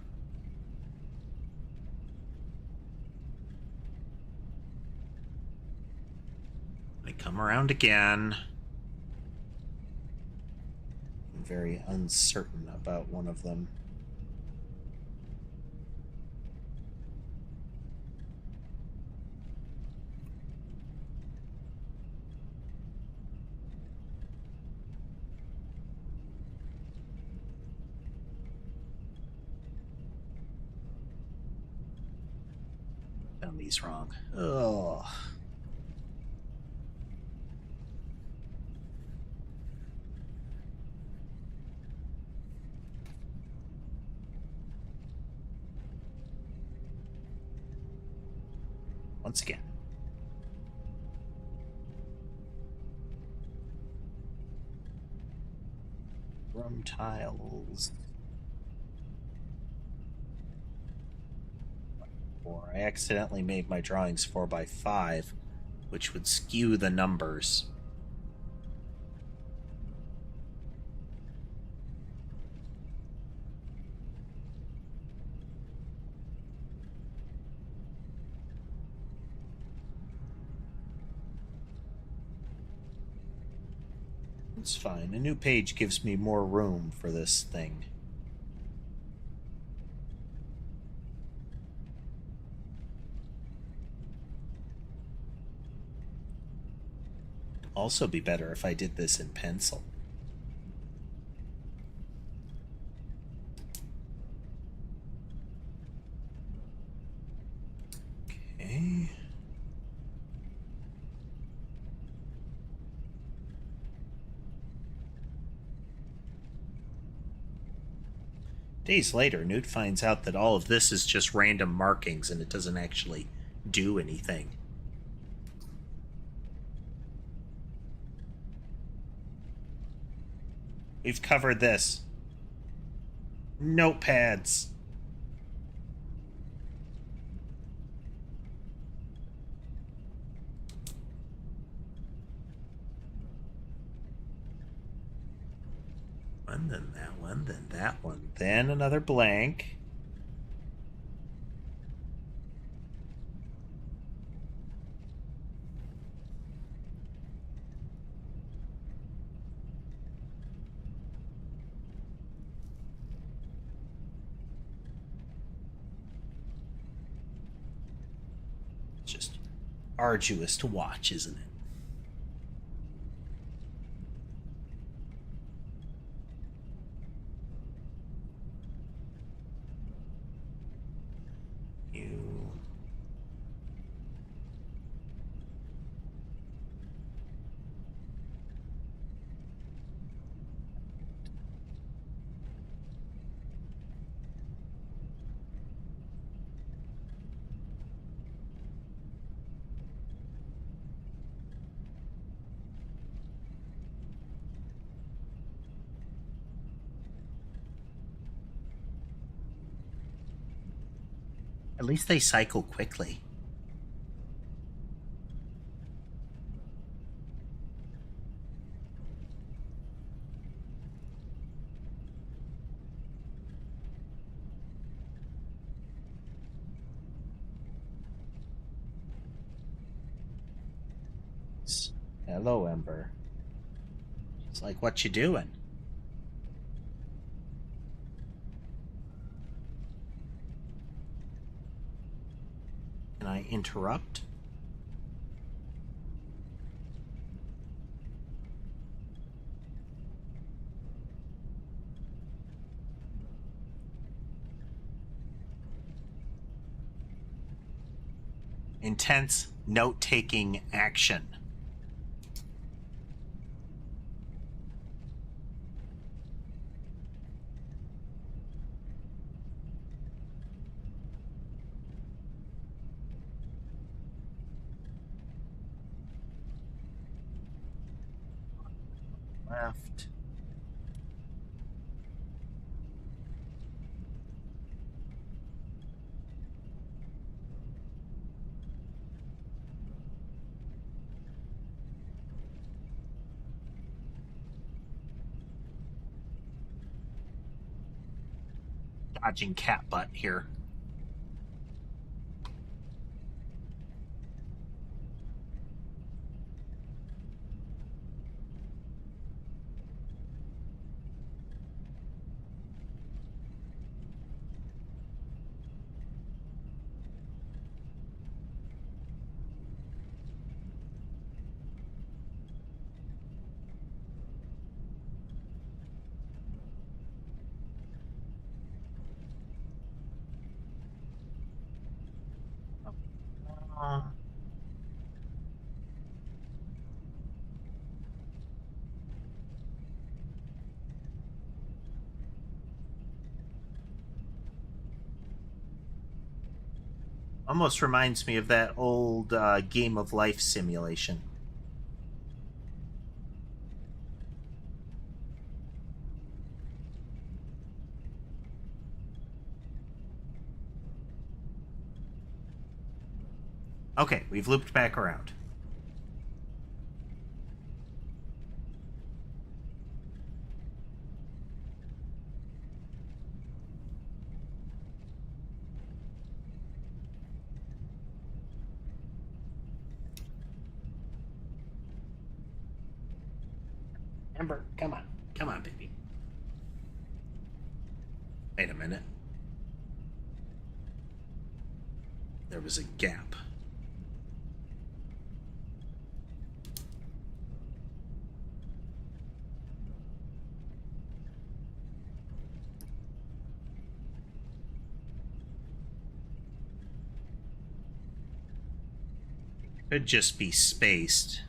I come around again. I'm very uncertain about one of them. Done these wrong. Ugh. Once again. Room tiles. Or I accidentally made my drawings 4x5, which would skew the numbers. It's fine. A new page gives me more room for this thing. It'd also be better if I did this in pencil. Okay. Days later, Newt finds out that all of this is just random markings and it doesn't actually do anything. We've covered this. Notepads. One, then that one, then that one, then another blank. It's just arduous to watch, isn't it? You... At least they cycle quickly. Hello, Ember. She's like, what you doing? Can I interrupt? Intense note-taking action. Left. Dodging cat butt here. Almost reminds me of that old Game of Life simulation. Okay, we've looped back around. Ember, come on. Come on, baby. Wait a minute. There was a gap. Could just be spaced.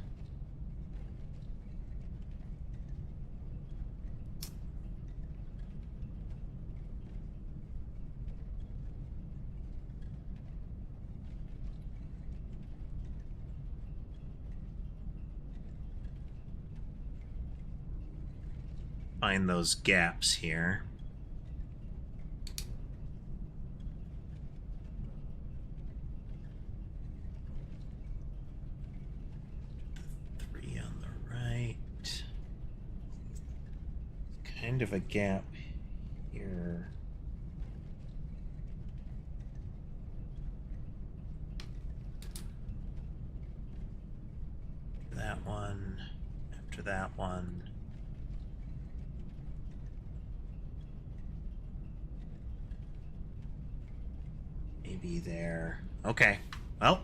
Find those gaps here. Three on the right. Kind of a gap here. That one. After that one. Maybe there. Okay. Well,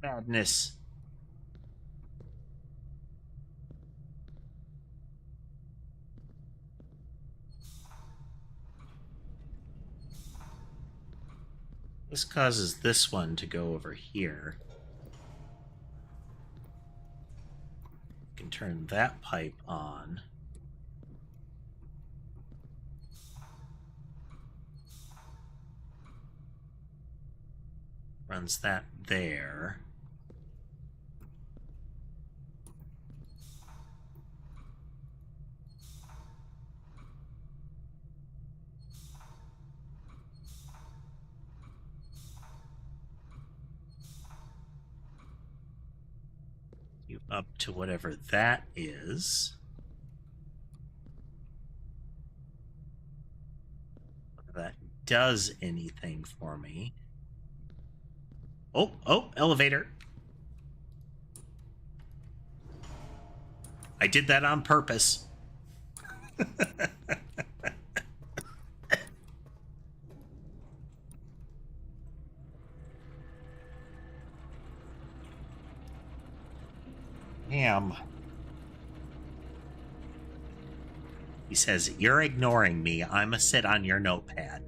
Madness. This causes this one to go over here. You can turn that pipe on. Runs that there. You up to whatever that is. Whether that does anything for me. Oh, elevator. I did that on purpose. Damn. He says, "You're ignoring me. I'm a sit on your notepad."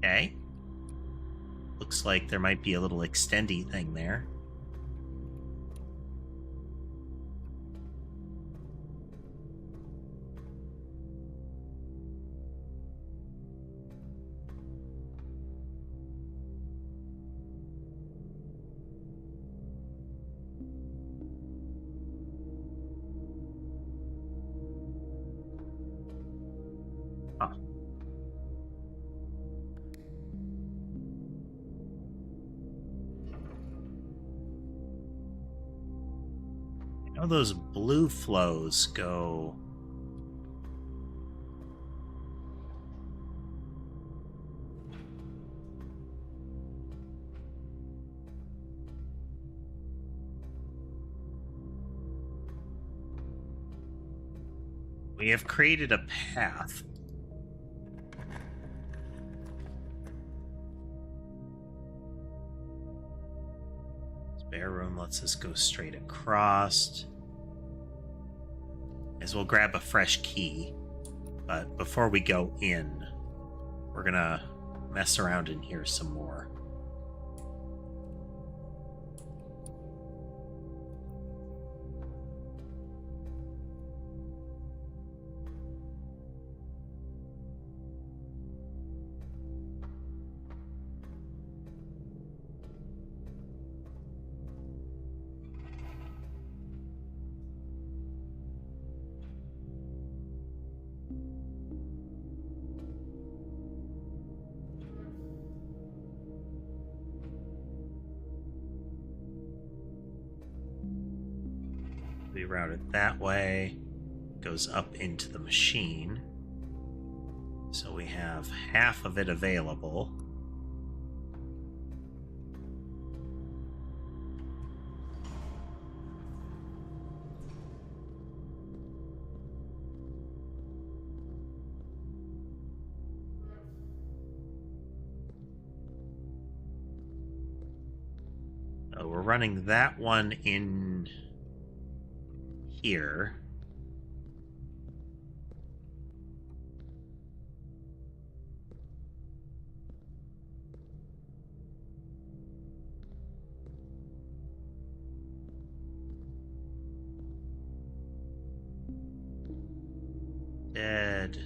Okay. Looks like there might be a little extendy thing there. Huh. I know those blue flows go... We have created a path. Spare room lets us go straight across. As we'll grab a fresh key. But before we go in, we're gonna mess around in here some more. We route it that way. Goes up into the machine. So we have half of it available. So we're running that one in here. Dead.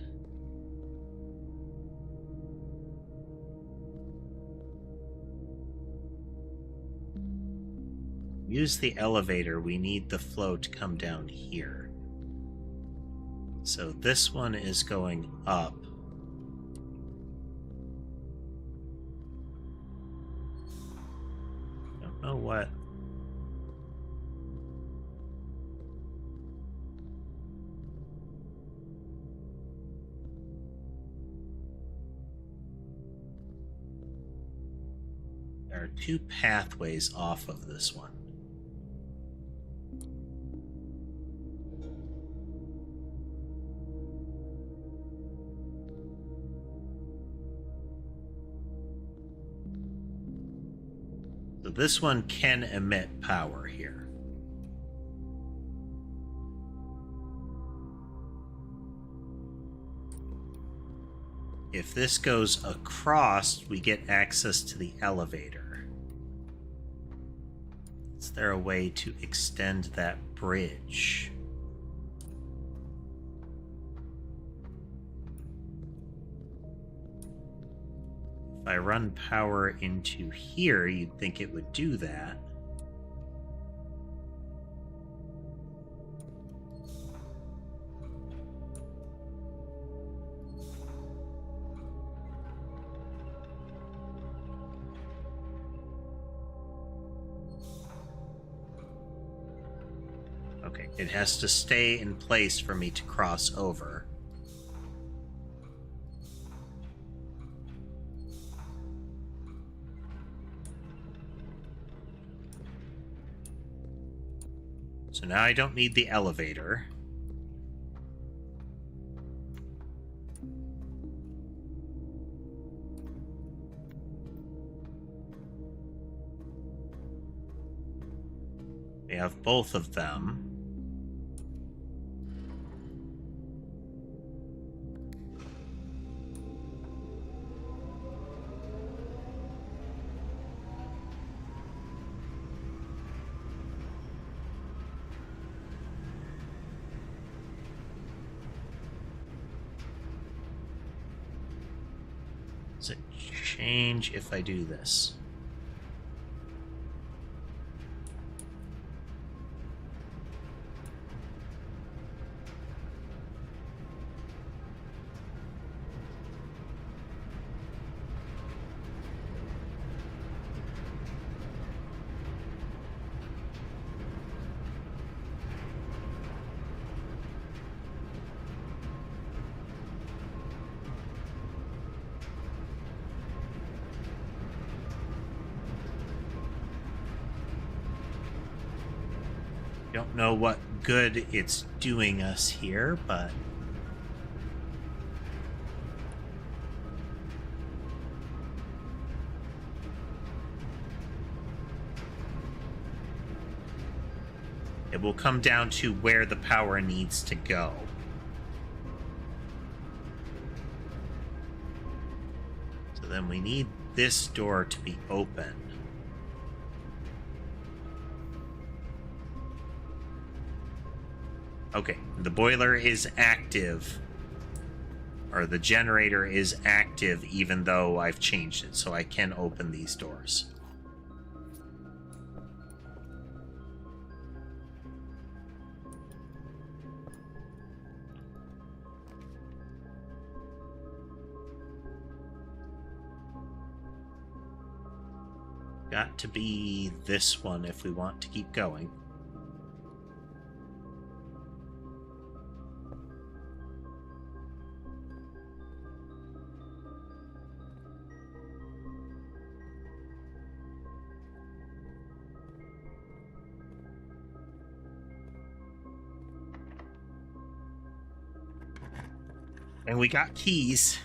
Use the elevator. We need the flow to come down here. So this one is going up. Don't know what. There are two pathways off of this one. So this one can emit power here. If this goes across, we get access to the elevator. Is there a way to extend that bridge? If I run power into here, you'd think it would do that. Okay, it has to stay in place for me to cross over. So now I don't need the elevator. We have both of them. Does it change if I do this? Don't know what good it's doing us here, but it will come down to where the power needs to go. So then we need this door to be open. Okay, the boiler is active, or the generator is active even though I've changed it, so I can open these doors. Got to be this one if we want to keep going. And we got keys.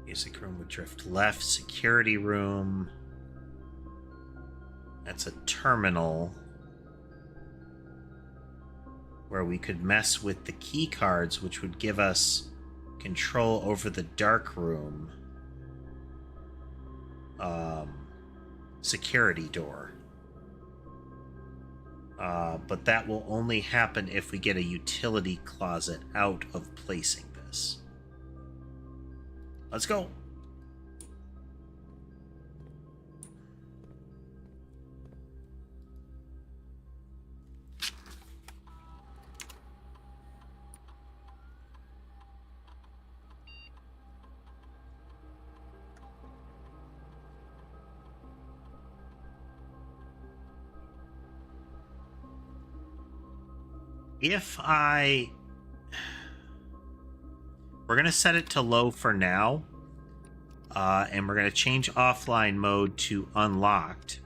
Music room would drift left. Security room. That's a terminal where we could mess with the key cards, which would give us control over the dark room. Security door. But that will only happen if we get a utility closet out of placing this. Let's go. We're going to set it to low for now, and we're going to change offline mode to unlocked,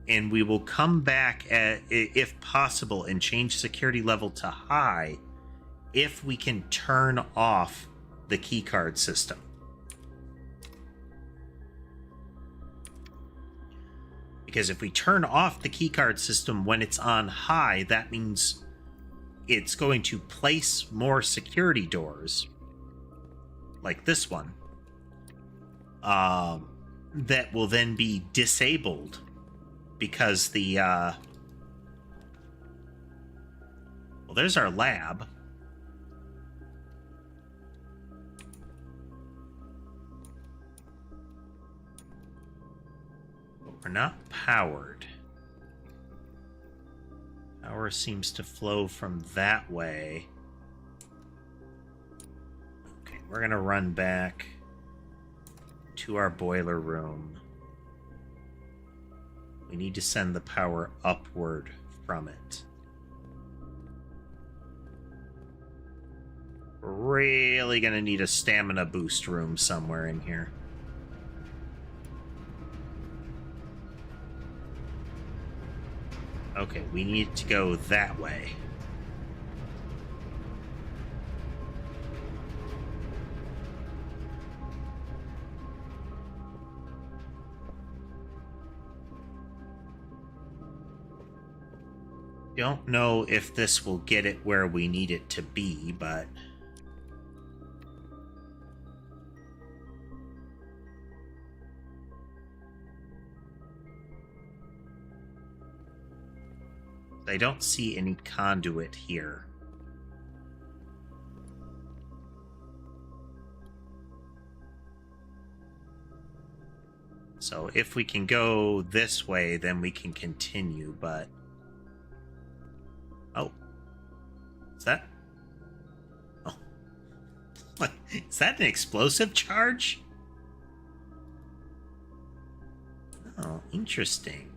and we will come back if possible and change security level to high if we can turn off the keycard system. Because if we turn off the keycard system when it's on high, that means it's going to place more security doors, like this one, that will then be disabled because the... well, there's our lab. We're not powered. Power seems to flow from that way. Okay, we're gonna run back to our boiler room. We need to send the power upward from it. We're really gonna need a stamina boost room somewhere in here. Okay, we need to go that way. Don't know if this will get it where we need it to be, but... I don't see any conduit here. So if we can go this way, then we can continue, but... Oh. Is that... Oh. What? Is that an explosive charge? Oh, interesting.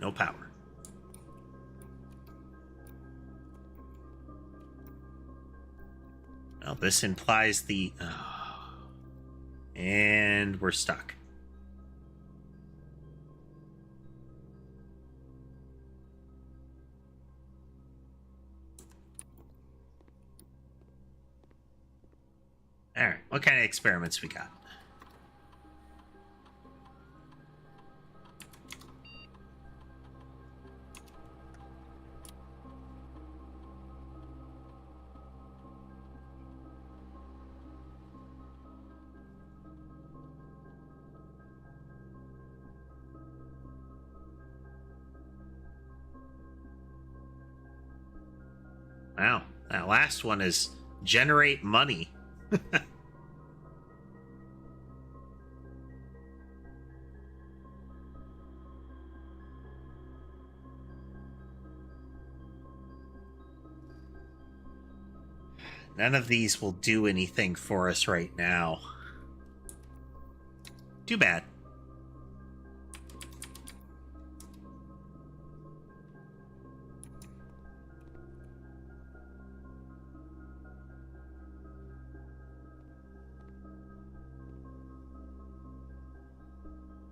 No power. Well, this implies the... Oh. And we're stuck. Alright, what kind of experiments we got? Wow, that last one is generate money. None of these will do anything for us right now. Too bad.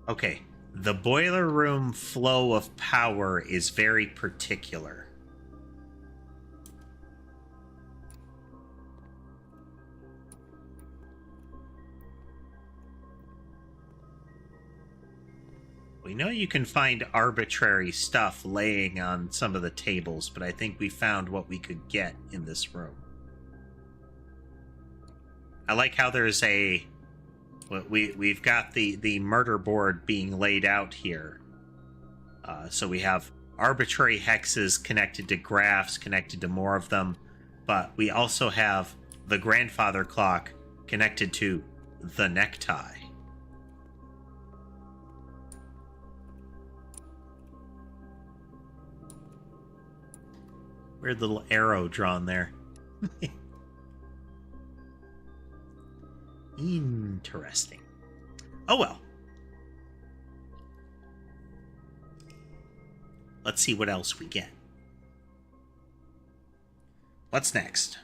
Okay, the boiler room flow of power is very particular. We know you can find arbitrary stuff laying on some of the tables, but I think we found what we could get in this room. I like how there's a... We've got the murder board being laid out here. So we have arbitrary hexes connected to graphs, connected to more of them, but we also have the grandfather clock connected to the necktie. Weird little arrow drawn there. Interesting. Oh well. Let's see what else we get. What's next?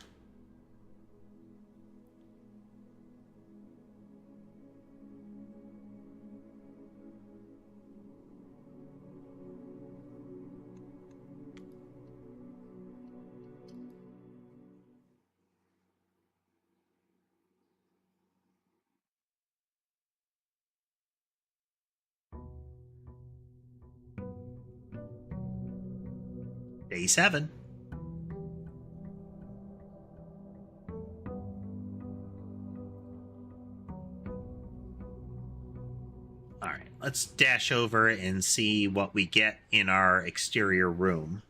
Day 7. All right, let's dash over and see what we get in our exterior room.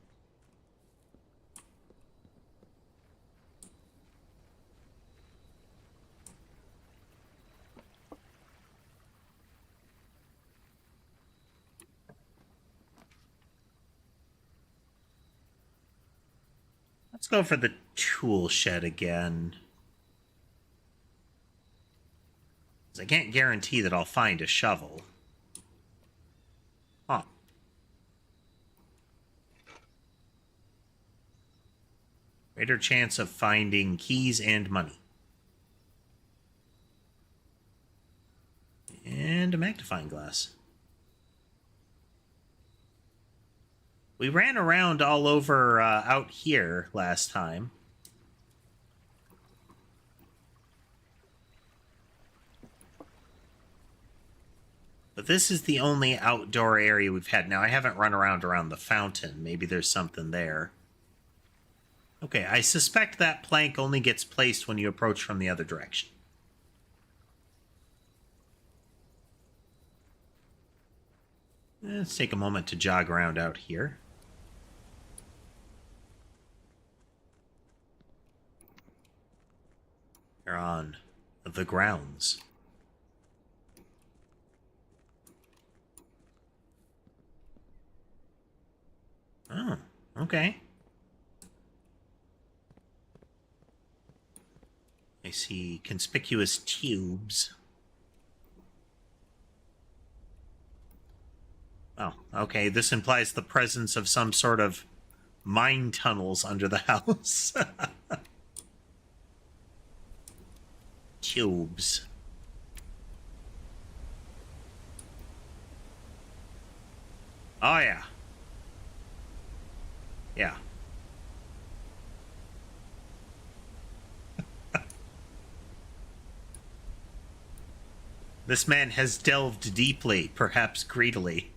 Let's go for the tool shed again. I can't guarantee that I'll find a shovel. Huh. Greater chance of finding keys and money. And a magnifying glass. We ran around all over out here last time. But this is the only outdoor area we've had. Now, I haven't run around the fountain. Maybe there's something there. Okay, I suspect that plank only gets placed when you approach from the other direction. Let's take a moment to jog around out here. We're on the grounds. Oh, okay. I see conspicuous tubes. Oh, okay. This implies the presence of some sort of mine tunnels under the house. Tubes. Oh, yeah. Yeah. This man has delved deeply, perhaps greedily.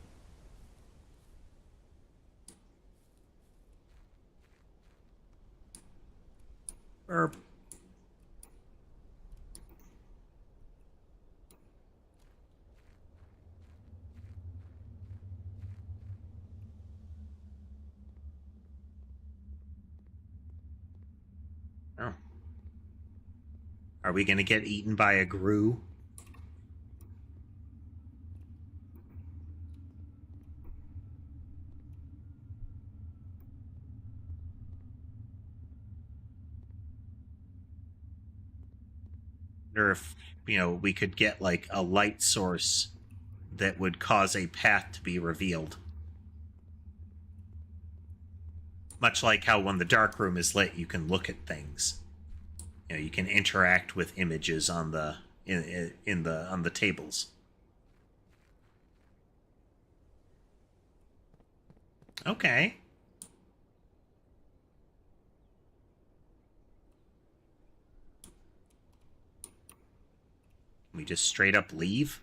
Burp. Oh. Are we going to get eaten by a grue? Or if, we could get like a light source that would cause a path to be revealed. Much like how when the dark room is lit, you can look at things. You can interact with images on the on the tables. Okay. We just straight up leave?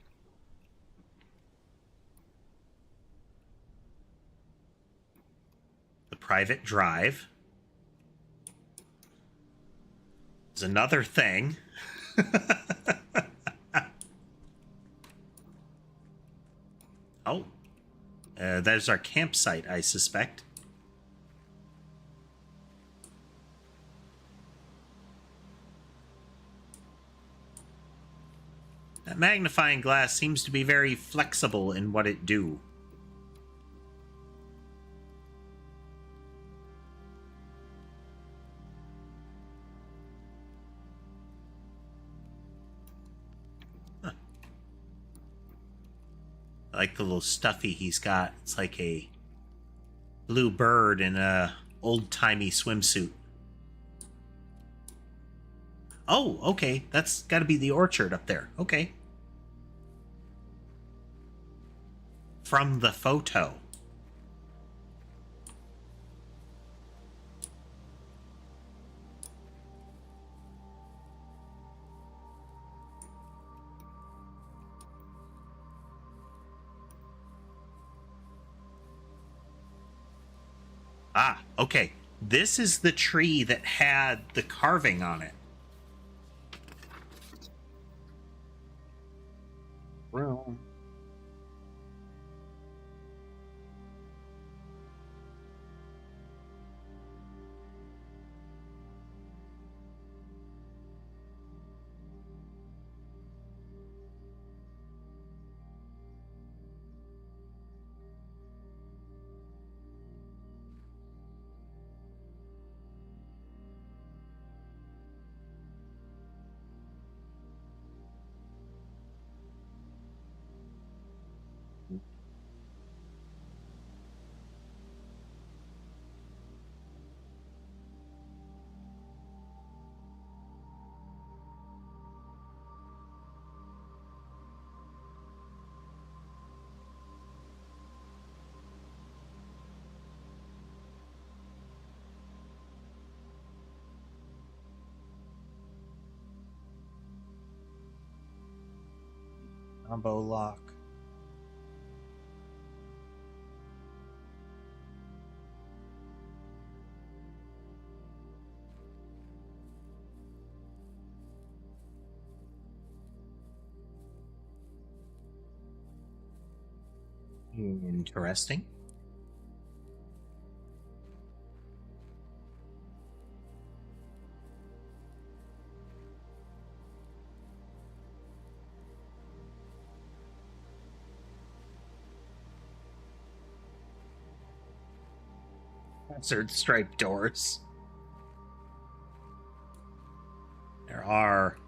The private drive is another thing. Oh. There's our campsite, I suspect. That magnifying glass seems to be very flexible in what it do. Huh. I like the little stuffy he's got. It's like a blue bird in a old-timey swimsuit. Oh, okay. That's got to be the orchard up there. Okay. From the photo. Ah, okay. This is the tree that had the carving on it. Room. Combo lock. Interesting. Hazard striped doors. There are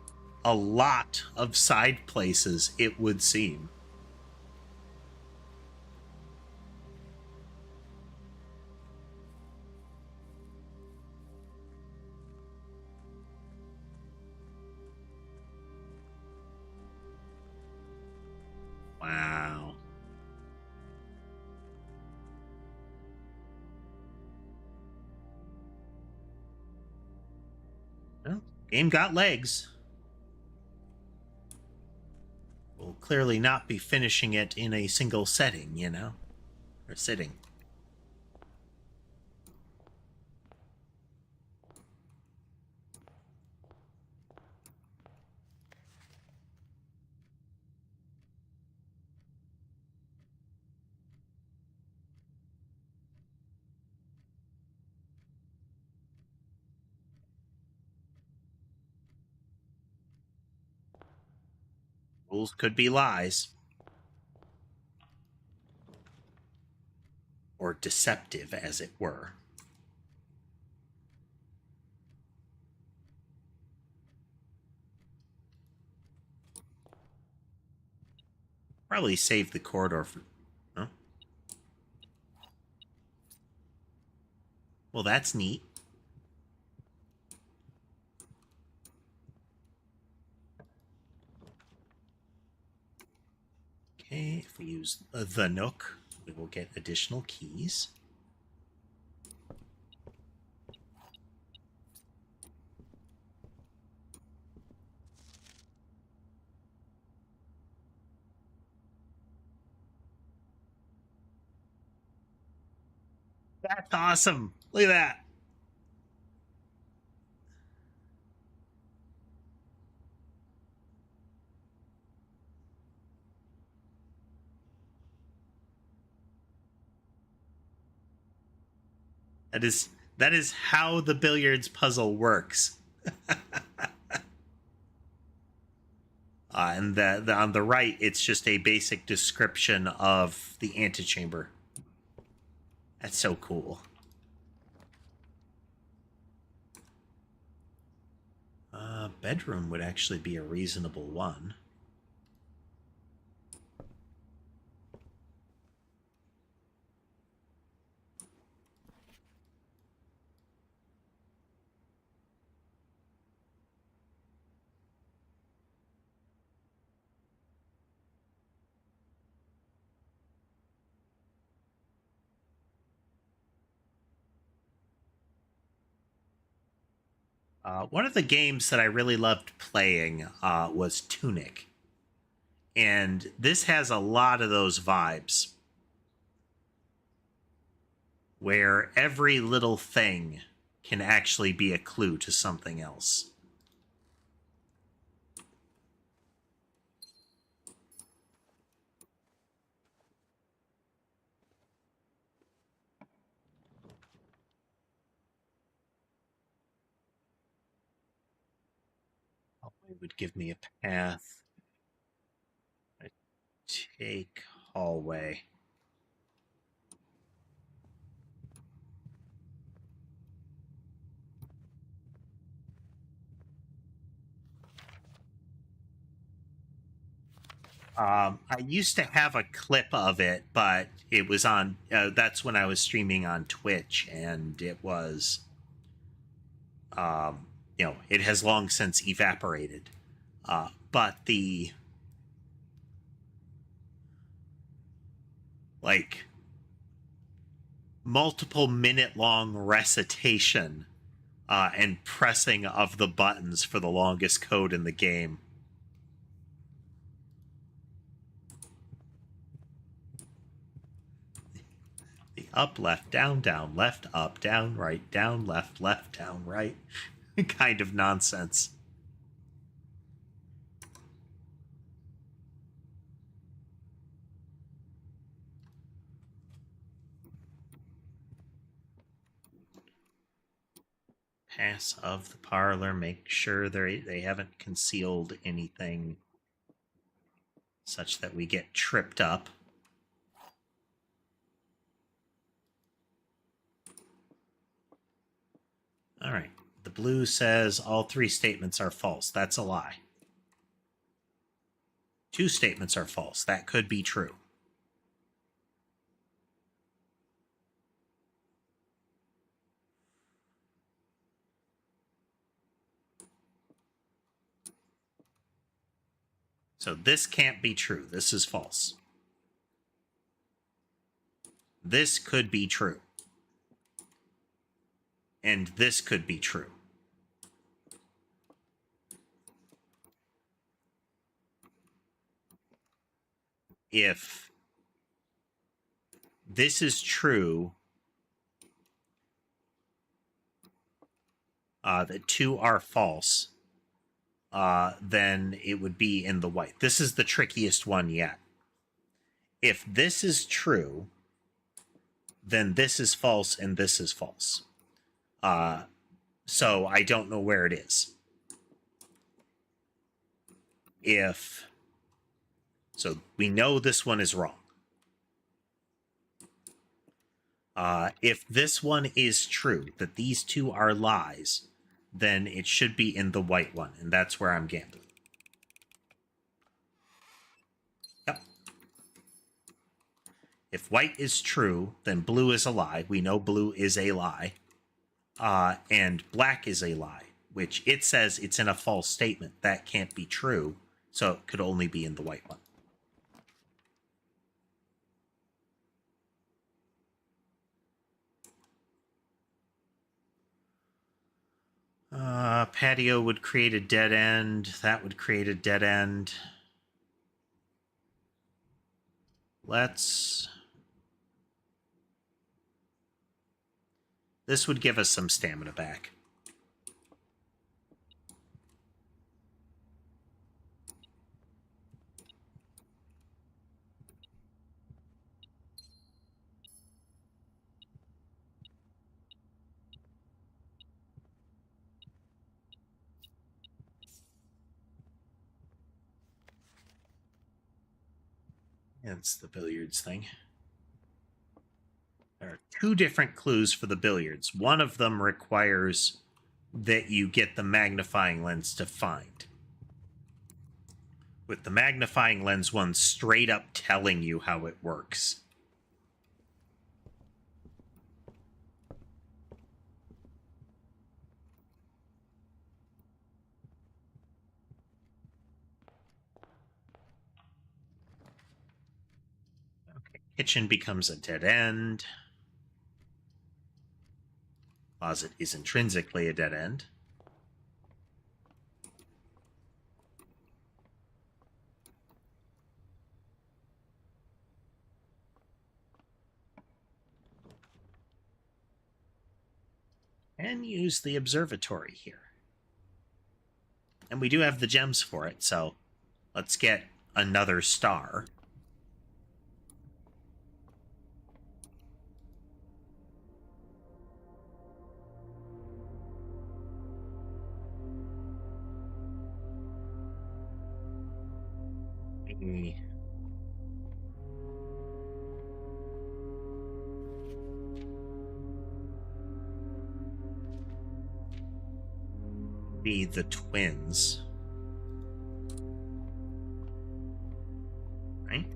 a lot of side places, it would seem. Wow. Well, game got legs. We'll clearly not be finishing it in a single setting, you know? Or sitting. Rules could be lies. Or deceptive, as it were. Probably save the corridor for... Huh? Well, that's neat. Okay, if we use the Nook, we will get additional keys. That's awesome. Look at that. That is how the billiards puzzle works. And on the right, it's just a basic description of the antechamber. That's so cool. Bedroom would actually be a reasonable one. One of the games that I really loved playing was Tunic. And this has a lot of those vibes. where every little thing can actually be a clue to something else. It would give me a path. I take hallway. I used to have a clip of it, but it was on. That's when I was streaming on Twitch, and it was, it has long since evaporated. But the like multiple minute long recitation and pressing of the buttons for the longest code in the game. The up, left, down, left, up, down, right, down, left, down, right kind of nonsense. Pass of the parlor, make sure they haven't concealed anything such that we get tripped up. All right. The blue says all three statements are false. That's a lie. Two statements are false. That could be true. So this can't be true. This is false. This could be true. And this could be true. If this is true, that two are false, then it would be in the white. This is the trickiest one yet. If this is true, then this is false and this is false. So I don't know where it is. So we know this one is wrong. If this one is true, that these two are lies, then it should be in the white one, and that's where I'm gambling. Yep. If white is true, then blue is a lie. We know blue is a lie. And black is a lie, which it says it's in a false statement. That can't be true, so it could only be in the white one. Patio would create a dead end. That would create a dead end. This would give us some stamina back. It's the billiards thing. There are two different clues for the billiards. One of them requires that you get the magnifying lens to find. With the magnifying lens one straight up telling you how it works. Okay, kitchen becomes a dead end. Closet is intrinsically a dead end. and use the observatory here. And we do have the gems for it, so let's get another star. Be the twins. Right?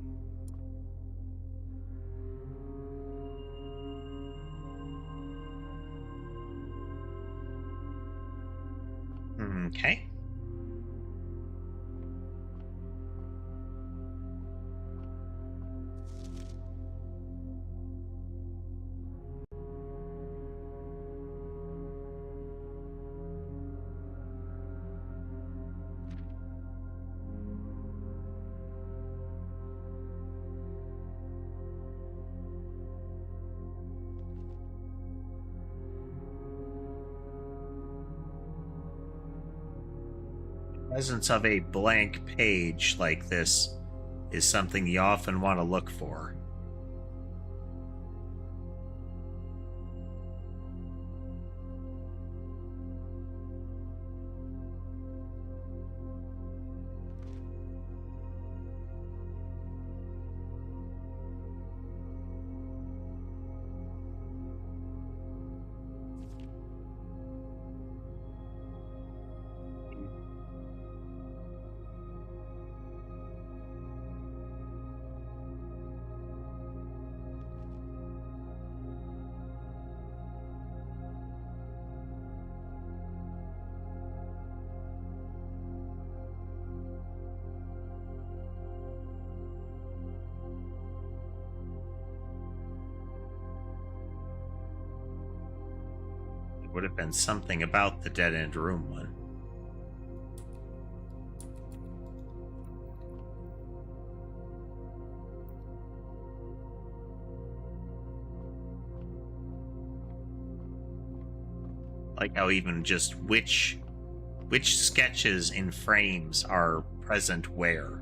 Okay. Presence of a blank page like this is something you often want to look for. Would have been something about the dead end room one. Like how even just which sketches in frames are present where.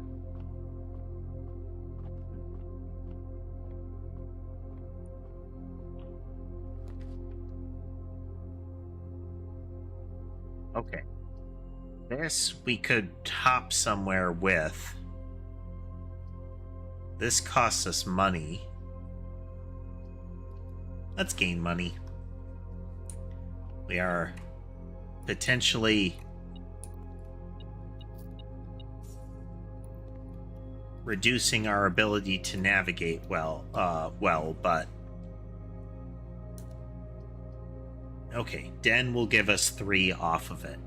Okay. This we could top somewhere with. This costs us money. Let's gain money. We are potentially reducing our ability to navigate well, but okay, Den will give us 3 off of it.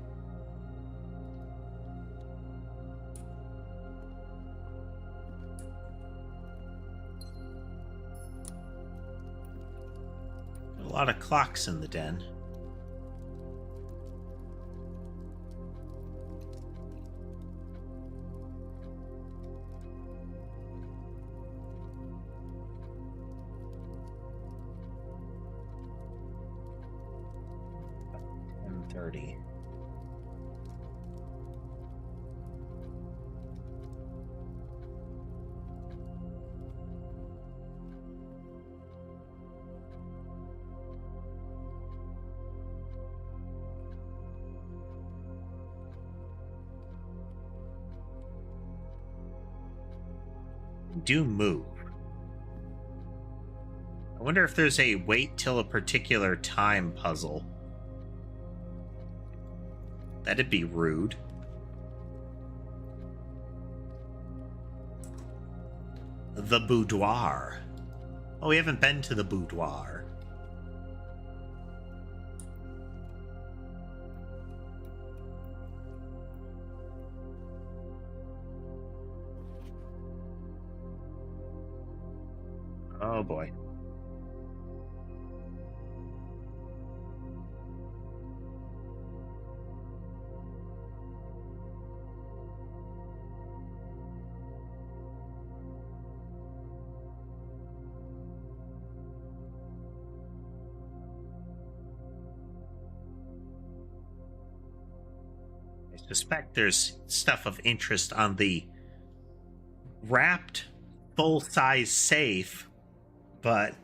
A lot of clocks in the Den. $10:30. Do move. I wonder if there's a wait till a particular time puzzle. That'd be rude. The boudoir. Oh, we haven't been to the boudoir. Oh boy. suspect there's stuff of interest on the wrapped full-size safe, but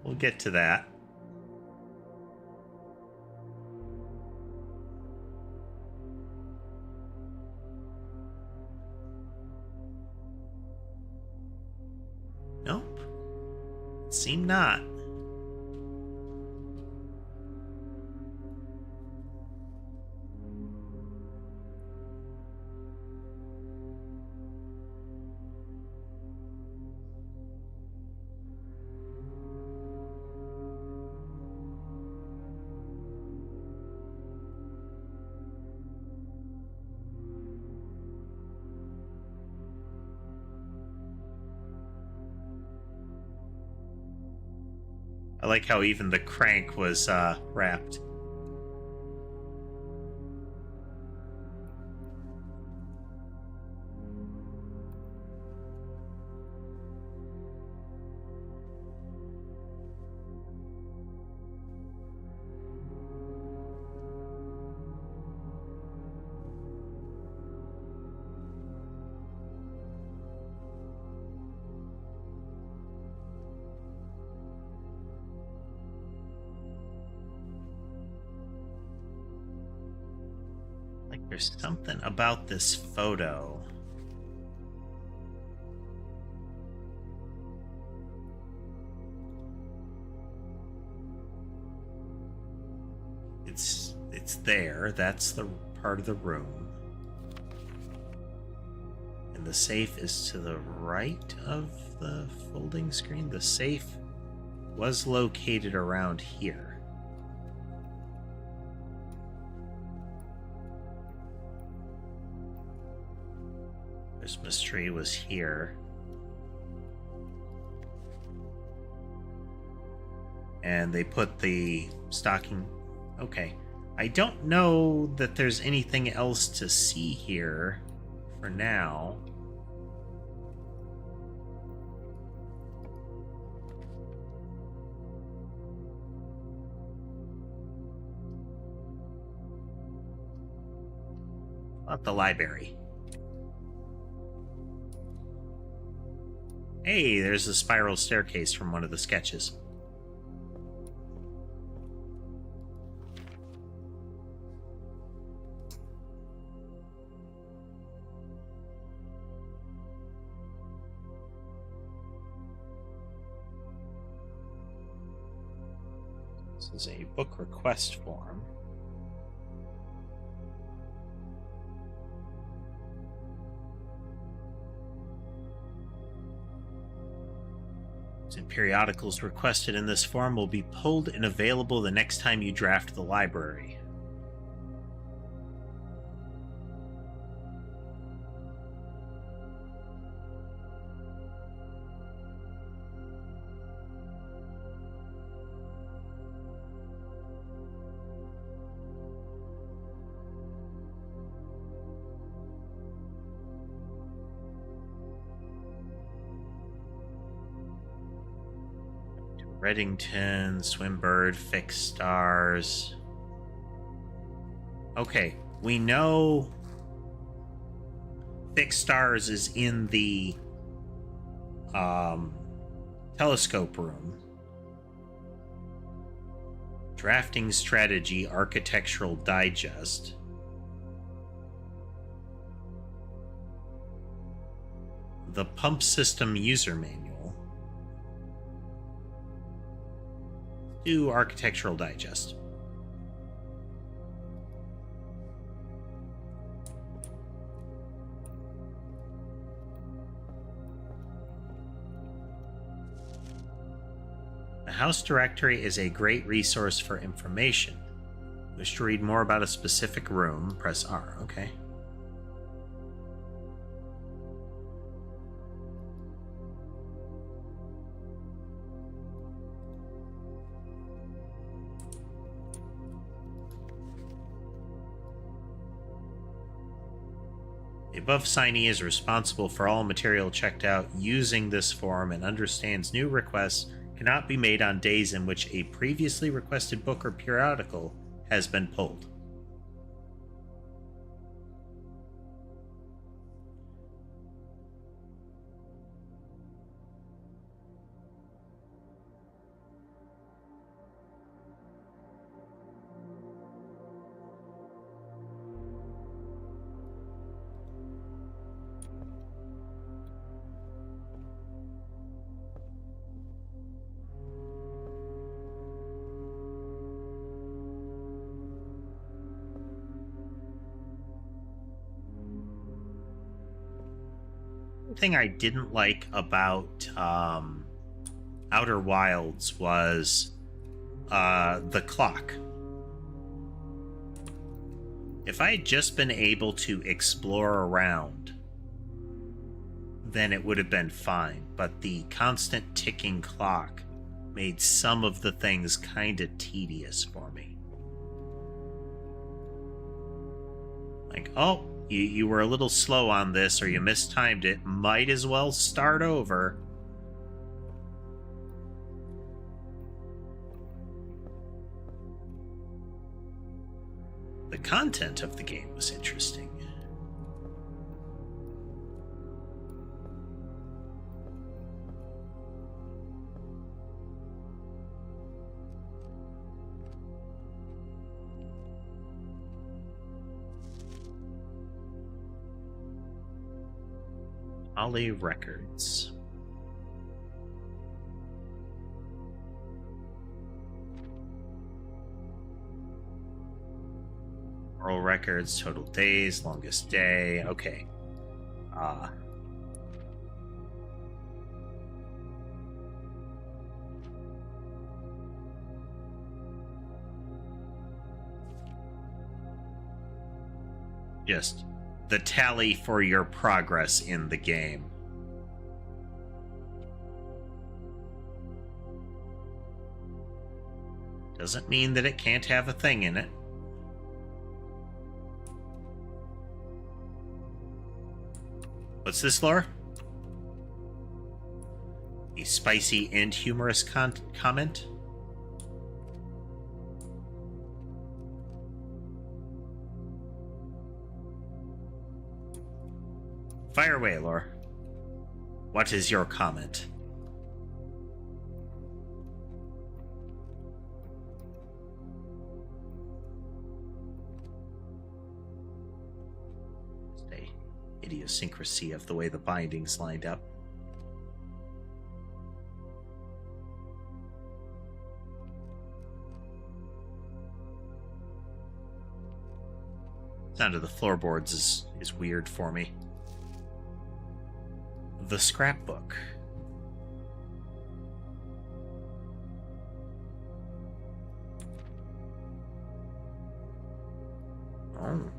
we'll get to that. Nope. Seem not. I like how even the crank was wrapped. There's something about this photo. It's there. That's the part of the room. And the safe is to the right of the folding screen. The safe was located around here. Christmas tree was here. And they put the stocking... Okay. I don't know that there's anything else to see here for now. About the library. Hey, there's a spiral staircase from one of the sketches. This is a book request form. And periodicals requested in this form will be pulled and available the next time you draft the library. Reddington, Swimbird, Fixed Stars. Okay, we know Fixed Stars is in the telescope room. Drafting Strategy, Architectural Digest. The Pump System User Manual. Do Architectural Digest. The House Directory is a great resource for information. Wish to read more about a specific room? Press R. Okay. The above signee is responsible for all material checked out using this form and understands new requests cannot be made on days in which a previously requested book or periodical has been pulled. thing I didn't like about Outer Wilds was the clock. If I had just been able to explore around, then it would have been fine. But the constant ticking clock made some of the things kind of tedious for me. Like, oh, you were a little slow on this, or you mistimed it. Might as well start over. The content of the game was interesting. Ollie Records. Oral records, total days, longest day. Okay. Just the tally for your progress in the game. Doesn't mean that it can't have a thing in it. What's this, Laura? A spicy and humorous comment? Fire away, Laura. What is your comment? Idiosyncrasy of the way the bindings lined up. Sound of the floorboards is weird for me. The scrapbook. Oh,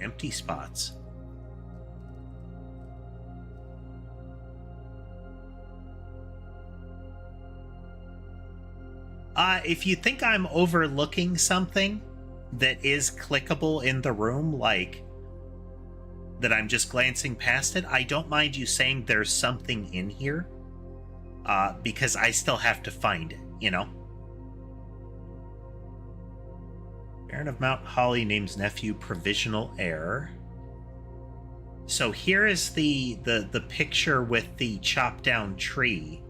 empty spots. If you think I'm overlooking something that is clickable in the room, like that I'm just glancing past it, I don't mind you saying there's something in here, because I still have to find it, you know? Baron of Mount Holly names nephew provisional heir. So here is the picture with the chopped down tree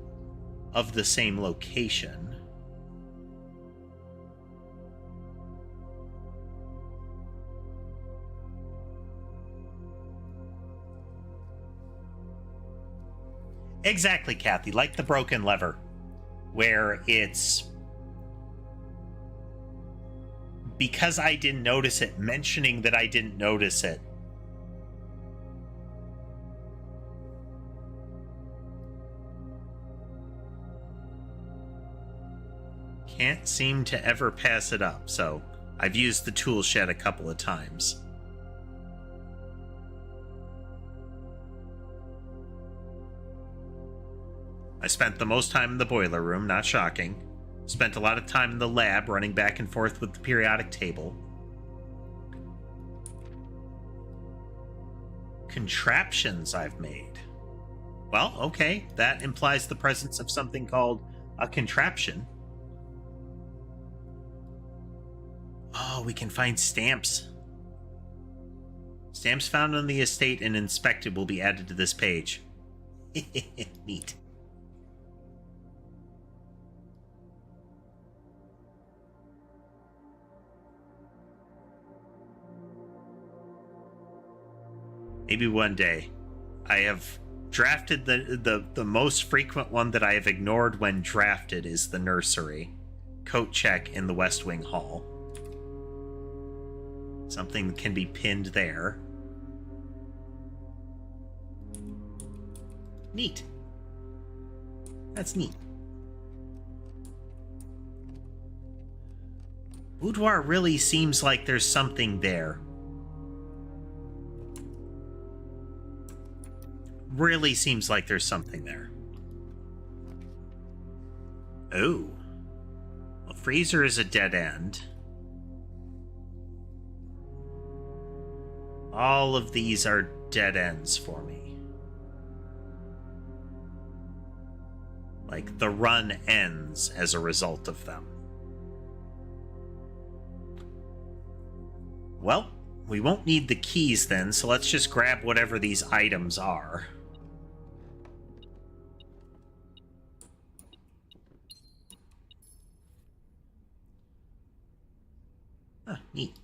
of the same location. Exactly, Kathy, like the broken lever, where it's... Because I didn't notice it, mentioning that I didn't notice it. Can't seem to ever pass it up, so I've used the tool shed a couple of times. I spent the most time in the boiler room, not shocking. Spent a lot of time in the lab running back and forth with the periodic table. Contraptions I've made. Well, okay, that implies the presence of something called a contraption. Oh, we can find stamps. Stamps found on the estate and inspected will be added to this page. Neat. Maybe one day. I have drafted the most frequent one that I have ignored when drafted is the nursery. Coat check in the West Wing Hall. Something can be pinned there. Neat. That's neat. Boudoir really seems like there's something there. Really seems like there's something there. Oh. Well, freezer is a dead end. All of these are dead ends for me. Like, the run ends as a result of them. Well, we won't need the keys then, so let's just grab whatever these items are. Ah, neat.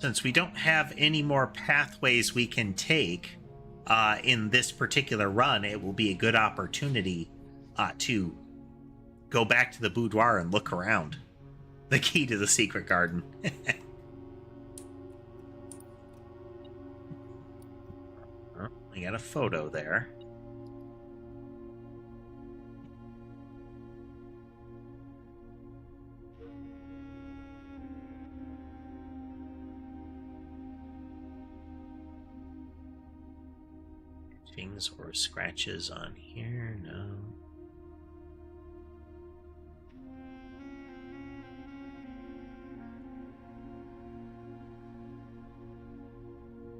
Since we don't have any more pathways we can take in this particular run, it will be a good opportunity to go back to the boudoir and look around. The key to the secret garden. I got a photo there. Things or scratches on here? No.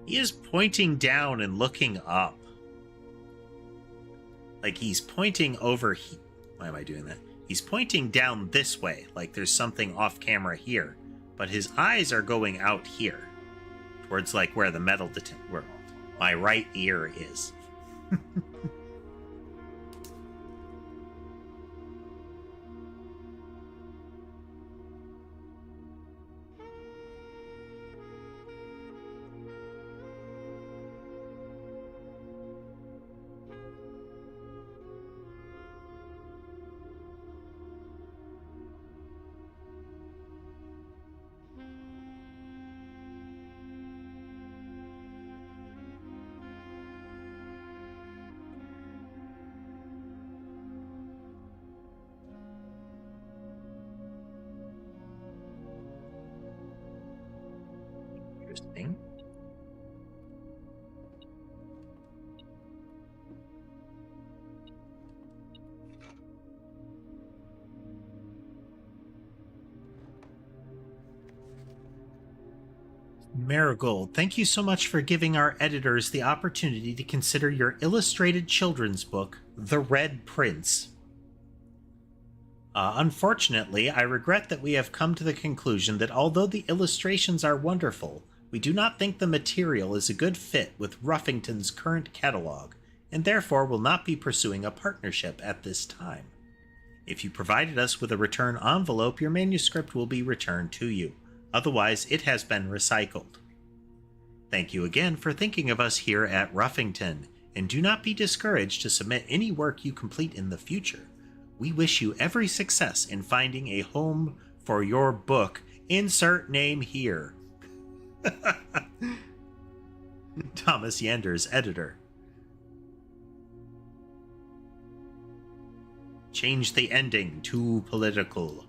He is pointing down and looking up. Like he's pointing over. Why am I doing that? He's pointing down this way, like there's something off camera here. But his eyes are going out here, towards like where the metal where my right ear is. Interesting. Marigold, thank you so much for giving our editors the opportunity to consider your illustrated children's book, The Red Prince. Unfortunately, I regret that we have come to the conclusion that although the illustrations are wonderful, we do not think the material is a good fit with Ruffington's current catalog, and therefore will not be pursuing a partnership at this time. If you provided us with a return envelope, your manuscript will be returned to you. Otherwise, it has been recycled. Thank you again for thinking of us here at Ruffington, and do not be discouraged to submit any work you complete in the future. We wish you every success in finding a home for your book. Insert name here. Thomas Yanders, editor. Change the ending to political.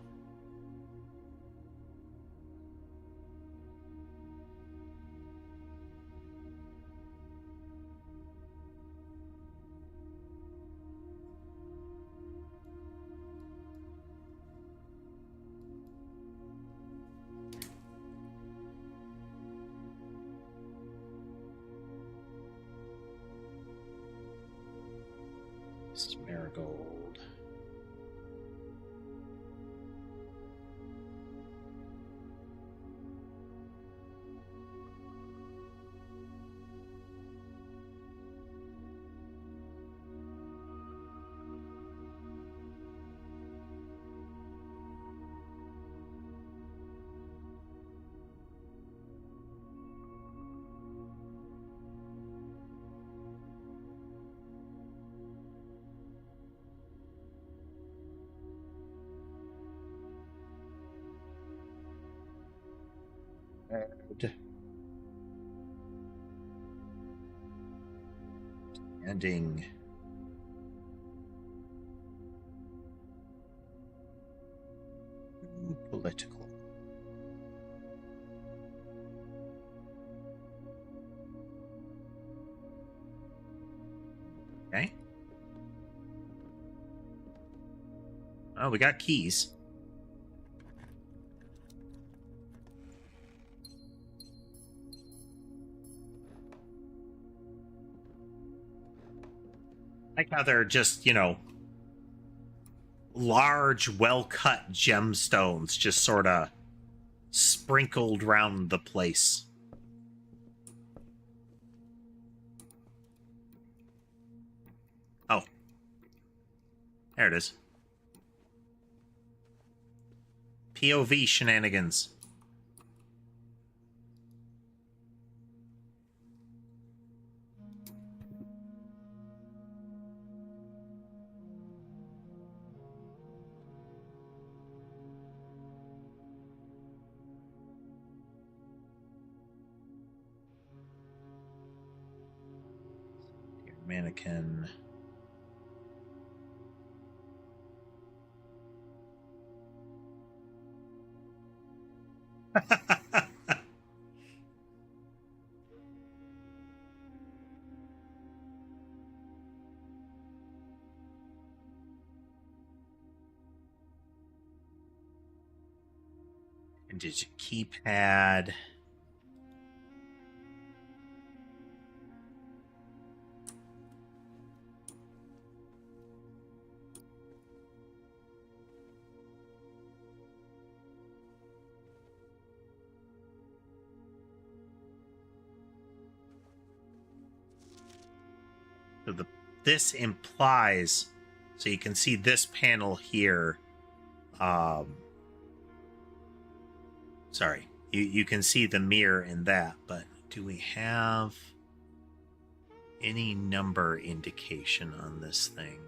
This is Marigold. Ending. Political. Okay. Oh, we got keys. Like how they're just, large, well-cut gemstones just sort of sprinkled around the place. Oh. There it is. POV shenanigans. Mannequin. And did your keypad. So this implies, so you can see this panel here. Sorry, you can see the mirror in that, but do we have any number indication on this thing?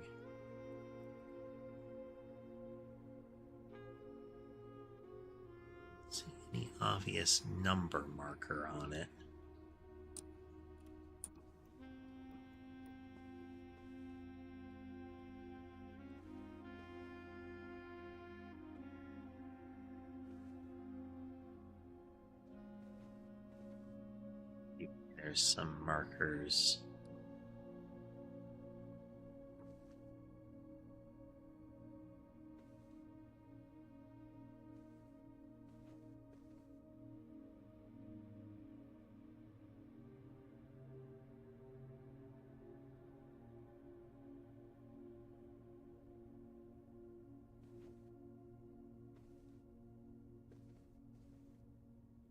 See any obvious number marker on it? There's some markers.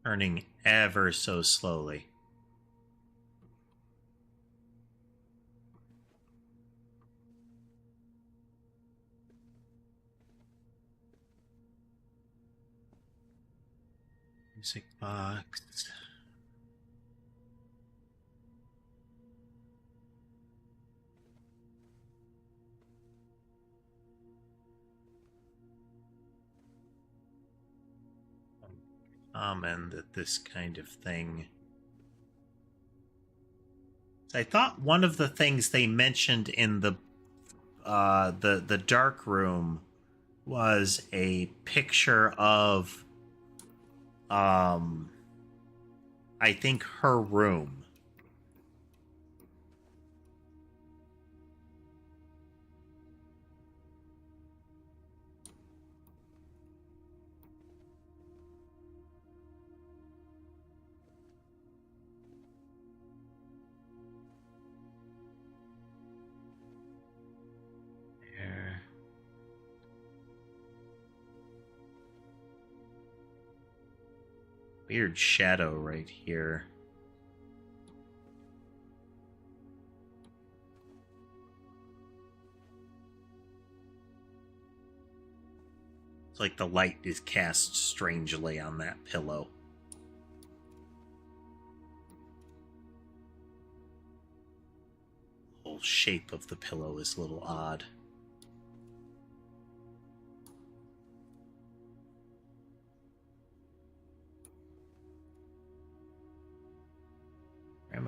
Turning ever so slowly. Music box. Common that this kind of thing. I thought one of the things they mentioned in the dark room was a picture of I think her room. There. Weird shadow right here. It's like the light is cast strangely on that pillow. The whole shape of the pillow is a little odd.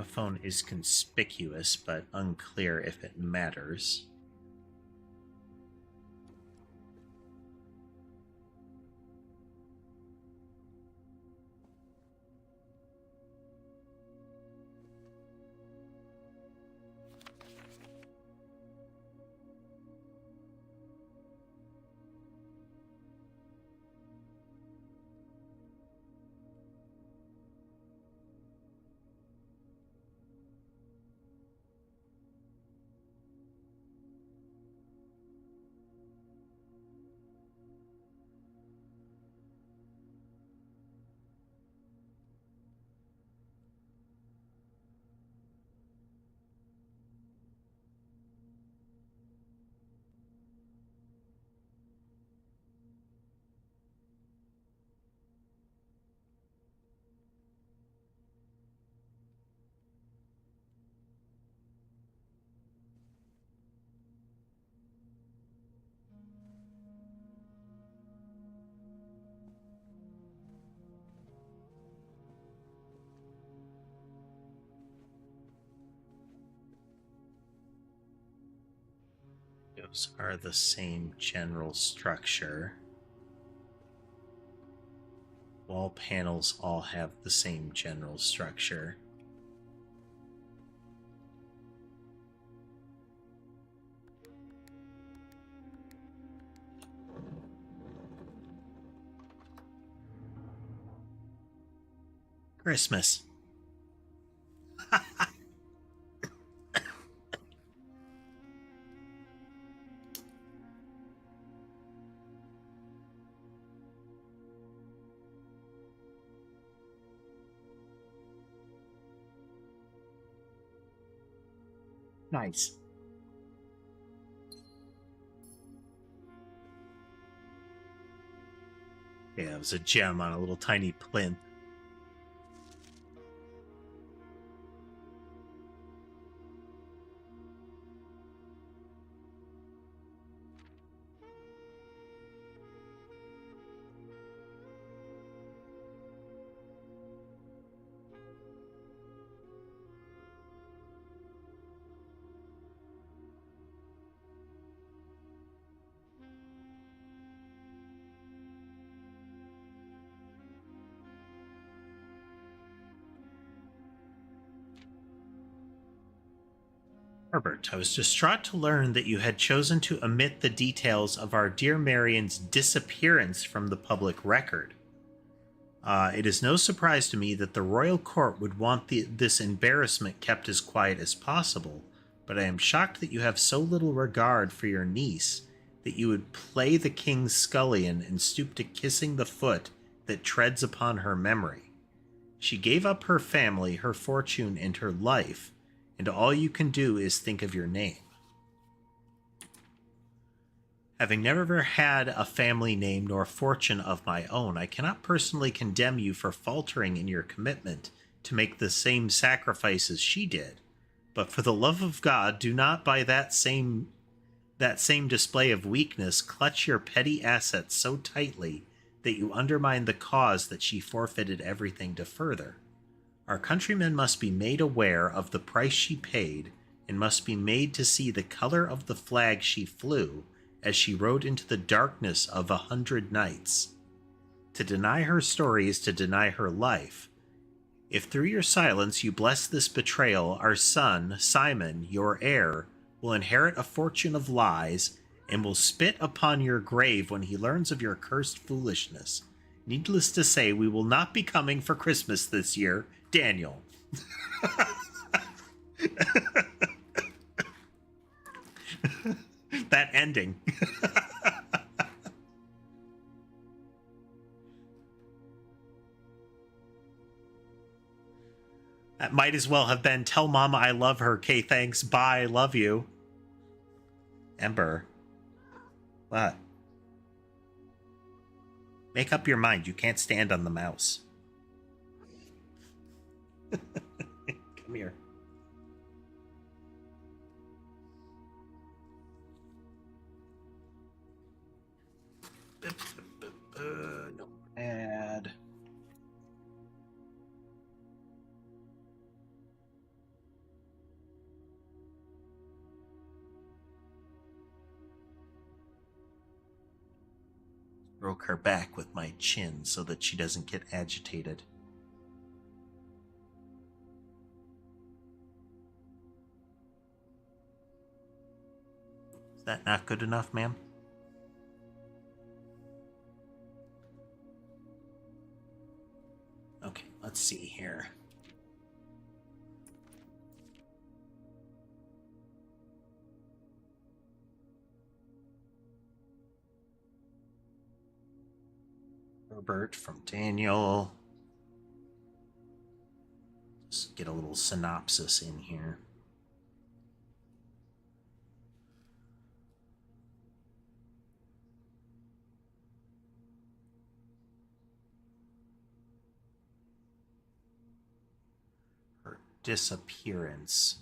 gramophone is conspicuous, but unclear if it matters. Those are the same general structure. Wall panels all have the same general structure. Christmas. Nice. Yeah, it was a gem on a little tiny plinth. Herbert, I was distraught to learn that you had chosen to omit the details of our dear Marion's disappearance from the public record. It is no surprise to me that the royal court would want this embarrassment kept as quiet as possible, but I am shocked that you have so little regard for your niece that you would play the king's scullion and stoop to kissing the foot that treads upon her memory. She gave up her family, her fortune, and her life, and all you can do is think of your name. Having never had a family name nor fortune of my own, I cannot personally condemn you for faltering in your commitment to make the same sacrifices she did. But for the love of God, do not by that same display of weakness clutch your petty assets so tightly that you undermine the cause that she forfeited everything to further. Our countrymen must be made aware of the price she paid, and must be made to see the color of the flag she flew as she rode into the darkness of 100 nights. To deny her story is to deny her life. If through your silence you bless this betrayal, our son, Simon, your heir, will inherit a fortune of lies, and will spit upon your grave when he learns of your cursed foolishness. Needless to say, we will not be coming for Christmas this year, Daniel. That ending. That might as well have been tell Mama I love her. Okay, thanks. Bye. Love you. Ember. What? Make up your mind. You can't stand on the mouse. Come here. No ad. Stroke her back with my chin so that she doesn't get agitated. Is that not good enough, ma'am? Okay, let's see here. Herbert from Daniel. Just get a little synopsis in here. Her disappearance.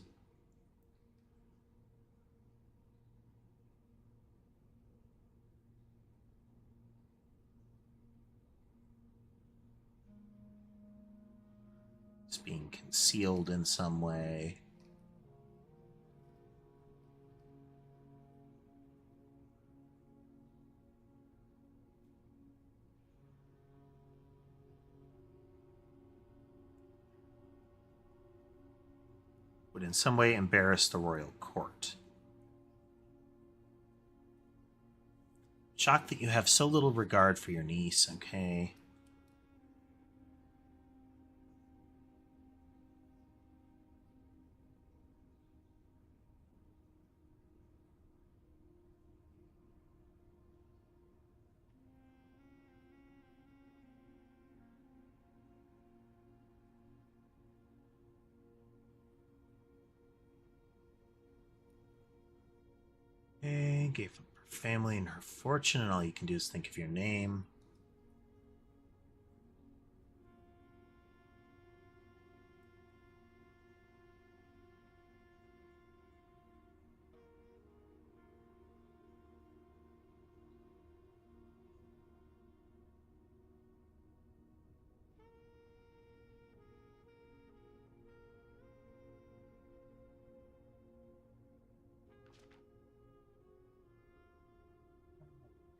It's being concealed in some way. Would in some way embarrass the royal court. Shocked that you have so little regard for your niece, okay? Okay, gave up her family and her fortune, and all you can do is think of your name.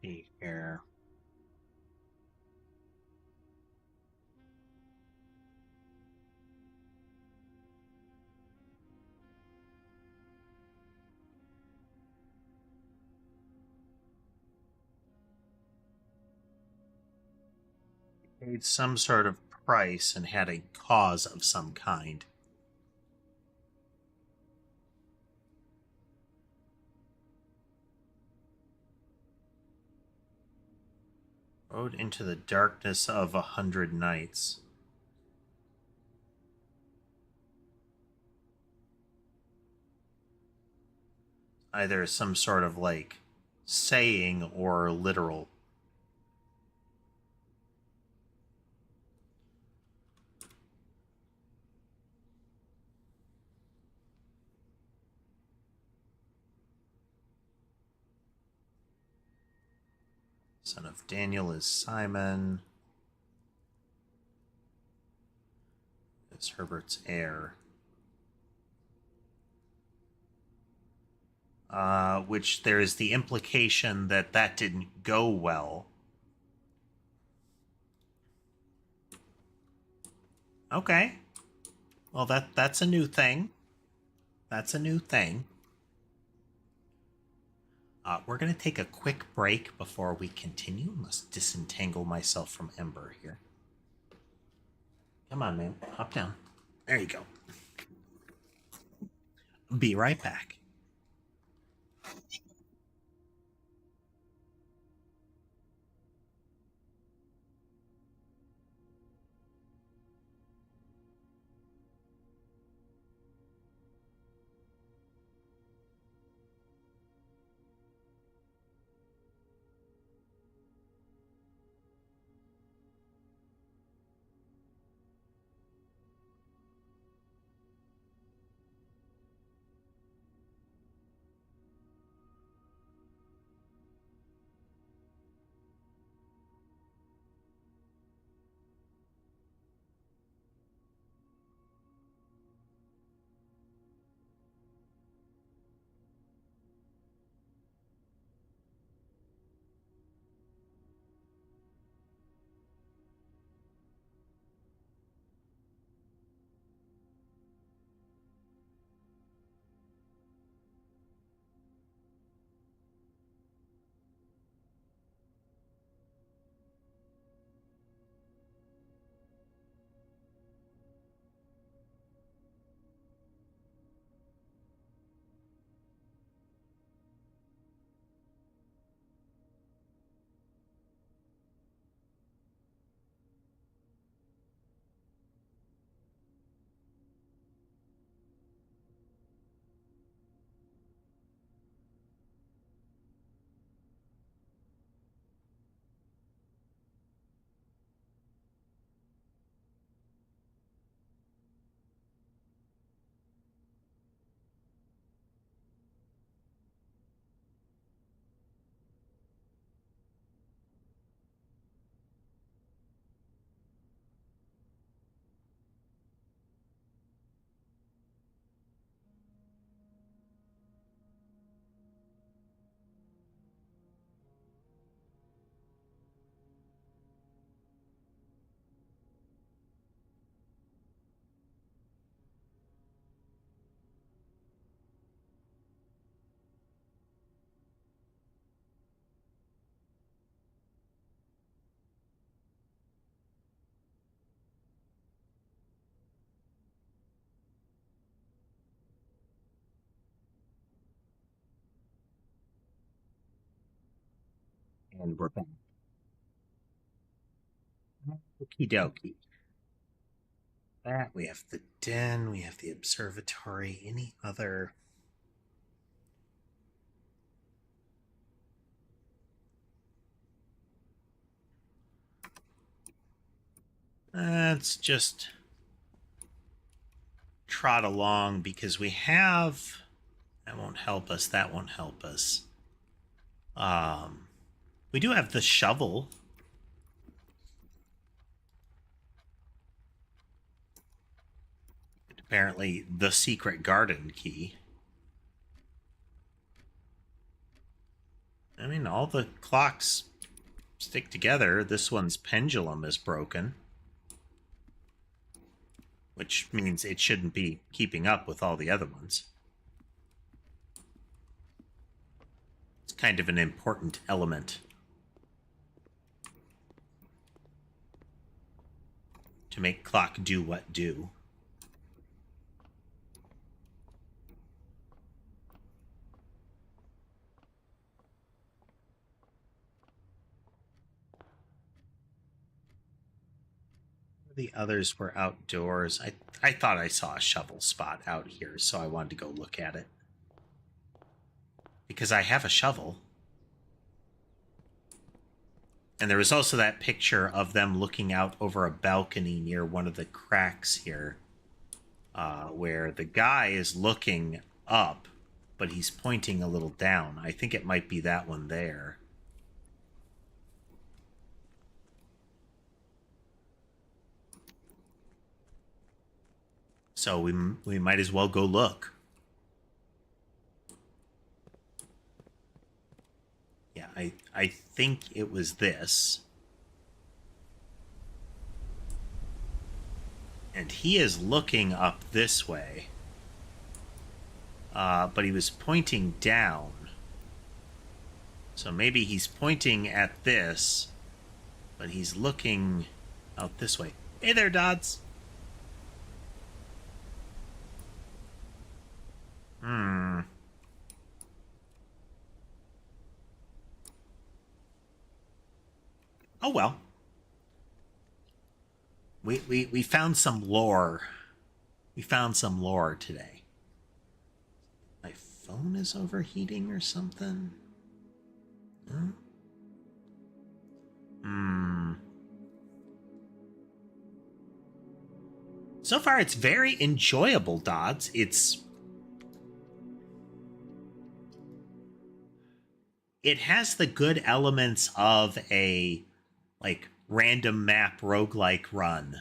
See here. Paid some sort of price and had a cause of some kind. Rode into the darkness of 100 nights. Either some sort of like saying or literal. Son of Daniel is Simon. Is Herbert's heir. Which there is the implication that that didn't go well. Okay. Well, that's a new thing. That's a new thing. We're going to take a quick break before we continue. Must disentangle myself from Ember here. Come on, man. Hop down. There you go. Be right back. And we're back. Okie dokie. That we have the den, we have the observatory. Any other? Let's just trot along because we have. That won't help us. That won't help us. We do have the shovel. And apparently, the secret garden key. I mean, all the clocks stick together. This one's pendulum is broken, which means it shouldn't be keeping up with all the other ones. It's kind of an important element to make clock do what do. The others were outdoors. I thought I saw a shovel spot out here, so I wanted to go look at it. Because I have a shovel. And there was also that picture of them looking out over a balcony near one of the cracks here, where the guy is looking up, but he's pointing a little down. I think it might be that one there. So we might as well go look. Yeah, I think it was this. And he is looking up this way. But he was pointing down. So maybe he's pointing at this, but he's looking out this way. Hey there, Dodds. Oh well. We found some lore. We found some lore today. My phone is overheating or something? Huh? So far, it's very enjoyable, Dodds. It has the good elements of a like random map roguelike run.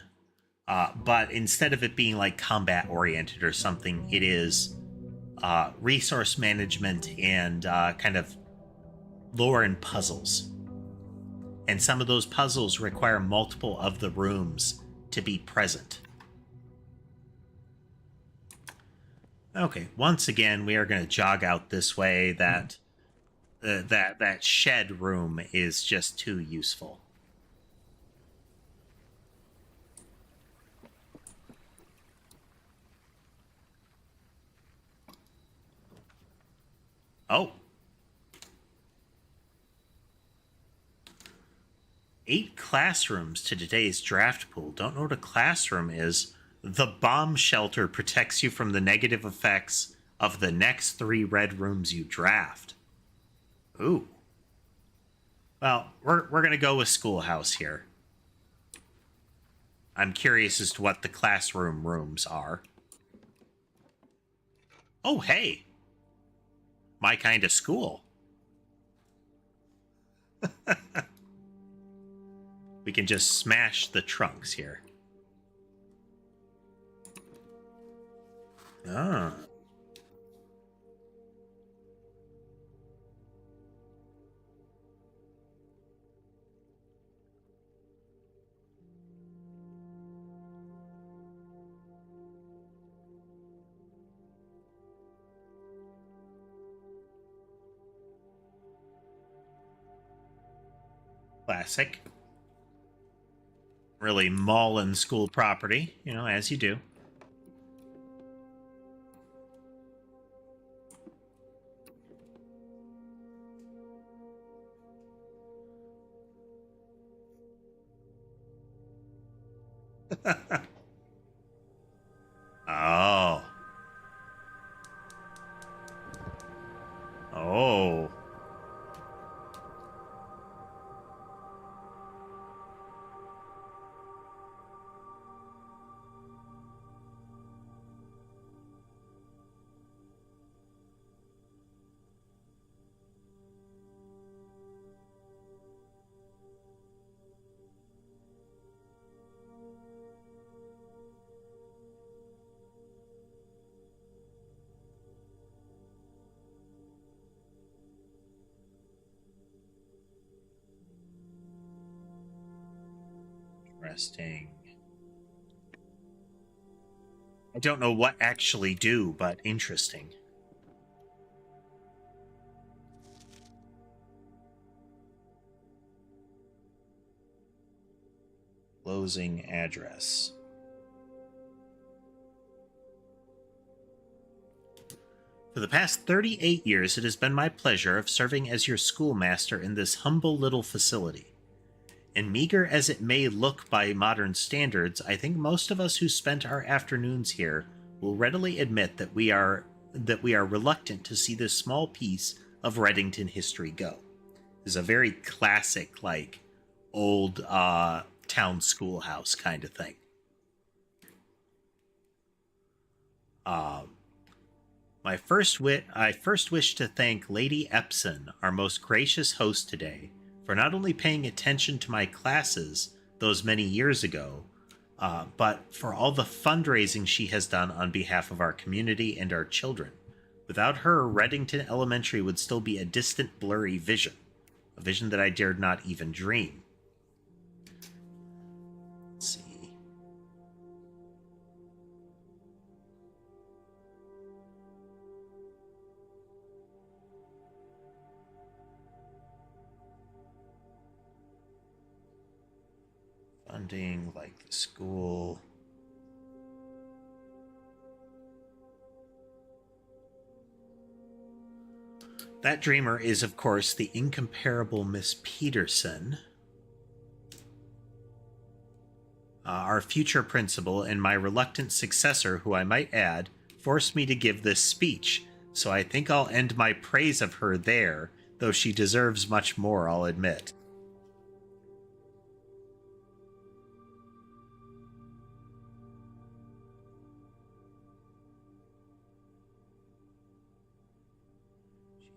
But instead of it being like combat oriented or something, it is resource management and kind of lore and puzzles. And some of those puzzles require multiple of the rooms to be present. Okay, once again, we are going to jog out this way. That shed room is just too useful. Oh. 8 classrooms to today's draft pool. Don't know what a classroom is. The bomb shelter protects you from the negative effects of the next 3 red rooms you draft. Ooh. Well, we're going to go with schoolhouse here. I'm curious as to what the classroom rooms are. Oh, hey. My kind of school. We can just smash the trunks here. Ah. Classic. Really mauling school property, you know, as you do. Oh. Oh. Interesting. I don't know what actually do, but interesting. Closing address. For the past 38 years, it has been my pleasure of serving as your schoolmaster in this humble little facility. And meager as it may look by modern standards, I think most of us who spent our afternoons here will readily admit that we are reluctant to see this small piece of Reddington history go. It's a very classic, like, old town schoolhouse kind of thing. I first wish to thank Lady Epson, our most gracious host today, for not only paying attention to my classes those many years ago, but for all the fundraising she has done on behalf of our community and our children. Without her, Reddington Elementary would still be a distant, blurry vision, a vision that I dared not even dream. Let's see. Funding, like the school. That dreamer is, of course, the incomparable Miss Peterson, our future principal, and my reluctant successor, who I might add, forced me to give this speech, so I think I'll end my praise of her there, though she deserves much more, I'll admit.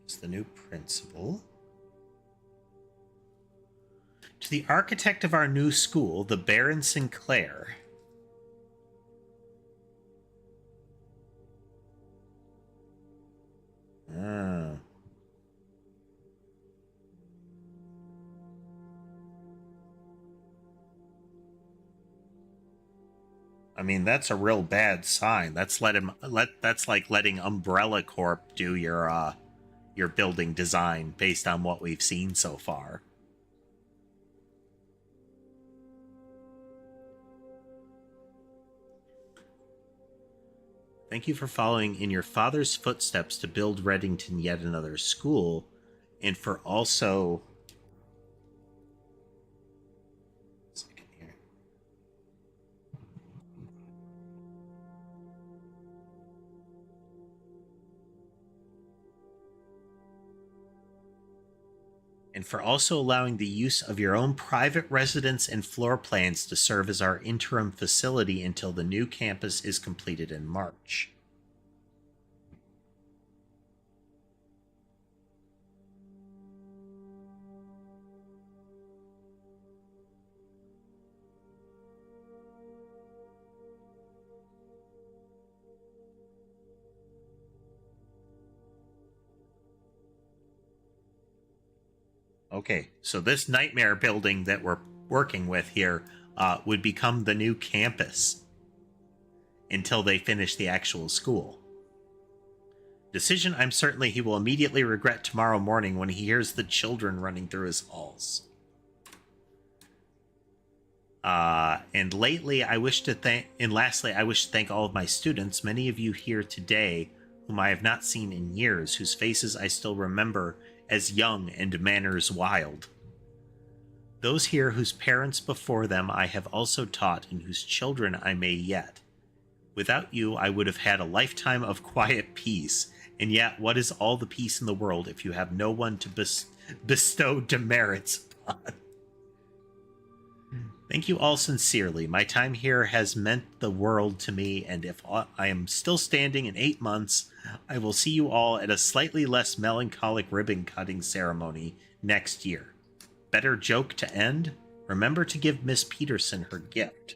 She's the new principal. To the architect of our new school, the Baron Sinclair. Ah. I mean, that's a real bad sign. That's that's like letting Umbrella Corp do your building design based on what we've seen so far. Thank you for following in your father's footsteps to build Reddington yet another school, and for also... Second here. And for also allowing the use of your own private residence and floor plans to serve as our interim facility until the new campus is completed in March. Okay, so this nightmare building that we're working with here would become the new campus until they finish the actual school. Decision I'm certainly he will immediately regret tomorrow morning when he hears the children running through his halls. And lastly, I wish to thank all of my students, many of you here today whom I have not seen in years, whose faces I still remember as young and manners wild. Those here whose parents before them I have also taught, and whose children I may yet. Without you, I would have had a lifetime of quiet peace. And yet, what is all the peace in the world if you have no one to bestow demerits upon? Thank you all sincerely. My time here has meant the world to me, and if I am still standing in 8 months, I will see you all at a slightly less melancholic ribbon-cutting ceremony next year. Better joke to end? Remember to give Miss Peterson her gift.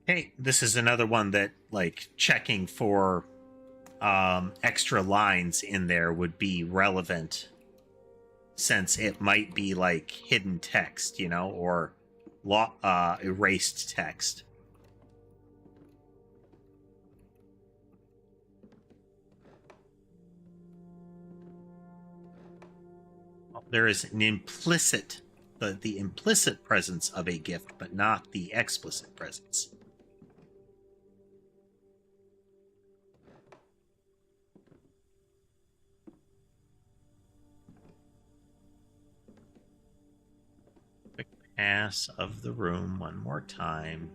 Hey, this is another one that, like, checking for extra lines in there would be relevant, since it might be like hidden text, you know, or erased text. There is an implicit, the implicit presence of a gift, but not the explicit presence. Quick pass of the room one more time.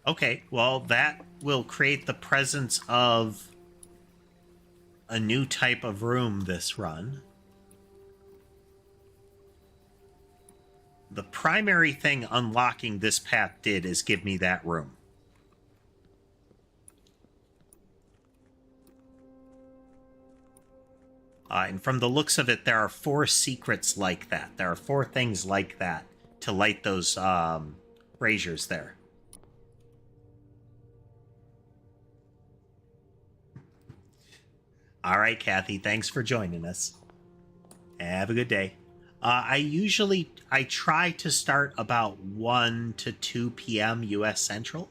Okay, well, that will create the presence of a new type of room this run. The primary thing unlocking this path did is give me that room. And from the looks of it, there are 4 secrets like that. There are 4 things like that to light those braziers there. All right, Kathy, thanks for joining us. Have a good day. I try to start about 1 to 2 p.m. U.S. Central,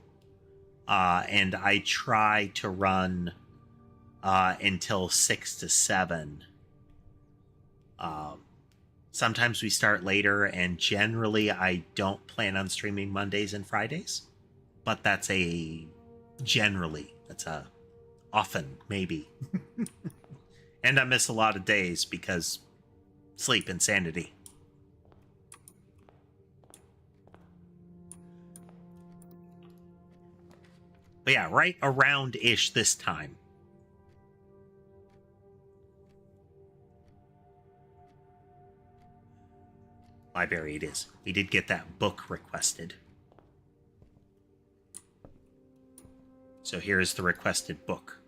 and I try to run until 6 to 7. Sometimes we start later, and generally I don't plan on streaming Mondays and Fridays, but that's a often, maybe. And I miss a lot of days because sleep insanity. But yeah, right around-ish this time. Library it is. We did get that book requested. So here is the requested book.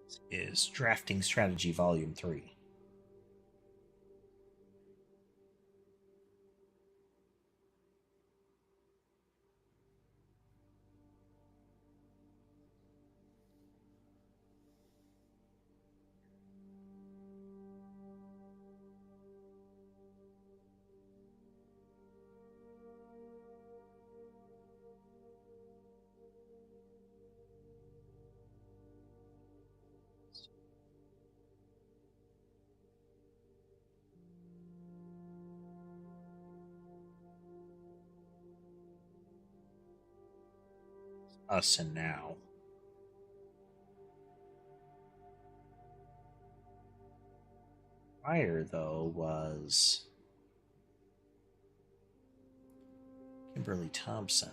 This is Drafting Strategy Volume 3. Us and Now. Prior, though, was Kimberly Thompson.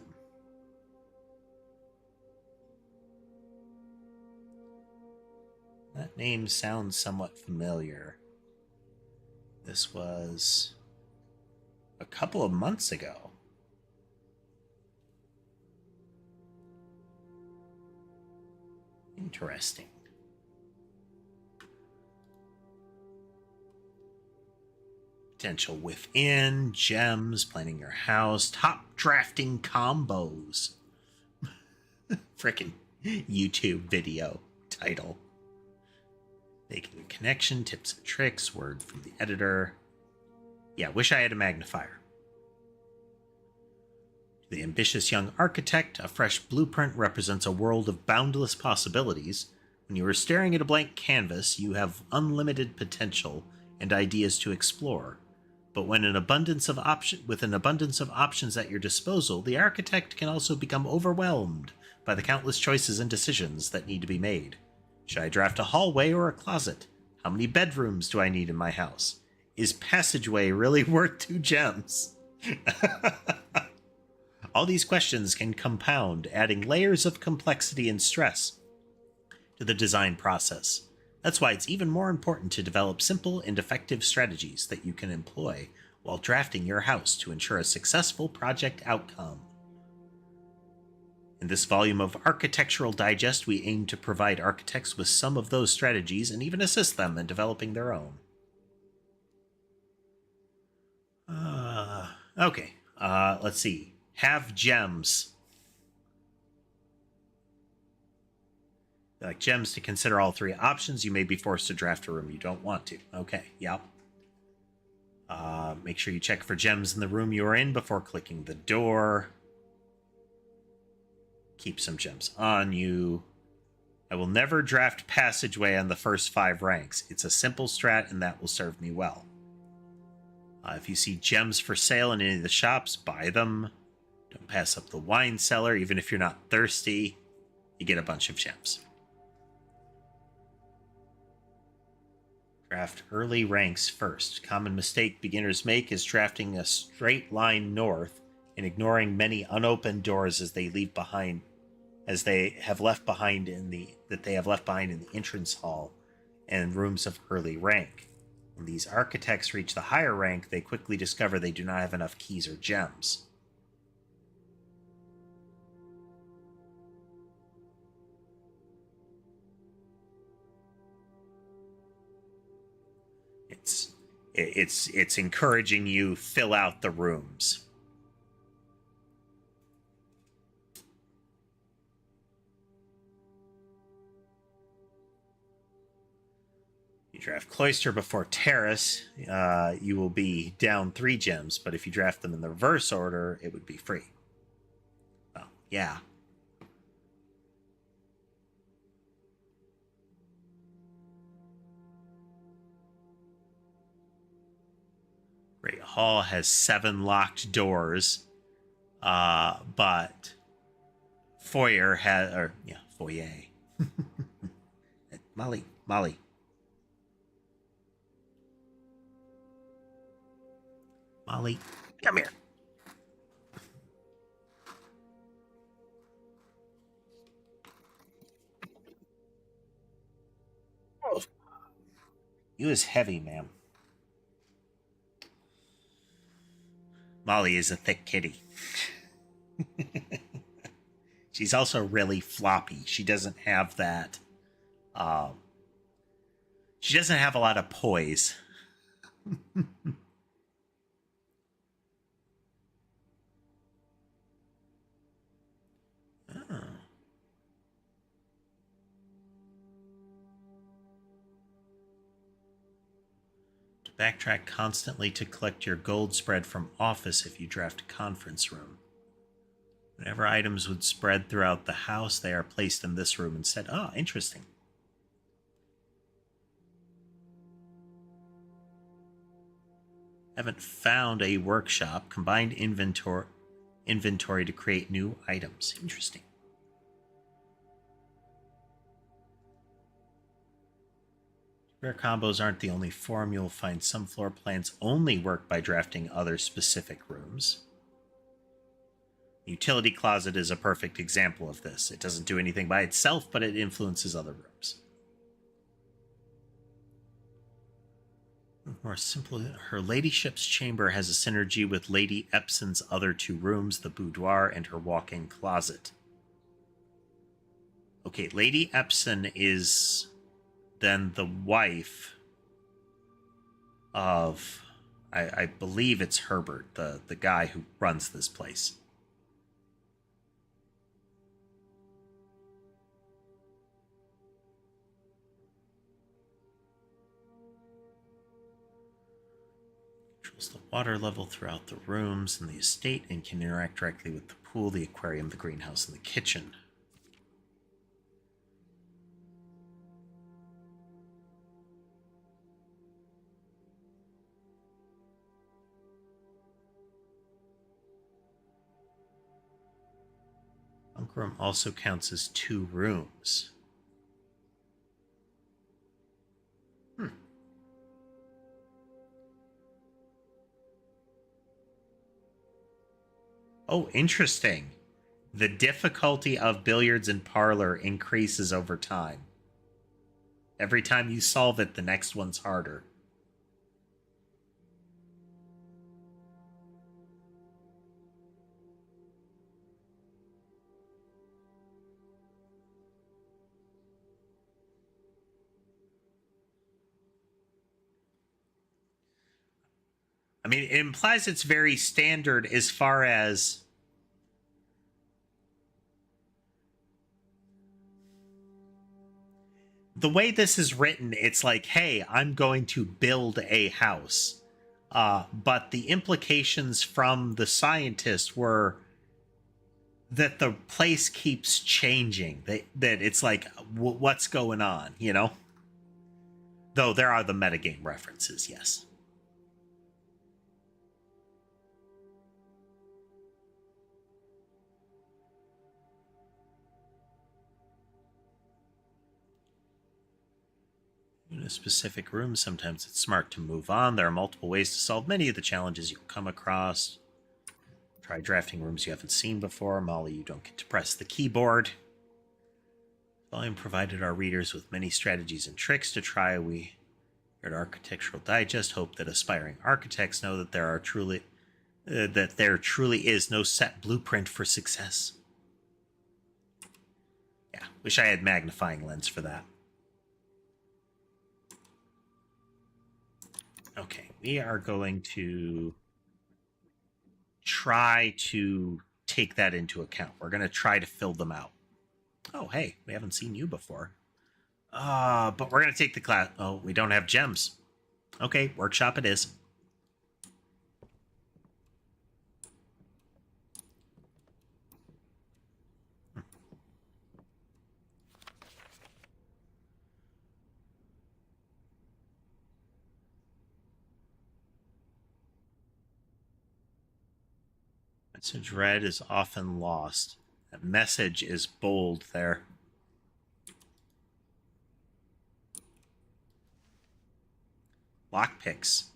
That name sounds somewhat familiar. This was a couple of months ago. Interesting. Potential within, gems, planning your house, top drafting combos. Frickin' YouTube video title. Making a connection, tips and tricks, word from the editor. Yeah, wish I had a magnifier. To the ambitious young architect, a fresh blueprint represents a world of boundless possibilities. When you are staring at a blank canvas, you have unlimited potential and ideas to explore. But with an abundance of options at your disposal, the architect can also become overwhelmed by the countless choices and decisions that need to be made. Should I draft a hallway or a closet? How many bedrooms do I need in my house? Is passageway really worth 2 gems? All these questions can compound, adding layers of complexity and stress to the design process. That's why it's even more important to develop simple and effective strategies that you can employ while drafting your house to ensure a successful project outcome. In this volume of Architectural Digest, we aim to provide architects with some of those strategies and even assist them in developing their own. Okay, let's see. Have gems. Like gems to consider all 3 options. You may be forced to draft a room you don't want to. Okay, yep. Make sure you check for gems in the room you are in before clicking the door. Keep some gems on you. I will never draft passageway on the first 5 ranks. It's a simple strat, and that will serve me well. If you see gems for sale in any of the shops, buy them. Don't pass up the wine cellar, even if you're not thirsty. You get a bunch of gems. Draft early ranks first. Common mistake beginners make is drafting a straight line north and ignoring many unopened doors as they have left behind in the entrance hall and rooms of early rank. When these architects reach the higher rank, they quickly discover they do not have enough keys or gems. It's encouraging you fill out the rooms. You draft Cloister before Terrace, you will be down 3 gems, but if you draft them in the reverse order, it would be free. Well, yeah. Great Hall has 7 locked doors, but Foyer has, Foyer. Molly. Molly, come here. Oh. You is heavy, ma'am. Molly is a thick kitty. She's also really floppy. She doesn't have that. She doesn't have a lot of poise. Oh. To backtrack constantly to collect your gold spread from office if you draft a conference room. Whenever items would spread throughout the house, they are placed in this room instead. Oh, interesting. Haven't found a workshop. Combined inventory to create new items. Interesting. Rare combos aren't the only form. You'll find some floor plans only work by drafting other specific rooms. Utility closet is a perfect example of this. It doesn't do anything by itself, but it influences other rooms. More simple, her ladyship's chamber has a synergy with Lady Epson's other two rooms, the boudoir and her walk-in closet. Okay, Lady Epson is then the wife of, I believe it's Herbert, the guy who runs this place. Controls the water level throughout the rooms and the estate and can interact directly with the pool, the aquarium, the greenhouse, and the kitchen. Bunk room also counts as 2 rooms. Oh, interesting. The difficulty of billiards and parlor increases over time. Every time you solve it, the next one's harder. I mean, it implies it's very standard as far as the way this is written. It's like, hey, I'm going to build a house. But the implications from the scientist were that the place keeps changing. That it's like, what's going on, you know? Though there are the metagame references, yes. In a specific room, sometimes it's smart to move on. There are multiple ways to solve many of the challenges you'll come across. Try drafting rooms you haven't seen before. Molly, you don't get to press the keyboard. Volume provided our readers with many strategies and tricks to try. We here at Architectural Digest hope that aspiring architects know that there truly is no set blueprint for success. Yeah, wish I had magnifying lens for that. Okay, we are going to try to take that into account. We're going to try to fill them out. Oh, hey, we haven't seen you before. But we're going to take the class. Oh, we don't have gems. Okay, workshop it is. Message read is often lost. That message is bold there. Lockpicks.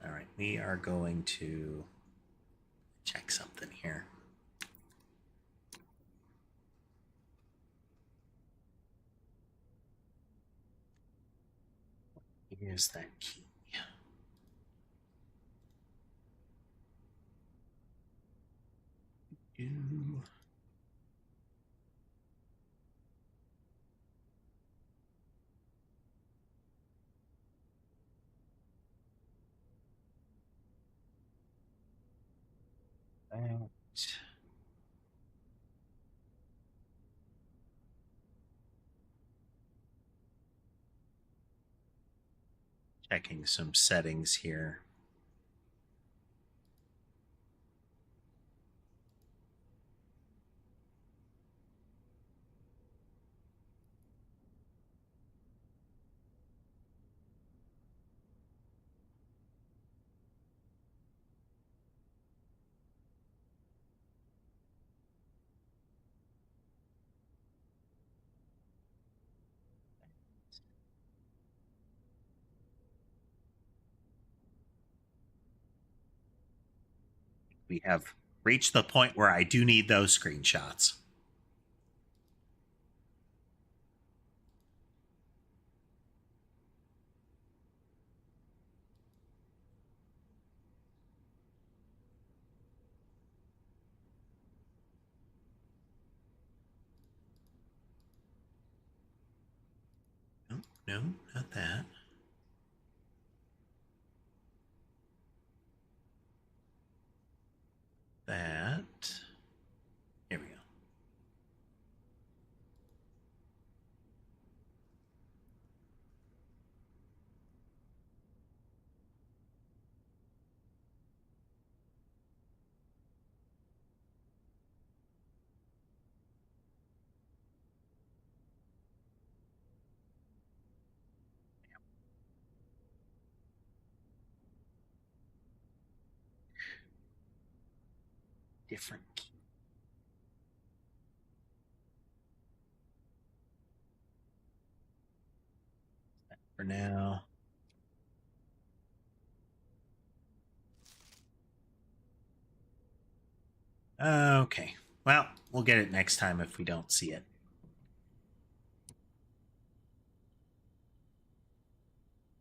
All right, we are going to check something here. Here's that key. Checking some settings here. We have reached the point where I do need those screenshots. No, not that. That. Here we go. Different key for now. Okay. Well, we'll get it next time if we don't see it.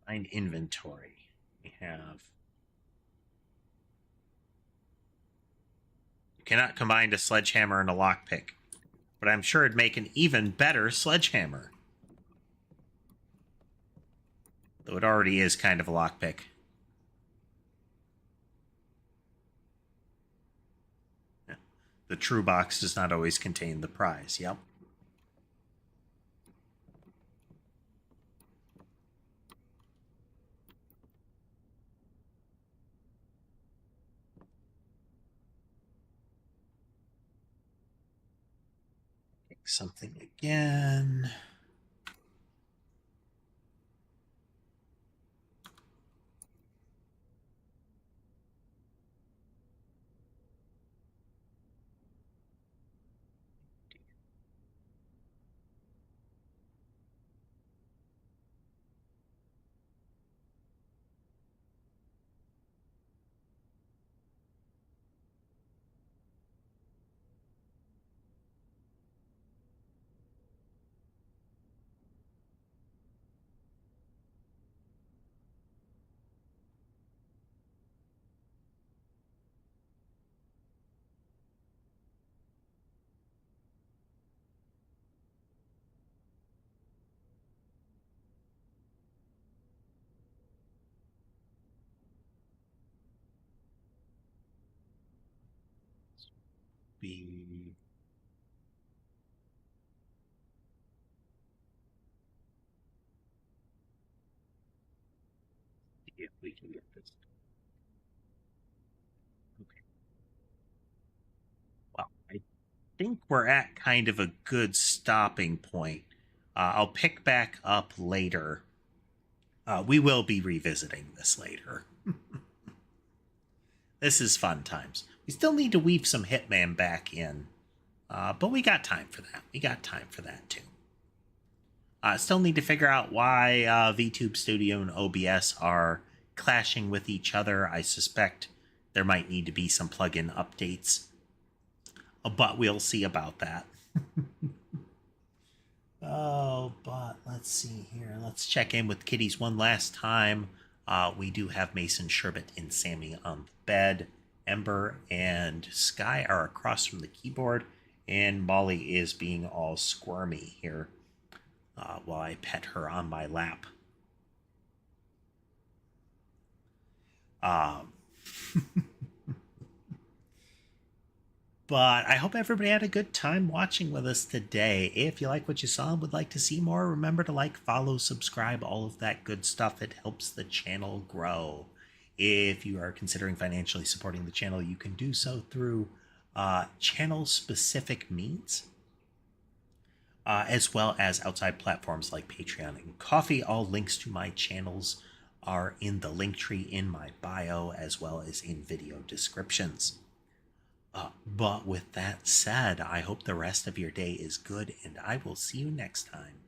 Find inventory. We have. You cannot combine a sledgehammer and a lockpick, but I'm sure it'd make an even better sledgehammer. Though it already is kind of a lockpick. The true box does not always contain the prize. Yep. Pick something again. Be if we can get this. Okay. Well, I think we're at kind of a good stopping point. I'll pick back up later. We will be revisiting this later. This is fun times. We still need to weave some Hitman back in, but we got time for that. We got time for that too. Still need to figure out why VTube Studio and OBS are clashing with each other. I suspect there might need to be some plugin updates, but we'll see about that. Oh, but let's see here. Let's check in with kitties one last time. We do have Mason, Sherbet, and Sammy on the bed. Ember and Sky are across from the keyboard, and Molly is being all squirmy here while I pet her on my lap. But I hope everybody had a good time watching with us today. If you like what you saw and would like to see more, remember to like, follow, subscribe, all of that good stuff. It helps the channel grow. If you are considering financially supporting the channel, you can do so through channel-specific means, as well as outside platforms like Patreon and Ko-fi. All links to my channels are in the link tree in my bio, as well as in video descriptions. But with that said, I hope the rest of your day is good, and I will see you next time.